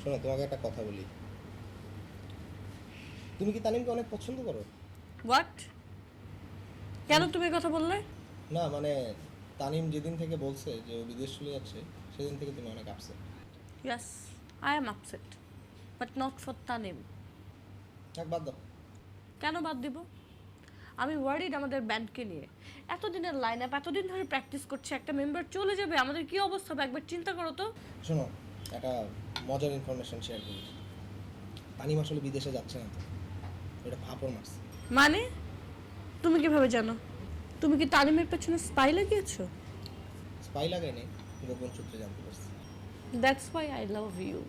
শোনো, তোমাকে একটা কথা বলি, তুমি কি তানিমকে অনেক পছন্দ করো? হোয়াট? কেন তুমি কথা বললে? না মানে তানিম যেদিন থেকে বলছে যে ও বিদেশ চলে যাচ্ছে, সেদিন থেকে তুমি অনেক upset. Yes, I am upset, but not for Tanim. থাক, বাদ দাও। কেন বাদ দিব? আমি ওয়ারিড আমাদের ব্যান্ডকে নিয়ে। এতদিনের লাইন আপ, এতদিন ধরে প্র্যাকটিস করছে, একটা মেম্বার চলে যাবে, আমাদের কি অবস্থা হবে একবার চিন্তা করো তো। শোনো, একটা মজার ইনফরমেশন শেয়ার করি। তানিম আসলে বিদেশে যাচ্ছে না তো, ওটা ফাপড় মারছে। মানে তুমি কিভাবে জানো? তুমি কি তানিমের পেছনে স্পাই লাগিয়েছো? স্পাই লাগায়নি, গোপন সূত্রে জানতে পারছি। That's why I love you.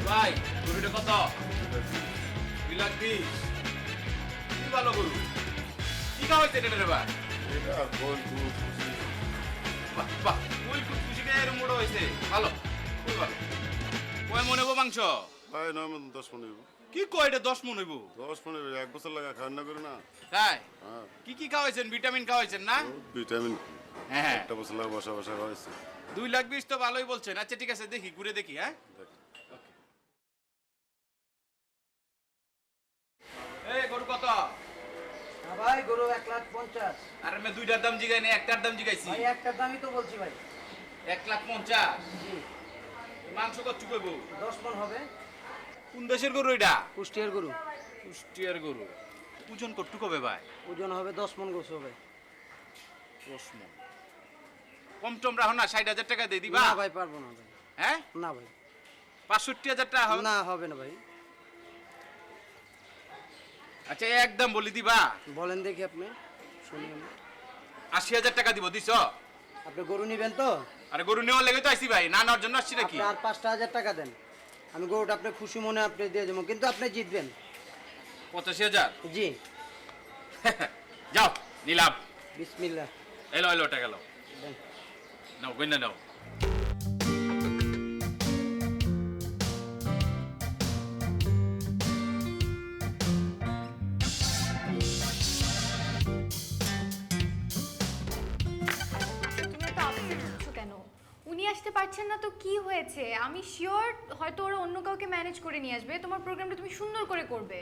ভাই গরুটা কত? 2,20,000। কি ভালো গরু, কি খাওয়াইছে এটা রে ভাই? বাহ বাহ, ওই খুশি কে এর মোড় হইছে, ভালো খুব ভালো। কয় মন হইব মাংস? ভাই 9 মন 10 মন হইব। কি কয় এটা 10 মন হইব? 10 মন হইব, 1 বছর লাগা খাওয়া না করে না। তাই? কি কি খাওয়াইছেন? ভিটামিন খাওয়াইছেন না? ভিটামিন হ্যাঁ, একটা বছর লাগা বসা বসা খাওয়াইছে। 2,20,000 তো ভালোই বলছেন। আচ্ছা ঠিক আছে, দেখি ঘুরে দেখি। হ্যাঁ এই গরু কত? ভাই গরু 1,50,000। আরে আমি দুইটার দাম জিগাই না, একটার দাম জিগাইছি। ভাই একটার দামই তো বলছি ভাই। 1,50,000? জি। মাংস কত চুকাইবো? 10 মণ হবে। কোন দেশের গরু এটা? কুষ্টিয়ার গরু। কুষ্টিয়ার গরু। ওজন কতটুকু হবে ভাই? ওজন হবে 10 মণ গোছ হবে। 10 মণ। কম টম রাখো না, 60,000 টাকা দিয়ে দিবা? না ভাই, পারবো না ভাই। হ্যাঁ? না ভাই। 65,000 টাকা হবে? না, হবে না ভাই। আচ্ছা একদম বলি দিবা? বলেন দেখি আপনি, শুনি আমি। 80,000 টাকা দিব, দিছো? আপনি গরু নেবেন তো? আরে গরু নেওয়ার লেগে তো আইছি ভাই, না নেওয়ার জন্য আসছি নাকি? আপনি আর 5,000 টাকা দেন, আমি গরুটা আপনি খুশি মনে আপনি দিয়ে দেবো, কিন্তু আপনি জিতবেন। 85,000? জি। যাও নিলাম। বিসমিল্লাহ। এলো এলো টাকা এলো, নাও গইনা নাও। উনি আসতে পারছেন না তো কি হয়েছে? আমি শিওর হয়তো ওরা অন্য কাউকে ম্যানেজ করে নিয়ে আসবে, তোমার প্রোগ্রামটা তুমি সুন্দর করে করবে।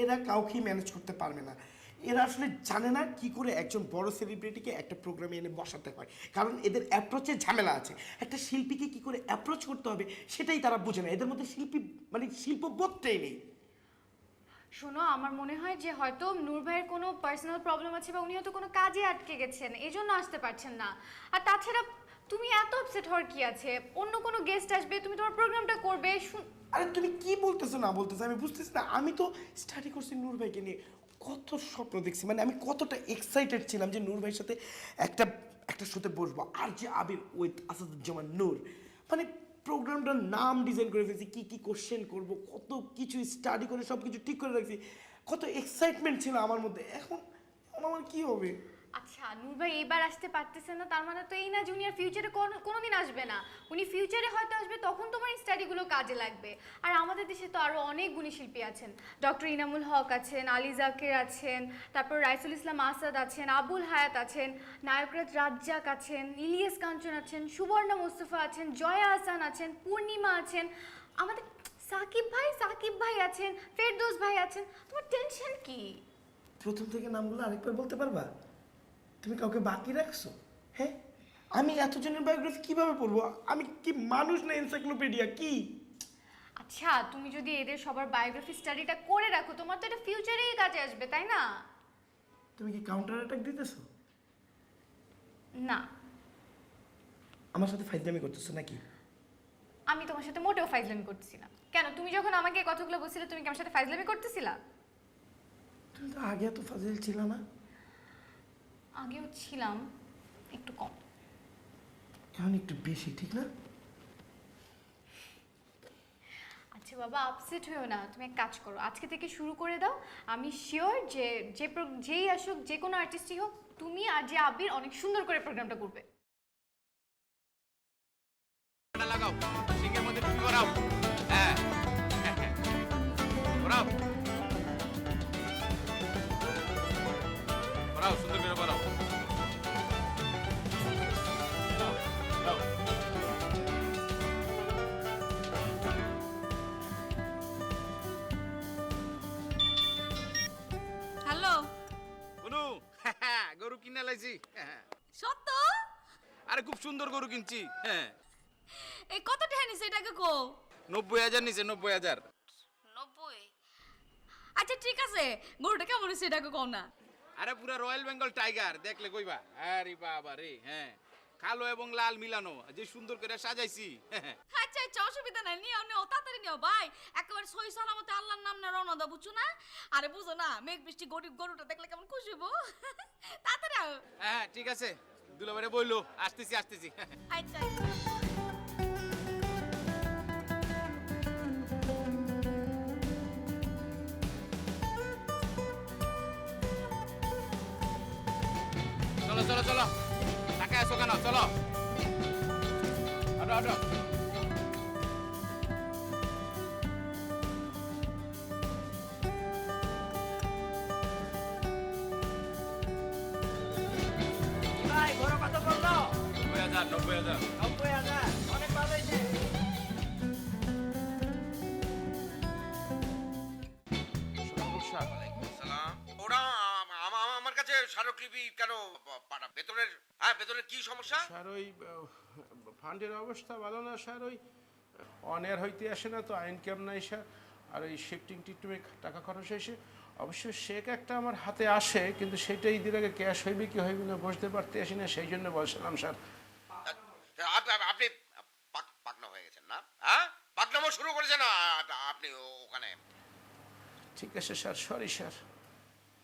এরা কাউকেই ম্যানেজ করতে পারবে না। এরা আসলে জানে না কি করে একজন বড় সেলিব্রিটিকে একটা প্রোগ্রামে এনে বসাতে হয়, কারণ এদের অ্যাপ্রোচের ঝামেলা আছে। একটা শিল্পীকে কি করে অ্যাপ্রোচ করতে হবে সেটাই তারা বোঝে না। এদের মধ্যে শিল্পবোধটাই নেই। শোনো, আমার মনে হয় যে হয়তো নূর ভাইয়ের কোনো পার্সোনাল প্রবলেম আছে, বা উনি হয়তো কোনো কাজে আটকে গেছেন, এই জন্য আসতে পারছেন না। আর তাছাড়া তুমি এত আপসেট হওয়ার কি আছে? অন্য কোনো গেস্ট আসবে, তুমি তোমার প্রোগ্রামটা করবে। আরে তুমি কি বলতেছো না বলতেছো আমি বুঝতেছি না। আমি তো স্টাডি করছি নূর ভাইকে নিয়ে, কত স্বপ্ন দেখছি, মানে আমি কতটা এক্সাইটেড ছিলাম যে নূর ভাইয়ের সাথে একটা শোতে বসবো, আর যে আবির উইথ আসাদুজ্জামান নূর, মানে প্রোগ্রামটার নাম ডিজাইন করে ফেলছি, কি কি কোশ্চেন করব, কত কিছু স্টাডি করে সব কিছু ঠিক করে রাখছি, কত এক্সাইটমেন্ট ছিল আমার মধ্যে। এখন আমার কি হবে? আচ্ছা নূর ভাই এবার আসতে পারতেছেন না, তার মানে তো এই না জুনিয়র ফিউচারে কোনোদিন আসবে না। উনি ফিউচারে হয়তো আসবে, তখন তোমার স্টাডিগুলো কাজে লাগবে। আর আমাদের দেশে তো আরও অনেক গুণী শিল্পী আছেন, ডক্টর ইনামুল হক আছেন, আলী জাকের আছেন, তারপর রাইসুল ইসলাম আসাদ আছেন, আবুল হায়াত আছেন, নায়করাজ রাজ্জাক আছেন, ইলিয়াস কাঞ্চন আছেন, সুবর্ণা মোস্তফা আছেন, জয়া আহসান আছেন, পূর্ণিমা আছেন, আমাদের সাকিব ভাই আছেন, ফেরদৌস ভাই আছেন। তোমার টেনশন কি? প্রথম থেকে নামগুলো আরেকবার বলতে পারবা? তুমি কাউকে বাকি রাখছো? হ্যাঁ, আমি এতজনের বায়োগ্রাফি কিভাবে পড়বো? আমি কি মানুষ না এনসাইক্লোপিডিয়া কি? আচ্ছা তুমি যদি এদের সবার বায়োগ্রাফি স্টাডিটা করে রাখো, তোমার তো এটা ফিউচারেই কাজে আসবে, তাই না? তুমি কি কাউন্টার অ্যাটাক দিতেছো? না, আমার সাথে ফাইজলামি করতেছো নাকি? আমি তোমার সাথে মোটেও ফাইজলামি করতেছি না। কেন, তুমি যখন আমাকে এই কথাগুলো বলছিলে তুমি কি আমার সাথে ফাইজলামি করতেছিলা? তুমি তো আগে এত ফাজিল ছিল না। আগেও ছিলাম, একটু কম। এখন একটু বেশি, ঠিক না? আচ্ছা বাবা, আপসেট হয়েও না, তুমি এক কাজ করো, আজকে থেকে শুরু করে দাও। আমি শিওর যে যেই আসুক, যে কোনো আর্টিস্টই হোক, তুমি আর যে আবির অনেক সুন্দর করে প্রোগ্রামটা করবে। লাগাও, সিঙ্গের মধ্যে টুপি পরাও। হ্যাঁ পরাও পরাও, সুন্দর করে পরাও। হ্যালো অনু, গরু কিনে লাইছি। সত্য? আরে খুব সুন্দর গরু কিনছি। হ্যাঁ, এই কত টাকা নিছে এটাকে কো? 90,000 নিচে, 90,000। 90? আচ্ছা ঠিক আছে, গরুটা কেমন হয়েছে এটাকে কও না। আরে পুরা রয়্যাল বেঙ্গল টাইগার, দেখলে কইবা। আরে বাবা রে, হ্যাঁ কালো এবং লাল মিলানো, যে সুন্দর করে সাজাইছি। আচ্ছা আচ্ছা, অসুবিধা নাই, নিও নিও, তাড়াতাড়ি নিও ভাই, একেবারে সহি সালামতে আল্লাহর নাম না রওনা দাও, বুঝছো না? আরে বুঝো না, মেঘ বৃষ্টি গরিব গরুটা দেখলে কেমন খুশি হবো। তাড়াতাড়ি আও। হ্যাঁ ঠিক আছে, দুলাভাইরে বইলো, আসতেছি। আচ্ছা আচ্ছা। চলো টাকা আসো কেন, চলো আটো। ভাই বড় কত বললো? 90,000। 90,000 অনেক ভালো হয়েছে। ওরা আমার কাছে স্মারকলিপি কেন পাঠাবে? বেতনের কি সমস্যা? স্যার ওই ফান্ডের অবস্থা ভালো না স্যার, ওই অনেয়ার হইতে আসে না তো, আইন কেম নাই স্যার। আর ওই শিফটিং টিকটুমে টাকা খরচ হয়েছে। অবশ্য চেক একটা আমার হাতে আসে, কিন্তু সেটা ঈদের আগে ক্যাশ হইবে কি হইবে না বুঝতে পারতে আসি না, সেই জন্য বলছিলাম স্যার। আপনি পাকনা হয়ে গেছেন না? হ্যাঁ, পাকনামো শুরু করেছেন আপনি ওখানে। ঠিক আছে স্যার, সরি স্যার।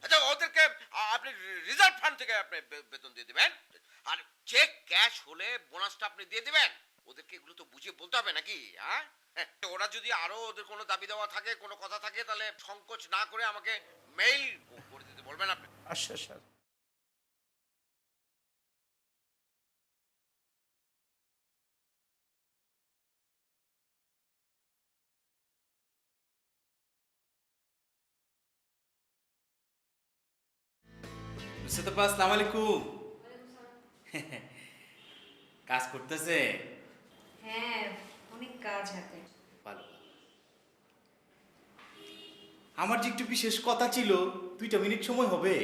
আচ্ছা ওদেরকে আপনি রিজার্ভ ফান্ড থেকে আপনি বেতন দিয়ে দিবেন, আর চেক ক্যাশ হলে বোনাসটা আপনি দিয়ে দিবেন। ওদেরকে এগুলো তো বুঝিয়ে বলতে হবে নাকি? হ্যাঁ, ওরা যদি আরো ওদের কোনো দাবি দেওয়া থাকে, কোনো কথা থাকে, তাহলে সংকোচ না করে আমাকে মেইল করে দিতে বলবেন আপনি। আচ্ছা স্যার। মুস্তফা আসসালামু আলাইকুম। কাজ করতেছে? হ্যাঁ, অনেক কাজ হাতে। ভালো। আমার যে একটু বিশেষ কথা ছিল, 2টা মিনিট সময় হবে?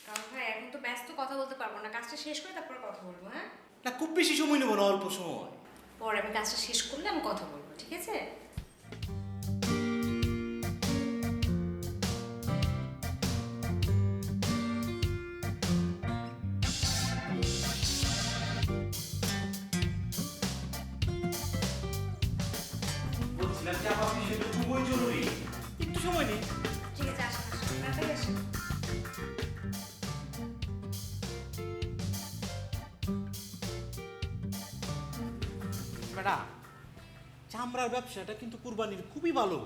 কারণ ভাই এখন তো ব্যস্ত, কথা বলতে পারবো না, কাজটা শেষ করে তারপরে কথা বলবো। হ্যাঁ না, খুব বেশি সময় নেবো না, অল্প সময়। পরে আমি কাজটা শেষ করলে আমি কথা বলবো, ঠিক আছে? বলছিলাম যে আমার বিষয়টা খুবই জরুরি, একটু সময় নেই। ঠিক আছে, আসেন আসেন, তাড়াতাড়ি আসেন। বেটা চামড়ার ব্যবসাটা কিন্তু কুরবানির খুবই ভালো।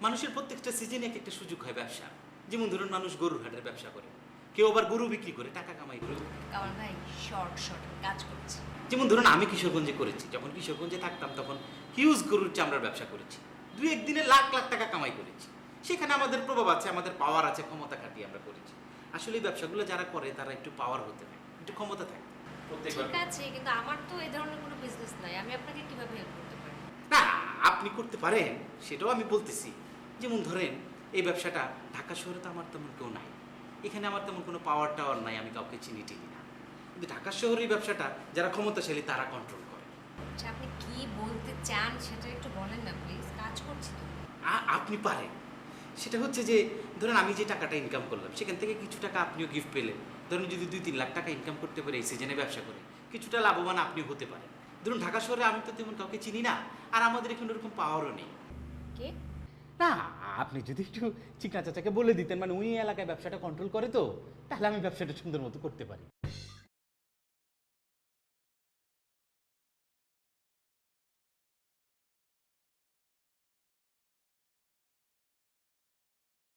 মানুষের প্রত্যেকটা সিজনে এক একটা সুযোগ হয় ব্যবসা। যেমন ধরুন মানুষ গরুর হাটের ব্যবসা করে, কেউ আবার গরু বিক্রি করে টাকা কামাই করে। কামাল ভাই শর্ট কাজ করছে। যেমন ধরুন আমি কিশোরগঞ্জে করেছি, যখন কিশোরগঞ্জে থাকতাম তখন হিউজ গরুর চামড়ার ব্যবসা করেছি, 2-1 দিনে লাখ লাখ টাকা কামাই করেছি। সেখানে আমাদের প্রভাব আছে, আমাদের পাওয়ার আছে, ক্ষমতা খাটিয়ে আমরা করেছি। আসলে এই ব্যবসাগুলো যারা করে তারা একটু পাওয়ার হতে হয়, একটু ক্ষমতা থাকে। ঠিক আছে, কিন্তু আমার তো এই ধরনের কোনো বিজনেস নাই, আমি আপনাকে কিভাবে হেল্প করতে পারি? না, আপনি করতে পারেন, সেটাও আমি বলতেছি। যেমন ধরেন এই ব্যবসাটা ঢাকা শহরে তো আমার তেমন কেউ নাই, এখানে আমার তেমন কোনো পাওয়ার টাওয়ার নাই, আমি কাউকে চিনি টিনি না। কিন্তু ঢাকা শহরে এই ব্যবসাটা যারা ক্ষমতাশালী তারা কন্ট্রোল করে। আচ্ছা, আপনি কি বলতে চান সেটা একটু বলেন না প্লিজ, কাজ করছি তো। আপনি পারেন, সেটা হচ্ছে যে ধরেন আমি যে টাকাটা ইনকাম করলাম সেখান থেকে কিছু টাকা আপনিও গিফট পেলেন। ধরুন যদি 2-3 লাখ টাকা ইনকাম করতে পারে এই সিজনে ব্যবসা করে, কিছুটা লাভবান আপনিও হতে পারেন। ধরুন ঢাকা শহরে আমি তো তেমন কাউকে চিনি না, আর আমাদের এখানে ওরকম পাওয়ারও নেই। কে? না, আপনি যদি একটু চিকনা চাচাকে বলে দিতেন, মানে উনি এলাকায় ব্যবসাটা কন্ট্রোল করে তো, তাহলে আমি ব্যবসাটা সুন্দর মতো করতে পারি।